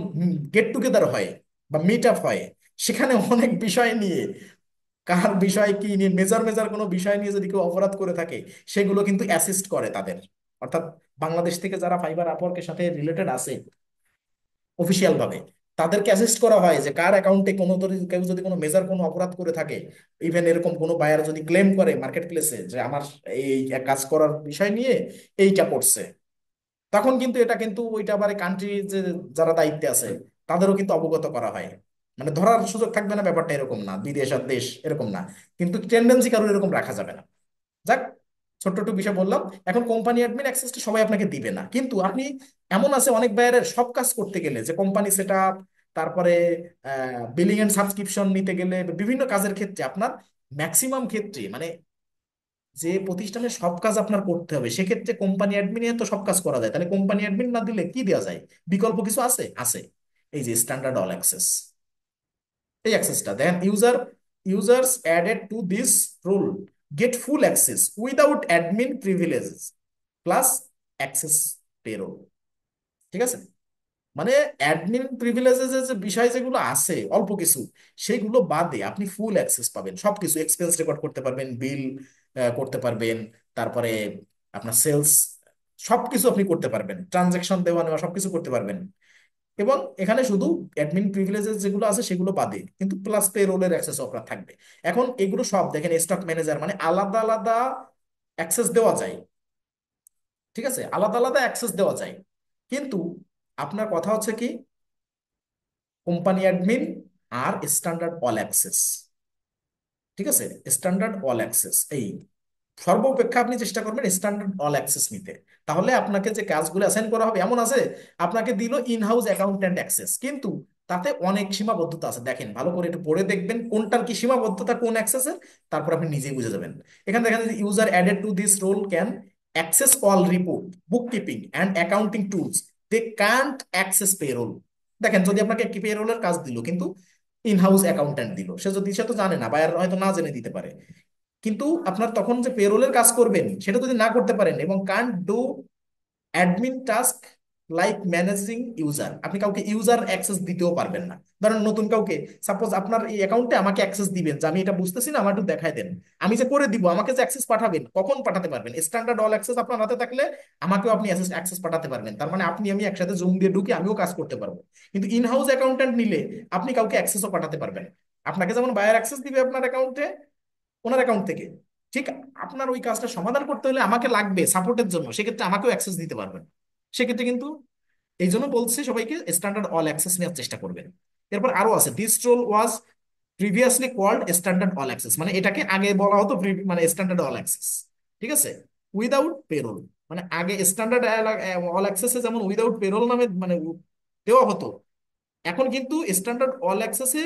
গেট টুগেদার হয় বা মিট আপ হয়, সেখানে অনেক বিষয় নিয়ে, কার বিষয় কি নিয়ে, মেজর মেজর কোনো বিষয় নিয়ে যদি কেউ অপরাধ করে থাকে, সেগুলো কিন্তু অ্যাসিস্ট করে তাদের। অর্থাৎ বাংলাদেশ থেকে যারা ফাইবার আপওয়ার্কের সাথে রিলেটেড আছে অফিসিয়াল ভাবে, তাদেরকে অ্যাসিস্ট করা হয় যে কার অ্যাকাউন্টে কোনো কেউ যদি কোনো মেজর কোনো অপরাধ করে থাকে, ইভেন এরকম কোনো বায়ার যদি ক্লেম করে মার্কেট প্লেসে যে আমার এই এক কাজ করার বিষয় নিয়ে এইটা পড়ছে, তখন কিন্তু এটা কিন্তু ওইটা আবার কান্ট্রি যে যারা দায়িত্বে আছে তাদেরও কিন্তু অবগত করা হয়। মানে ধরার সুযোগ থাকবে না, ব্যাপারটা এরকম না, বিদেশ আর দেশ এরকম না, কিন্তু টেন্ডেন্সি কারোর এরকম রাখা যাবে না। যাক, ছোট্ট একটু বিষয় বললাম। এখন কোম্পানি অ্যাডমিন অ্যাক্সেসটা সবাই আপনাকে দিবে না, কিন্তু আপনি, এমন আছে অনেক বায়ারের সব কাজ করতে গেলে, যে কোম্পানি সেট আপ, তারপরে বিলিং এন্ড সাবস্ক্রিপশন নিতে গেলে, বিভিন্ন কাজের ক্ষেত্রে আপনার ম্যাক্সিমাম ক্ষেত্রে মানে যে প্রতিষ্ঠানে সব কাজ আপনার করতে হবে, সেক্ষেত্রে কোম্পানি অ্যাডমিনে তো সব কাজ করা যায়, তাহলে কোম্পানি অ্যাডমিন না দিলে কি দেওয়া যায়? বিকল্প কিছু আছে? আছে। এই যে স্ট্যান্ডার্ড অল অ্যাক্সেস, এই অ্যাক্সেসটা then, users added to this rule get full access without admin privileges plus access payroll. ঠিক আছে, মানে অ্যাডমিন প্রিভিলেজেস যে বিষয় যেগুলো আছে অল্প কিছু, সেগুলো বাদে আপনি ফুল অ্যাক্সেস পাবেন সবকিছু, এক্সপেন্স রেকর্ড করতে পারবেন, বিল করতে পারবেন, তারপরে আপনার সেলস, সবকিছু আপনি করতে পারবেন, ট্রানজাকশন দেওয়া নেওয়া সবকিছু করতে পারবেন। এবং এখানে শুধু অ্যাডমিন প্রিভিলেজেস যেগুলো আছে সেগুলো বাদে কিন্তু প্লাস পে রোলের অ্যাক্সেস আপনার থাকবে। এখন এগুলো সব দেখেন, স্টক ম্যানেজার মানে আলাদা আলাদা অ্যাক্সেস দেওয়া যায়। ঠিক আছে, আলাদা আলাদা অ্যাক্সেস দেওয়া যায়, কিন্তু আপনার কথা হচ্ছে কি, কোম্পানি অ্যাডমিন আর স্ট্যান্ডার্ড অল অ্যাক্সেস। ঠিক আছে, স্ট্যান্ডার্ড অল অ্যাক্সেস এই সর্বাপেক্ষা আপনি চেষ্টা করবেন স্ট্যান্ডার্ড অল অ্যাক্সেস নিতে। তাহলে আপনাকে যে কাজগুলো অ্যাসাইন করা হবে, এমন আছে আপনাকে দিল ইন হাউস অ্যাকাউন্ট্যান্ট অ্যাক্সেস, কিন্তু তাতে অনেক সীমাবদ্ধতা আছে। দেখেন ভালো করে একটু পড়ে দেখবেন কোনটার কি সীমাবদ্ধতা কোন অ্যাক্সেসের, তারপর আপনি নিজেই বুঝে যাবেন। এখানে দেখেন, user added to this role can access all report, bookkeeping and accounting tools, they can't access payroll. দেখেন, যদি আপনাকে কি পেরোলের কাজ দিল, কিন্তু ইন হাউস অ্যাকাউন্ট্যান্ট দিল, সে তো জানে না, বায়ার হয়তো না জেনে দিতে পারে, কিন্তু আপনার তখন যে পেরোলের কাজ করবেন সেটা যদি না করতে পারেন, এবং can't do admin task like managing user, আপনি কাউকে ইউজার অ্যাক্সেস দিতেও পারবেন না। ধরেন নতুন কাউকে, সাপোজ আপনার এই অ্যাকাউন্টে আমাকে অ্যাক্সেস দিবেন, যে আমি এটা বুঝতেছি না, আমার একটু দেখাই দেন, আমি যে করে দিব, আমাকে যে অ্যাক্সেস পাঠাবেন, কখন পাঠাতে পারবেন? স্ট্যান্ডার্ড অল অ্যাক্সেস আপনার হাতে থাকলে আমাকেও আপনি অ্যাক্সেস পাঠাতে পারবেন, তার মানে আপনি আমি একসাথে জুম দিয়ে ঢুকে আমিও কাজ করতে পারবো। কিন্তু ইন হাউস অ্যাকাউন্ট্যান্ট নিলে আপনি কাউকে অ্যাক্সেসও পাঠাতে পারবেন। আপনাকে যেমন বায়ার অ্যাক্সেস দিবে আপনার অ্যাকাউন্টে, ওনার অ্যাকাউন্ট থেকে, ঠিক আপনার ওই কাজটা সমাধান করতে হলে আমাকে লাগবে সাপোর্টের জন্য, সেক্ষেত্রে আমাকেও অ্যাক্সেস দিতে পারবেন। সেক্ষেত্রে কিন্তু এই জন্য বলছি সবাইকে স্ট্যান্ডার্ড অল অ্যাক্সেস নেওয়ার চেষ্টা করবেন। এরপর আরো আছে, this role was previously called standard all access, মানে এটাকে আগে বলা হতো মানে স্ট্যান্ডার্ড অল অ্যাক্সেস। ঠিক আছে, উইদাউট পেরোল, মানে আগে স্ট্যান্ডার্ড অল অ্যাক্সেসে যেমন উইদাউট পেরোল নামে মানে দেওয়া হতো, এখন কিন্তু স্ট্যান্ডার্ড অল অ্যাক্সেসে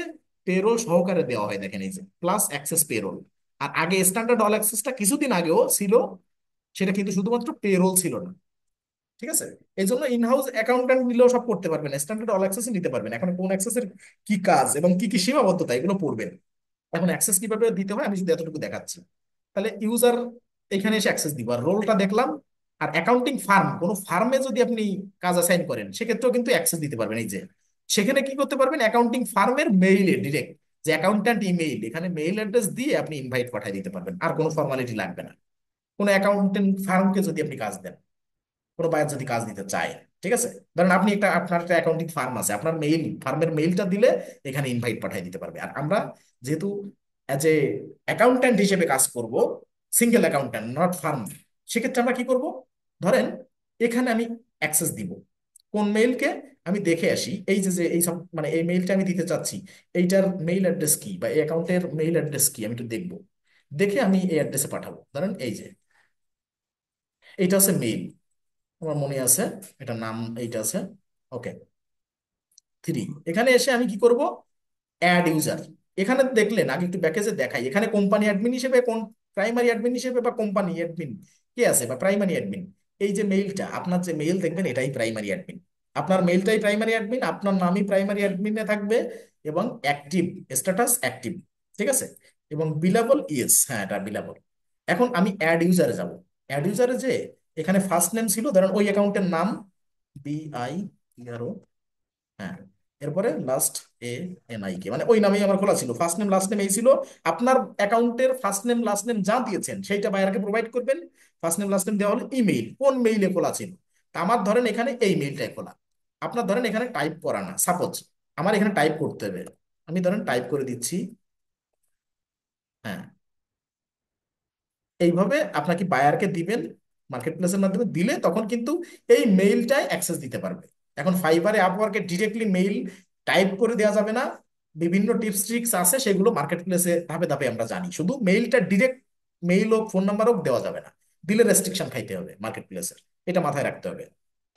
পেরোল সহকারে দেওয়া হয়, দেখেন এই যে প্লাস অ্যাক্সেস পেরোল। আর আগে স্ট্যান্ডার্ড অল অ্যাক্সেসটা কিছুদিন আগেও ছিল, সেটা কিন্তু শুধুমাত্র পেরোল ছিল না। ঠিক আছে, এই জন্য ইনহাউস অ্যাকাউন্ট্যান্ট নিলেও সব করতে পারবেন, স্ট্যান্ডার্ড অল অ্যাক্সেস নিতে পারবেন। এখন কোন অ্যাক্সেসের কি কাজ এবং কি কি সীমাবদ্ধতা এগুলো পড়বেন। এখন অ্যাক্সেস কিভাবে দিতে হয় আমি শুধু এতটুকু দেখাচ্ছি। তাহলে ইউজার এখানে এসে অ্যাক্সেস দিব, আর রোলটা দেখলাম। আর অ্যাকাউন্টিং ফার্ম, কোন ফার্মে যদি আপনি কাজ অ্যাসাইন করেন, সেক্ষেত্রেও কিন্তু অ্যাক্সেস দিতে পারবেন। এই যে সেখানে কি করতে পারবেন, অ্যাকাউন্টিং ফার্মের মেইলে ডিরেক্ট, যে অ্যাকাউন্ট্যান্ট ইমেইল, এখানে মেইল অ্যাড্রেস দিয়ে আপনি ইনভাইট পাঠিয়ে দিতে পারবেন, আর কোনো ফর্মালিটি লাগবে না। কোনো অ্যাকাউন্টেন্ট ফার্মকে যদি আপনি কাজ দেন, কোনো বায়ার যদি কাজ দিতে চায়, ঠিক আছে, ধরেন আপনি আপনার একটা অ্যাকাউন্টিং ফার্ম আছে, আপনার ফার্মের মেইলটা দিলে এখানে ইনভাইট পাঠিয়ে দিতে পারবে। আর আমরা যেহেতু অ্যাজ এ অ্যাকাউন্ট্যান্ট হিসেবে কাজ করব, সিঙ্গেল অ্যাকাউন্ট্যান্ট নট ফার্ম, সেক্ষেত্রে আমরা কি করব, ধরেন এখানে আমি অ্যাক্সেস দিব কোন মেইলকে, আমি দেখে আসি এই যে যে এই সব মানে এই মেইলটা আমি দিতে চাচ্ছি, এইটার মেইল অ্যাড্রেস কি বা এই অ্যাকাউন্টের মেইল অ্যাড্রেস কি, আমি একটু দেখবো, দেখে আমি এই অ্যাড্রেসে পাঠাবো। ধরেন এই যে এইটা আছে মেইল, আমার মনে আছে এটার নাম এইটা আছে, ওকে 3। এখানে এসে আমি কি করব, অ্যাড ইউজার। এখানে দেখলেন, আগে একটু ব্যাকেজে দেখাই, এখানে কোম্পানি অ্যাডমিন হিসেবে কোন, প্রাইমারি অ্যাডমিন হিসেবে বা কোম্পানি অ্যাডমিন কে আছে বা প্রাইমারি অ্যাডমিন, এই যে মেইলটা আপনার যে মেইল দেখবেন এটাই প্রাইমারি অ্যাডমিন। আপনার মেইলটাই প্রাইমারি অ্যাডমিন, আপনার নামই প্রাইমারি অ্যাডমিনে থাকবে, এবং অ্যাক্টিভ, স্ট্যাটাস অ্যাক্টিভ। ঠিক আছে? এবং বিলাবল, ইয়েস, হ্যাঁ এটা বিলাবল। এখন আমি অ্যাড ইউজারে যাব। অ্যাড ইউজারে যে এখানে ফার্স্ট নেম ছিল, ধরেন ওই অ্যাকাউন্টের নাম BIRO, হ্যাঁ, এরপরে লাস্ট ANIK, মানে ওই নামেই আমার খোলা ছিল, ফার্স্ট নেম লাস্ট নেম এই ছিল। আপনার অ্যাকাউন্টের ফার্স্ট নেম লাস্ট নেম যা দিয়েছেন সেইটা বায়ারকে প্রোভাইড করবেন। ফার্স্ট নেম লাস্ট নেম দেওয়া হলো, ইমেইল কোন মেইলে খোলা ছিল। তা আমার ধরেন এখানে এই মেইলটাই খোলা, আপনার ধরেন এখানে টাইপ করা না, সাপোজ আমার এখানে টাইপ করতে হবে। আমি ধরেন টাইপ করে দিচ্ছি, হ্যাঁ, এইভাবে আপনাকে বায়ারকে দিবেন মার্কেট প্লেসের মাধ্যমে, দিলে তখন কিন্তু এই মেইলটায় অ্যাক্সেস দিতে পারবে। এখন ফাইবারে আপওয়ার্কে ডিরেক্টলি মেইল টাইপ করে দেওয়া যাবে না, বিভিন্ন টিপস ট্রিক্স আছে, সেগুলো মার্কেট প্লেসে ধাপে ধাপে আমরা জানি। শুধু মেইলটা ডিরেক্ট মেইল হোক ফোন নাম্বার হোক দেওয়া যাবে না, দিলে রেস্ট্রিকশন খাইতে হবে মার্কেট প্লেসের, এটা মাথায় রাখতে হবে।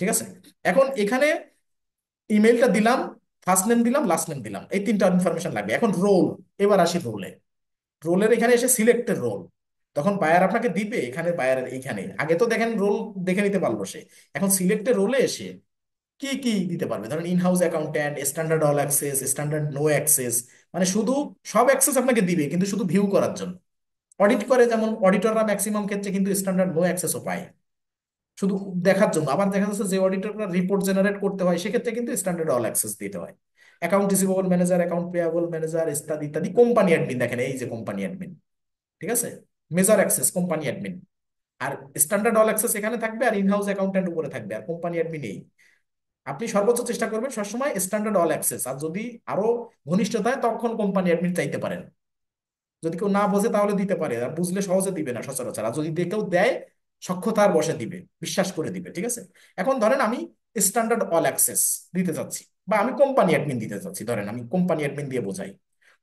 ঠিক আছে? এখন এখানে ইমেইলটা দিলাম, ফার্স্ট নেম দিলাম, লাস্ট নেম দিলাম, এই তিনটা ইনফরমেশন লাগবে। এখন রোল, এবার আসি রোলে। রোলের এখানে এসে সিলেক্টের রোল, তখন বায়ার আপনাকে দিবে এখানে, বায়ারের এইখানে আগে তো দেখেন রোল দেখে নিতে পারলো সে। এখন সিলেক্টের রোলে এসে কি কি দিতে পারবে, ধরেন in house accountant, standard all access, standard no access, মানে শুধু সব অ্যাক্সেস আপনাকে দিবে কিন্তু শুধু ভিউ করার জন্য। অডিট করে, যেমন অডিটররা ম্যাক্সিমাম ক্ষেত্রে কিন্তু স্ট্যান্ডার্ড নো অ্যাক্সেসও পায় শুধু দেখার জন্য। আবার দেখা যাচ্ছে যে অডিটররা রিপোর্ট জেনারেট করতে হয়, সেক্ষেত্রে কিন্তু স্ট্যান্ডার্ড অল অ্যাক্সেস দিতে হয়। Account receivable manager, account payable manager, ইত্যাদি ইত্যাদি। কোম্পানি অ্যাডমিন দেখেন, এই যে কোম্পানি অ্যাডমিন, ঠিক আছে, মেজর অ্যাক্সেস কোম্পানি অ্যাডমিন। আর স্ট্যান্ডার্ড অল অ্যাক্সেস এখানে থাকবে, আর ইনহাউস অ্যাকাউন্ট্যান্ট উপরে থাকবে, আর কোম্পানি অ্যাডমিন এই। আপনি সর্বোচ্চ চেষ্টা করবেন সবসময় স্ট্যান্ডার্ড অল অ্যাক্সেস, আর যদি আরো ঘনিষ্ঠতা হয় তখন কোম্পানি অ্যাডমিন চাইতে পারেন। যদি কেউ না বোঝে তাহলে দিতে পারে, আর বুঝলে সহজে দিবে না সচরাচর, আর যদি কেউ দেয় সক্ষতার বসে দিবে, বিশ্বাস করে দিবে। ঠিক আছে? এখন ধরেন আমি স্ট্যান্ডার্ড অল অ্যাক্সেস দিতে চাচ্ছি, বা আমি কোম্পানি অ্যাডমিন দিতে চাচ্ছি, ধরেন আমি কোম্পানি অ্যাডমিন দিয়ে বোঝাই।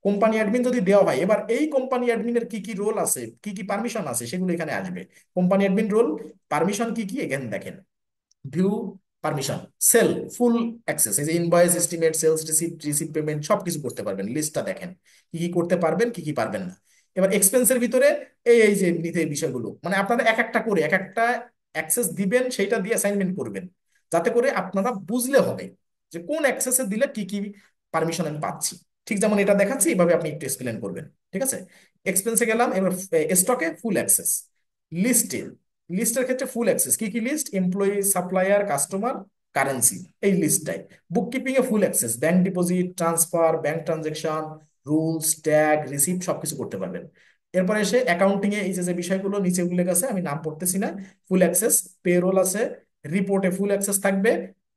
কোম্পানি অ্যাডমিন যদি দেওয়া হয়, এবার এই কোম্পানি অ্যাডমিনের কি কি রোল আছে, কি কি পারমিশন আছে, সেগুলো এখানে আসবে। কোম্পানি অ্যাডমিন রোল, পারমিশন কি কি এখানে দেখেন। View permission, sale full access, এই যে invoice, estimate, sales receipt, receive payment সবকিছু করতে পারবেন, লিস্টটা দেখেন কি কি করতে পারবেন কি কি পারবেন না। এবার এক্সপেন্সের ভিতরে এই এই যে নিতে এই বিষয়গুলো, মানে আপনারা এক একটা করে এক একটা অ্যাক্সেস দিবেন, সেইটা দিয়ে অ্যাসাইনমেন্ট করবেন, যাতে করে আপনারা বুঝলে হবে যে কোন অ্যাক্সেসে দিলে কি কি পারমিশন আমি পাচ্ছি। ঠিক যেমন এটা দেখাচ্ছি, এইভাবে আপনি একটু এক্সপ্লেন করবেন। ঠিক আছে? এক্সপেন্সে গেলাম, এবার স্টকে ফুল অ্যাক্সেস, লিস্টে, লিস্টের ক্ষেত্রে ফুল অ্যাক্সেস, কি কি list, employee, supplier, customer, currency, এই লিস্টটাই। বুক কিপিং এ full access, bank deposit, transfer, bank transaction, rules, tag, receipt সবকিছু করতে পারবেন। এরপরে এসে অ্যাকাউন্টিং এ এই যে যে বিষয়গুলো নিচে উল্লেখ আছে, আমি নাম পড়তেছি না, ফুল অ্যাক্সেস। পেরোল আছে, রিপোর্টে ফুল অ্যাক্সেস থাকবে।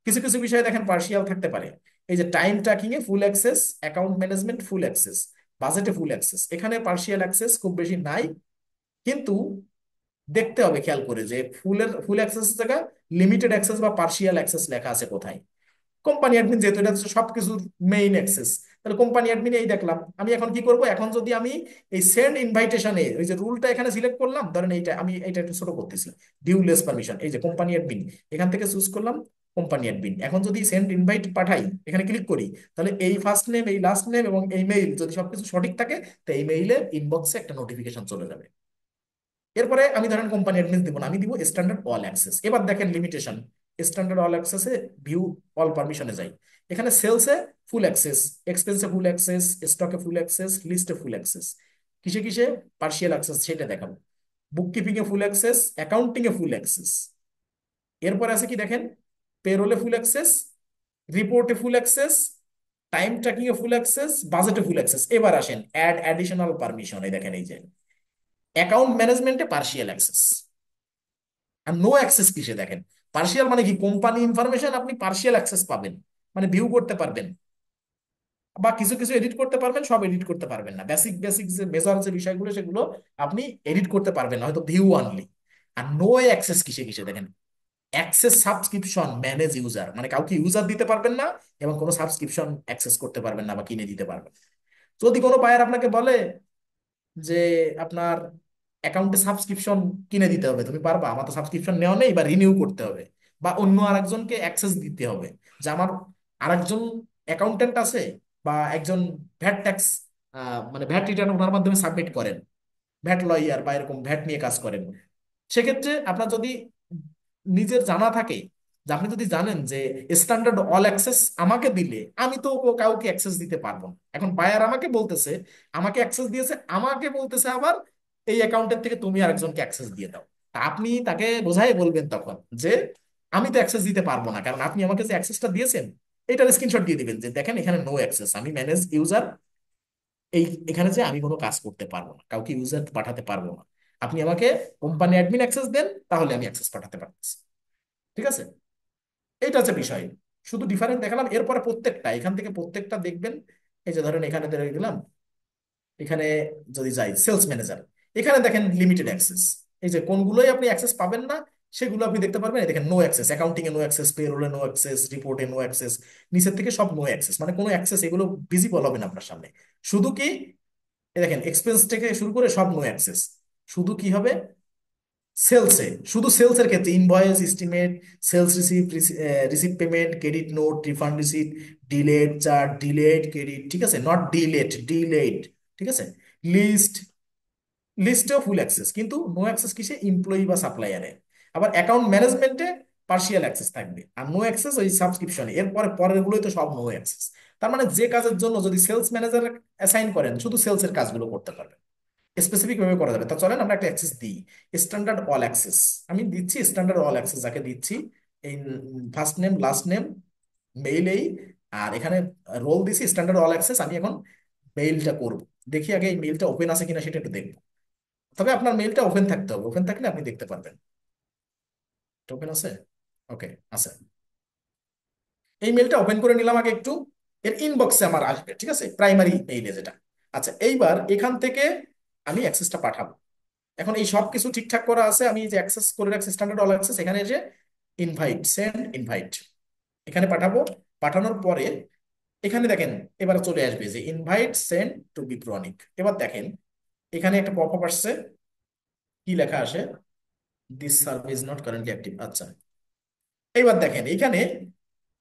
কিছু কিছু বিষয় দেখেন পার্শিয়াল থাকতে পারে, এই যে টাইম ট্র্যাকিং এ full access, account management full access, বাজেটে ফুল অ্যাক্সেস। এখানে পার্শিয়াল অ্যাক্সেস খুব বেশি নাই, কিন্তু দেখতে হবে খেয়াল করে যে ফুল অ্যাক্সেস জায়গা লিমিটেড অ্যাক্সেস বা পার্শিয়াল অ্যাক্সেস লেখা আছে কোথায়। কোম্পানি অ্যাডমিন যেহেতু এটা হচ্ছে সবকিছুর মেইন অ্যাক্সেস, তাহলে কোম্পানি অ্যাডমিন এই দেখলাম। আমি এখন কি করব, এখন যদি আমি এই সেন্ড ইনভাইটেশনে ওই যে রুলটা এখানে সিলেক্ট করলাম, ধরেন এইটা আমি এইটা একটু ছোট করতেছি, ডিউলেস পারমিশন, এই যে কোম্পানি অ্যাডমিন, এখান থেকে চুজ করলাম কোম্পানি অ্যাডমিন। এখন যদি সেন্ড ইনভাইট পাঠাই, এখানে ক্লিক করি, তাহলে এই ফার্স্ট নেম, এই লাস্ট নেম এবং এই মেইল যদি সবকিছু সঠিক থাকে, তো এই মেইলে ইনবক্সে একটা নোটিফিকেশন চলে যাবে। এরপরে আমি ধরেন কোম্পানি অ্যাডমিন দিব না, আমি দিব স্ট্যান্ডার্ড অল অ্যাক্সেস। এবার দেখেন লিমিটেশন, স্ট্যান্ডার্ড অল অ্যাক্সেসে ভিউ অল পারমিশনে যাই, এখানে সেলসে ফুল অ্যাক্সেস, এক্সপেন্সে ফুল অ্যাক্সেস, স্টকে ফুল অ্যাক্সেস, লিস্টে ফুল অ্যাক্সেস, কিসে কিসে পার্শিয়াল অ্যাক্সেস সেটা দেখাবো। বুক কিপিং এ ফুল অ্যাক্সেস, অ্যাকাউন্টিং এ ফুল অ্যাক্সেস। এরপর আছে কি দেখেন, পেরোলে ফুল অ্যাক্সেস, রিপোর্টে ফুল অ্যাক্সেস, টাইম ট্র্যাকিং এ ফুল অ্যাক্সেস, বাজেটে ফুল অ্যাক্সেস। এবার আসেন অ্যাড অ্যাডিশনাল পারমিশন, এই দেখেন এই যে অ্যাকাউন্ট ম্যানেজমেন্টে পার্শিয়াল অ্যাক্সেস। আর নো অ্যাক্সেস কিসে দেখেন, পার্শিয়াল মানে কি, কোম্পানি ইনফরমেশন আপনি পার্শিয়াল অ্যাক্সেস পাবেন, মানে ভিউ করতে পারবেন বা কিছু কিছু এডিট করতে পারবেন, সব এডিট করতে পারবেন না। বেসিক বেসিক যে মেজর যে বিষয়গুলো সেগুলো আপনি এডিট করতে পারবেন না, হয়তো ভিউ অনলি। আর নো অ্যাক্সেস কিসে কিসে দেখেন, অ্যাক্সেস সাবস্ক্রিপশন ম্যানেজ ইউজার, মানে কাউকে ইউজার দিতে পারবেন না, এবং কোনো সাবস্ক্রিপশন অ্যাক্সেস করতে পারবেন না বা কিনে দিতে পারবেন না। যদি কোনো বায়ার আপনাকে বলে যে আপনার অ্যাকাউন্টে সাবস্ক্রিপশন কিনে দিতে হবে, তুমি পারবা, আমার তো সাবস্ক্রিপশন নেওয়া নেই, বা রিনিউ করতে হবে, বা অন্য আরেকজনকে অ্যাক্সেস দিতে হবে, যে আমার আরেকজন অ্যাকাউন্টেন্ট আছে, বা একজন ভ্যাট ট্যাক্স, মানে ভ্যাট রিটার্ন ওনার মাধ্যমে সাবমিট করেন, ভ্যাট লয়ার বা এরকম ভ্যাট নিয়ে কাজ করেন। সেক্ষেত্রে আপনার যদি নিজের জানা থাকে যে আপনি যদি জানেন যে স্ট্যান্ডার্ড অল অ্যাক্সেস আমাকে দিলে আমি তো কাউকে অ্যাক্সেস দিতে পারবো না। এখন বায়ার আমাকে বলতেছে, আমাকে অ্যাক্সেস দিয়েছে, আমাকে বলতেছে আবার এই অ্যাকাউন্টের থেকে তুমি আরেকজনকে অ্যাক্সেস দিয়ে দাও। তা আপনি তাকে বোঝাই বলবেন তখন যে আমি তো অ্যাক্সেস দিতে পারবো না, কারণ আপনি আমাকে যে অ্যাক্সেসটা দিয়েছেন এটার স্ক্রিনশট দিয়ে দিবেন যে দেখেন এখানে নো অ্যাক্সেস, আমি ম্যানেজ ইউজার, এই এখানে যে আমি কোনো কাজ করতে পারবো না, কাউকে ইউজার পাঠাতে পারবো না। আপনি আমাকে কোম্পানি অ্যাডমিন অ্যাক্সেস দেন, তাহলে আমি অ্যাক্সেস পাঠাতে পারতেছি। ঠিক আছে, এইটা হচ্ছে বিষয়। শুধু ডিফারেন্ট দেখালাম, এরপরে প্রত্যেকটা এখান থেকে প্রত্যেকটা দেখবেন। এই যে ধরেন এখানে ধরে গেলাম, এখানে যদি যাই সেলস ম্যানেজার, এখানে দেখেন লিমিটেড অ্যাক্সেস। এই যে কোনগুলোই আপনি অ্যাক্সেস পাবেন না সেগুলো আপনি দেখতে পারবেন। এই দেখেন নো অ্যাক্সেস, অ্যাকাউন্টিং এ নো অ্যাক্সেস, পেরোলে নো অ্যাক্সেস, রিপোর্টে নো অ্যাক্সেস, নিচের থেকে সব নো অ্যাক্সেস, মানে কোনো অ্যাক্সেস এগুলো ভিজিবল হবে না আপনার সামনে। শুধু কি, এই দেখেন এক্সপেন্স থেকে শুরু করে সব নো অ্যাক্সেস। শুধু কি হবে, সেলসে, শুধু সেলসের ক্ষেত্রে invoice, estimate, sales receive, receive payment, credit note, refund receipt, delayed charge, delayed credit, ঠিক আছে, নট ডিলেড, ডিলেড, ঠিক আছে, লিস্ট, লিস্টেও ফুল অ্যাক্সেস, কিন্তু নো অ্যাক্সেস কিসে, এমপ্লয়ি বা সাপ্লায়ারে। আবার অ্যাকাউন্ট ম্যানেজমেন্টে পার্শিয়াল অ্যাক্সেস থাকবে, আর নো অ্যাক্সেস ওই সাবস্ক্রিপশনে, এরপরে পরের গুলোই তো সব নো অ্যাক্সেস। তার মানে যে কাজের জন্য যদি সেলস ম্যানেজার অ্যাসাইন করেন শুধু সেলসের কাজগুলো করতে পারবে, স্পেসিফিক ভাবে করা যাবে। তা চলেন আমরা একটা অ্যাক্সেস দিই, স্ট্যান্ডার্ড অল অ্যাক্সেস। আমি দিচ্ছি স্ট্যান্ডার্ড অল অ্যাক্সেস, যাকে দিচ্ছি এই first name last name mail এই, আর এখানে রোল দিছি স্ট্যান্ডার্ড অল অ্যাক্সেস। আমি এখন মেইলটা করব, দেখি আগে এই মেইলটা ওপেন আছে কিনা সেটা একটু দেখবো। তবে আপনার মেইলটা ওপেন থাকতে হবে, ওপেন থাকলে আপনি দেখতে পারবেন। ওপেন আছে, ওকে আছে। এই মেইলটা ওপেন করে নিলাম আগে একটু, এর ইনবক্সে আমার আসবে, ঠিক আছে, প্রাইমারি মেইলে যেটা। আচ্ছা, এইবার এখান থেকে আমি অ্যাক্সেসটা পাঠাবো। এখন এই সব কিছু ঠিকঠাক করা আছে, আমি যে অ্যাক্সেস করে রাখছি স্ট্যান্ডার্ড অল অ্যাক্সেস, এখানে এসে ইনভাইট, সেন্ড ইনভাইট, এখানে পাঠাবো। পাঠানোর পরে এখানে দেখেন এবার চলে আসবে যে ইনভাইট সেন্ড টু বিপ্রনিক। এবার দেখেন এখানে একটা পপ আপ আসছে, কি লেখা আসে, this service not currently active. আচ্ছা, এইবার দেখেন এখানে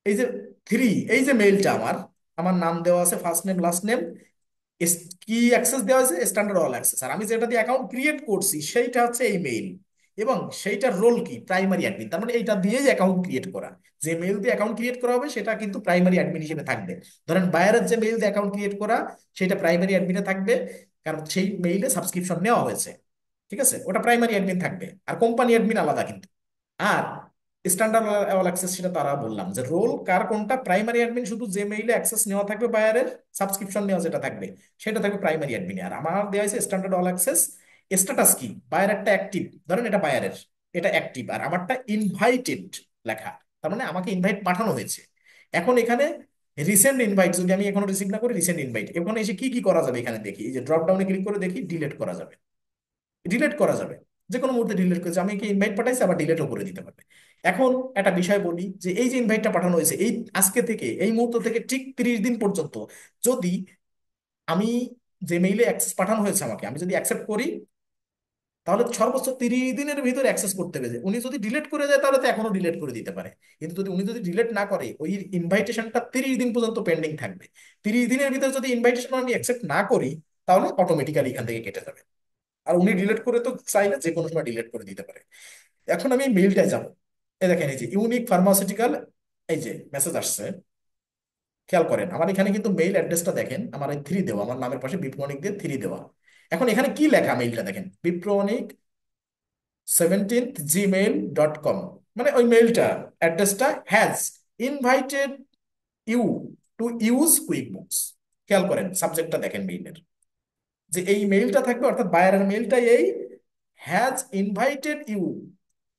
এই যে থ্রি, এই যে মেইলটা আমার, আমার নাম দেওয়া আছে ফার্স্ট নেম লাস্ট নেম, কি অ্যাক্সেস দেওয়া হয়েছে স্ট্যান্ডার্ড অল অ্যাক্সেস, আর আমি যেটা দিয়ে অ্যাকাউন্ট ক্রিয়েট করছি সেইটা হচ্ছে এই মেইল, এবং সেইটার রোল কি, প্রাইমারি অ্যাডমিন। তার মানে এইটা দিয়েই অ্যাকাউন্ট ক্রিয়েট করা, যে মেইল দিয়ে অ্যাকাউন্ট ক্রিয়েট করা হবে সেটা কিন্তু প্রাইমারি অ্যাডমিন হিসেবে থাকবে। ধরেন বায়ারের যে মেইল দিয়ে অ্যাকাউন্ট ক্রিয়েট করা সেটা প্রাইমারি অ্যাডমিনে থাকবে, কারণ সেই মেইলে সাবস্ক্রিপশন নেওয়া হয়েছে। ঠিক আছে, ওটা প্রাইমারি অ্যাডমিন থাকবে, আর কোম্পানি অ্যাডমিন আলাদা কিন্তু। আর স্ট্যান্ডার্ড অল অ্যাক্সেস সেটা তারা বললাম যে রোল কার কোনটা, প্রাইমারি অ্যাডমিন শুধু যে মেইলে অ্যাক্সেস নেওয়া থাকবে বায়ারের, সাবস্ক্রিপশন নেওয়া যেটা থাকবে সেটা থাকবে প্রাইমারি অ্যাডমিনে। আর আমার দেওয়া হয়েছে স্ট্যান্ডার্ড অল অ্যাক্সেস। স্ট্যাটাস কি, বায়ারেরটা অ্যাক্টিভ, ধরেন এটা বায়ারের, এটা অ্যাক্টিভ, আর আমারটা ইনভাইটেড লেখা, তার মানে আমাকে ইনভাইট পাঠানো হয়েছে। এখন এখানে রিসেন্ট ইনভাইট যদি আমি এখনো রিসিভ না করি, রিসেন্ট ইনভাইট, এখানে এসে কি কি করা যাবে এখানে দেখি, এই যে ড্রপ ডাউনে ক্লিক করে দেখি, ডিলিট করা যাবে, ডিলিট করা যাবে, যে কোনো মুহূর্তে ডিলিট করেছে, আমি কি ইনভাইট পাঠাইছি আবার ডিলিটও করে দিতে পারবে। এখন একটা বিষয় বলি, যে এই যে ইনভাইটটা পাঠানো হয়েছে এই আজকে থেকে, এই মুহূর্ত থেকে ঠিক 30 দিন পর্যন্ত, যদি আমি যে মেইলে অ্যাক্সেস পাঠানো হয়েছে আমাকে, আমি যদি অ্যাকসেপ্ট করি, তাহলে সর্বোচ্চ 30 দিনের ভিতরে অ্যাক্সেস করতে হবে। উনি যদি ডিলিট করে যায় তাহলে তো এখনো ডিলিট করে দিতে পারে, কিন্তু যদি উনি যদি ডিলিট না করে ওই ইনভাইটেশনটা 30 দিন পর্যন্ত পেন্ডিং থাকবে। 30 দিনের ভিতরে যদি ইনভাইটেশন আমি অ্যাকসেপ্ট না করি, তাহলে অটোমেটিক্যালি এখান থেকে কেটে যাবে। আর উনি ডিলিট করে তো চাইলে যে কোনো সময় ডিলিট করে দিতে পারে। এখন আমি মেইলটায় যাব, এই দেখেন এই যে ইউনিক ফার্মাসিউটিক্যাল, এই যে মেসেজ আসছে, খেয়াল করেন আমার এখানে কিন্তু মেইল অ্যাড্রেসটা দেখেন, আমার এই থ্রি দেওয়া, আমার নামের পাশে বিপ্রণিক দিয়ে থ্রি দেওয়া। এখন এখানে কি লেখা, মেইলটা দেখেন, বিপ্রণিক 17th@gmail.com, মানে ওই মেইলটা অ্যাড্রেসটা has invited you to use QuickBooks. খেয়াল করেন সাবজেক্টটা দেখেন মেইলের, যে এই মেইলটা থাকবে, অর্থাৎ বায়ারের মেইলটা এই has invited you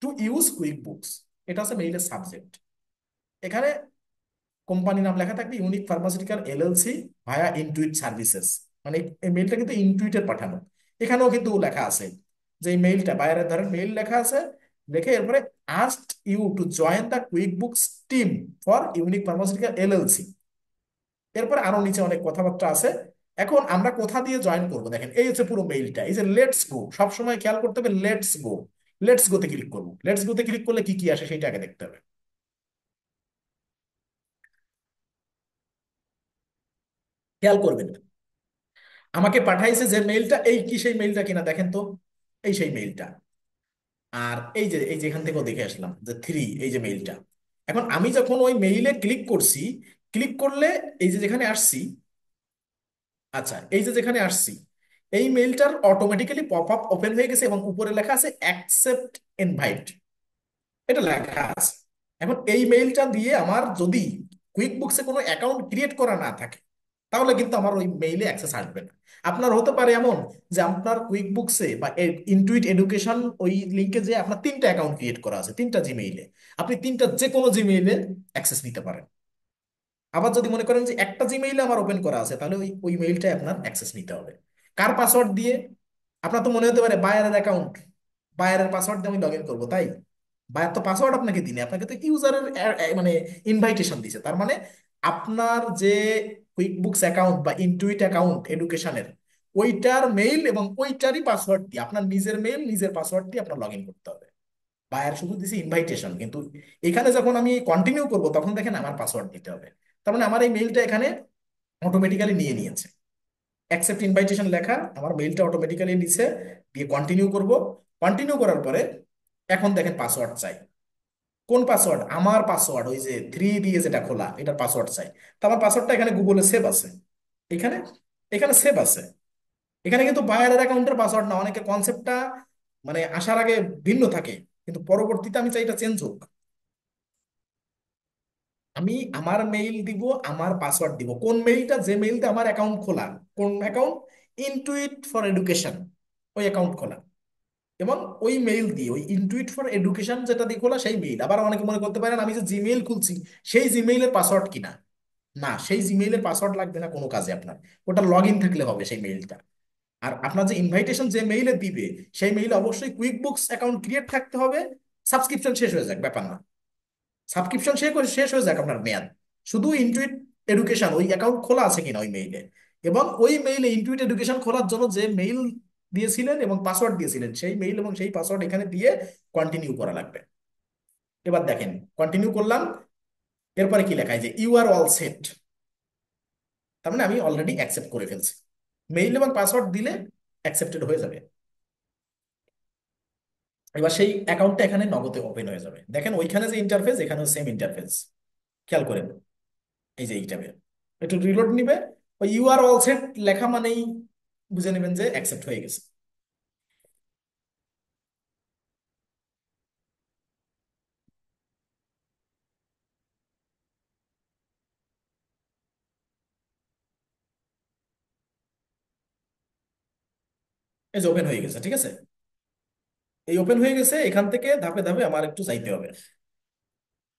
to use QuickBooks, এটা হচ্ছে মেইলের সাবজেক্ট। এখানে কোম্পানি নাম লেখা থাকবে Unique Pharmaceutical LLC via Intuit services, মানে এই মেইলটা কিন্তু ইনটুইটের পাঠানো। এখানেও কিন্তু লেখা আছে যে এই মেইলটা বায়ারের ধরেন মেইল লেখা আছে, লিখে এরপরে asked you to join the QuickBooks team for Unique Pharmaceutical LLC. এরপর আরো নিচে অনেক কথাবার্তা আছে। এখন আমরা কোথা দিয়ে জয়েন করব, দেখেন এই হচ্ছে পুরো মেইলটা, এই যে লেটস গো, সবসময় খেয়াল করতে হবে লেটস গো, লেটস গোতে ক্লিক করবো। লেটস গোতে ক্লিক করলে কি কি আসে সেটা আগে দেখতে হবে। খেয়াল করবেন আমাকে পাঠাইছে যে মেইলটা, এই কি সেই মেইলটা কিনা দেখেন তো, এই সেই মেইলটা। আর এই যে এখান থেকেও দেখে আসলাম যে থ্রি, এই যে মেইলটা। এখন আমি যখন ওই মেইলে ক্লিক করছি, ক্লিক করলে এই যে যেখানে আসছি, আচ্ছা এই যে যেখানে আসছি, এই মেইলটার অটোমেটিক্যালি পপ আপ ওপেন হয়ে গেছে এবং উপরে লেখা আছে অ্যাকসেপ্ট ইনভাইট, এটা লেখা আছে। এখন এই মেইলটা দিয়ে আমার যদি কুইক বুকসে কোনো অ্যাকাউন্ট ক্রিয়েট করা না থাকে, তাহলে কিন্তু আমার ওই মেইলে অ্যাক্সেস আসবে না। আপনার হতে পারে এমন যে আপনার কুইক বুকসে বা ইনটুইট এডুকেশন ওই লিঙ্কে যে আপনার তিনটা অ্যাকাউন্ট ক্রিয়েট করা আছে, তিনটা জিমেইলে, আপনি তিনটা যে কোনো জিমেইলে অ্যাক্সেস নিতে পারেন। আবার যদি মনে করেন যে একটা জিমেইলে আমার ওপেন করা আছে, তাহলে ওই ওই মেইলটাই আপনার অ্যাক্সেস নিতে হবে। কার পাসওয়ার্ড দিয়ে? আপনার তো মনে হতে পারে বায়ারের অ্যাকাউন্ট, বায়ারের পাসওয়ার্ড দিয়ে আমি লগ ইন করবো, তাই বায়ার তো পাসওয়ার্ড আপনাকে দিনে, আপনাকে তো ইউজারের মানে ইনভাইটেশন দিছে, তার মানে আপনার যে কুইক বুকস অ্যাকাউন্ট বা ইনটুইট অ্যাকাউন্ট এডুকেশনের, ওইটার মেইল এবং ওইটারই পাসওয়ার্ড দিয়ে, আপনার নিজের মেইল নিজের পাসওয়ার্ড দিয়ে আপনার লগ ইন করতে হবে। বায়ার শুধু দিছে ইনভাইটেশন, কিন্তু এখানে যখন আমি কন্টিনিউ করব তখন দেখেন আমার পাসওয়ার্ড দিতে হবে। তার মানে আমার এই মেইলটা এখানে অটোমেটিক্যালি নিয়ে নিয়েছে, অ্যাকসেপ্ট ইনভাইটেশন লেখা আমার মেইলটা অটোমেটিক্যালি নিছে। দিয়ে কন্টিনিউ করব, কন্টিনিউ করার পরে এখন দেখেন পাসওয়ার্ড চাই। কোন পাসওয়ার্ড? আমার পাসওয়ার্ড, ওই যে 3 দিয়ে যেটা খোলা, এটার পাসওয়ার্ড চাই। তো আমার পাসওয়ার্ডটা এখানে গুগলে সেভ আছে, এখানে, এখানে সেভ আছে। এখানে কিন্তু বায়ারের অ্যাকাউন্টের পাসওয়ার্ড না, অনেকের কনসেপ্টটা মানে আসার আগে ভিন্ন থাকে, কিন্তু পরবর্তীতে আমি চাই এটা চেঞ্জ হোক। আমি আমার মেইল দিব, আমার পাসওয়ার্ড দিব, কোন মেইলটা? যে মেইলটা আমার অ্যাকাউন্ট খোলা। কোন অ্যাকাউন্ট? ইনটুইট ফর এডুকেশন, ওই অ্যাকাউন্ট খোলা। এবং ওই মেইল দিয়ে, ওই ইনটুইট ফর এডুকেশন যেটা দিয়ে খোলা সেই মেইল। আবার অনেকে মনে করতে পারেন আমি যে জিমেইল খুলছি সেই জিমেইলের পাসওয়ার্ড কিনা। না, সেই জিমেইলের পাসওয়ার্ড লাগবে না কোনো কাজে আপনার, ওটা লগ ইন থাকলে হবে সেই মেইলটা। আর আপনার যে ইনভাইটেশন যে মেইলে দিবে, সেই মেইলে অবশ্যই কুইক বুকস অ্যাকাউন্ট ক্রিয়েট থাকতে হবে। সাবস্ক্রিপশন শেষ হয়ে যাক, ব্যাপার না, সাবস্ক্রিপশন শেষ শেষ হয়ে যাক আপনার মেয়াদ, শুধু ইনটুইট এডুকেশন ওই অ্যাকাউন্ট খোলা আছে কিনা ওই মেইলে। এবং ওই মেইলে ইনটুইট এডুকেশন খোলার জন্য যে মেইল দিয়েছিলেন এবং পাসওয়ার্ড দিয়েছিলেন, সেই মেইল এবং সেই পাসওয়ার্ড এখানে দিয়ে কন্টিনিউ করা লাগবে। এবার দেখেন, কন্টিনিউ করলাম, এরপরে কি লেখা? যে ইউ আর অল সেট, তার মানে আমি অলরেডি অ্যাকসেপ্ট করে ফেলছি। মেইল এবং পাসওয়ার্ড দিলে অ্যাকসেপ্টেড হয়ে যাবে। এবার সেই অ্যাকাউন্টটা এখানে নগদে ওপেন হয়ে যাবে। দেখেন ওইখানে যে ইন্টারফেস, এখানেও সেম ইন্টারফেস, খেয়াল করেন। এই যে এইটাবে একটু রিলোড নিবে, ওই ইউ আর অল সেট লেখা মানেই বুঝে নেবেন যে অ্যাকসেপ্ট হয়ে গেছে। এই যে ওপেন হয়ে গেছে, ঠিক আছে। এই ওপেন হয়ে গেছে, এখান থেকে ধাপে ধাপে আমার একটু যাইতে হবে।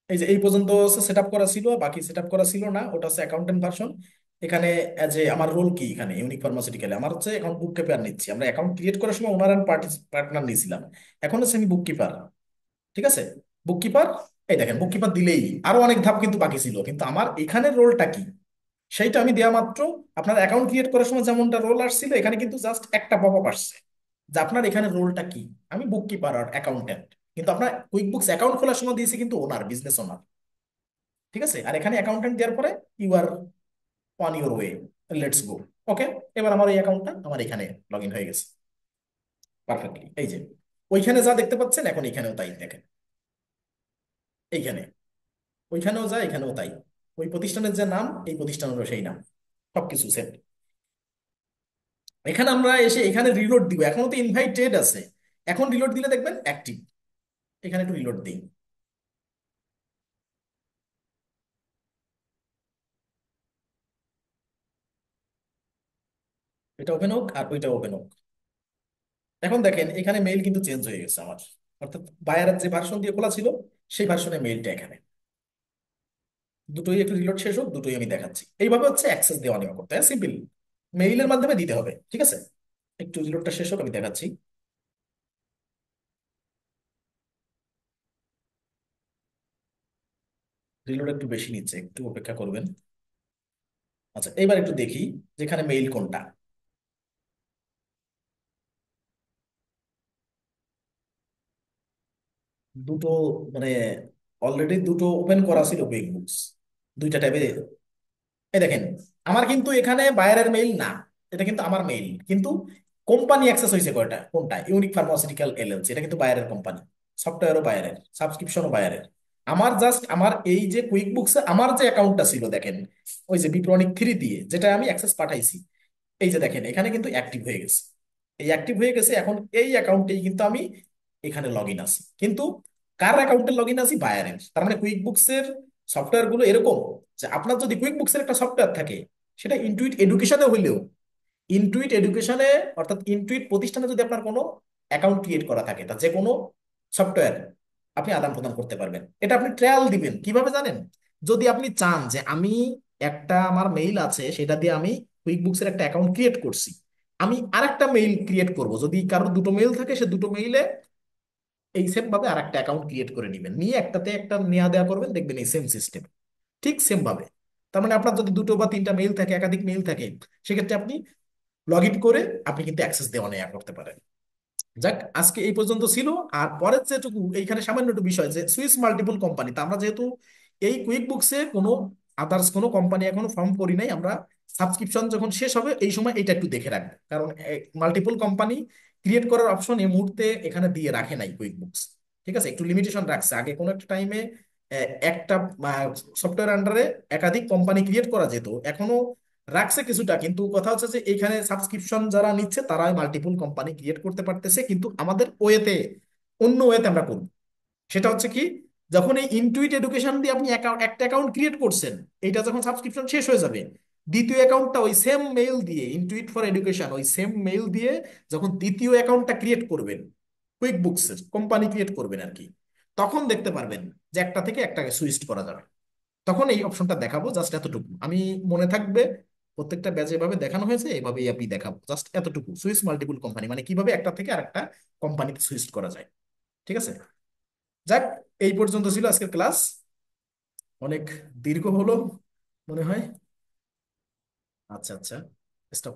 এই যে এই পর্যন্ত সেট আপ করা ছিল, বাকি সেট আপ করা ছিল না, ওটা হচ্ছে অ্যাকাউন্টেন্ট ভার্সন। এখানে যে আমার রোল কি, এখানে ইউনিক ফার্মাসিউটিক্যালে আমার হচ্ছে এখন বুক কিপার নিচ্ছি। আমরা অ্যাকাউন্ট ক্রিয়েট করার সময় ওনার অ্যান্ড পার্টনার নিয়েছিলাম, এখন হচ্ছে আমি বুক কিপার, ঠিক আছে। বুক কিপার, এই দেখেন বুক কিপার দিলেই আরো অনেক ধাপ কিন্তু বাকি ছিল, কিন্তু আমার এখানের রোলটা কি সেইটা আমি দেওয়া মাত্র আপনার অ্যাকাউন্ট ক্রিয়েট করার সময় যেমনটা রোল আসছিল, এখানে কিন্তু জাস্ট একটা পপ আপ আসছে যে আপনার এখানে রোলটা কি। আমি বুক কিপার আর অ্যাকাউন্টেন্ট, কিন্তু আপনার কুইক বুকস অ্যাকাউন্ট খোলার সময় দিয়েছি কিন্তু ওনার, বিজনেস ওনার, ঠিক আছে। আর এখানে অ্যাকাউন্টেন্ট দেওয়ার পরে you are on your way, let's go. Okay, এবার আমার এই অ্যাকাউন্টটা আমার এখানে লগ ইন হয়ে গেছে পারফেক্টলি। এই যে ওইখানে যা দেখতে পাচ্ছেন এখন এখানেও তাই দেখেন, এইখানে, ওইখানেও যা এখানেও তাই, ওই প্রতিষ্ঠানের যে নাম এই প্রতিষ্ঠানেরও সেই নাম, সবকিছু সেম। এখানে আমরা এসে এখানে রিলোড দিব, এখনো তো ইনভাইটেড আছে, এখন রিলোড দিলে দেখবেন অ্যাক্টিভ। এখানে একটু রিলোড দিই, এটা ওপেন হোক আর ওইটা ওপেন হোক। এখন দেখেন এখানে মেইল কিন্তু চেঞ্জ হয়ে গেছে আমার, অর্থাৎ বায়ারের যে ভার্সন দিয়ে খোলা ছিল সেই ভার্সনে মেইলটা এখানে। দুটোই একটু রিলোড শেষ হোক, দুটোই আমি দেখাচ্ছি। এইভাবে হচ্ছে অ্যাক্সেস দেওয়া নেওয়া করতে হয়, সিম্পল, মেইলের মাধ্যমে দিতে হবে, ঠিক আছে। একটু রিলোডটা শেষ হোক, আমি দেখাচ্ছি। রিলোড একটু বেশি নিচ্ছে, একটু অপেক্ষা করবেন। আচ্ছা এবার একটু দেখি যেখানে মেইল কোনটা। দুটো মানে অলরেডি দুটো ওপেন করা ছিল কুইক বুকস, দুইটা ট্যাবে। এই দেখেন আমার কিন্তু এখানে বাইরের মেইল না, এটা কিন্তু আমার মেইল, কিন্তু কোম্পানি অ্যাক্সেস হয়েছে কয়টা, কোনটা? ইউনিক ফার্মাসিউটিক্যাল এলএলসি, এটা কিন্তু বাইরের কোম্পানি, সফটওয়্যারও বাইরের, সাবস্ক্রিপশনও বাইরের। আমার জাস্ট আমার এই যে কুইক বুকসে আমার যে অ্যাকাউন্টটা ছিল দেখেন, ওই যে বিপ্রনিক থ্রি দিয়ে যেটা আমি অ্যাক্সেস পাঠাইছি, এই যে দেখেন এখানে কিন্তু অ্যাক্টিভ হয়ে গেছে। এই অ্যাক্টিভ হয়ে গেছে, এখন এই অ্যাকাউন্টেই কিন্তু আমি এখানে লগ ইন আছি, কিন্তু কার অ্যাকাউন্টে লগ ইন আছি? বায়ারের। তার মানে কুইক বুকসের সফটওয়্যার গুলো এরকম যে আপনার যদি কুইক বুকসের একটা সফটওয়্যার থাকে, সেটা ইনটুইট এডুকেশনে হইলেও, ইনটুইট এডুকেশনে অর্থাৎ ইনটুইট প্রতিষ্ঠানে যদি আপনার কোনো অ্যাকাউন্ট ক্রিয়েট করা থাকে, তা যে কোনো সফটওয়্যার আপনি আদান প্রদান করতে পারবেন। এটা আপনি ট্রায়াল দিবেন কিভাবে জানেন? যদি আপনি চান যে আমি একটা আমার মেইল আছে সেটা দিয়ে আমি কুইক বুকসের একটা অ্যাকাউন্ট ক্রিয়েট করছি, আমি আরেকটা মেইল ক্রিয়েট করব, যদি কারোর দুটো মেইল থাকে সে দুটো মেইলে এই সেম ভাবে আরেকটা অ্যাকাউন্ট ক্রিয়েট করে নেবেন, নিয়ে একটাতে একটা নেওয়া দেওয়া করবেন, দেখবেন এই সেম সিস্টেম ঠিক সেম ভাবে। তার মানে আপনার যদি দুটো বা তিনটা মেইল থাকে, একাধিক মেইল থাকে, সেক্ষেত্রে আপনি লগ ইন করে আপনি কিন্তু অ্যাক্সেস দেওয়া নেওয়া করতে পারেন। যাক, আজকে এই পর্যন্ত ছিল। আর পরের যেটুকু এইখানে সামান্য একটু বিষয় যে সুইস মাল্টিপল কোম্পানি, তা আমরা যেহেতু এই কুইক বুকসে কোনো আদার্স কোনো কোম্পানি এখনো ফর্ম করি নাই, আমরা সাবস্ক্রিপশন যখন শেষ হবে এই সময় এটা একটু দেখে রাখবো, কারণ মাল্টিপল কোম্পানি ক্রিয়েট করার অপশন এই মুহূর্তে এখানে দিয়ে রাখে নাই কুইক বুকস। ঠিক আছে, একটু লিমিটেশন রাখছে। আগে কোনো একটা টাইমে একটা সফটওয়্যার আন্ডারে একাধিক কোম্পানি ক্রিয়েট করা যেত, এখনো রাখছে কিছুটা, কিন্তু কথা হচ্ছে যে এখানে সাবস্ক্রিপশন যারা নিচ্ছে তারাই মাল্টিপল কোম্পানি ক্রিয়েট করতে পারতেছে, কিন্তু আমাদের ওয়েতে, অন্য ওয়েতে আমরা করব। সেটা হচ্ছে কি, যখন এই ইনটুইট এডুকেশন দিয়ে আপনি একটা অ্যাকাউন্ট ক্রিয়েট করছেন, এইটা যখন সাবস্ক্রিপশন শেষ হয়ে যাবে, দ্বিতীয় অ্যাকাউন্টটা ওই সেম মেইল দিয়ে, ইনটুইট ফর এডুকেশন ওই সেম মেইল দিয়ে যখন দ্বিতীয় অ্যাকাউন্টটা ক্রিয়েট করবেন, কুইক বুকসের কোম্পানি ক্রিয়েট করবেন আর কি, তখন দেখতে পারবেন যে একটা থেকে একটাকে সুইচ করা যাবে। তখন এই অপশনটা দেখাবো, জাস্ট এতটুকু আমি মনে থাকবে। প্রত্যেকটা ব্যাচে এভাবে দেখানো হয়েছে, এভাবেই আপনি দেখাবো, জাস্ট এতটুকু। সুইচ মাল্টিপল কোম্পানি মানে কিভাবে একটা থেকে আরেকটা কোম্পানিতে সুইচ করা যায়। ঠিক আছে, যাক, এই পর্যন্ত ছিল আজকের ক্লাস। অনেক দীর্ঘ হলো মনে হয়। আচ্ছা আচ্ছা, স্টপ।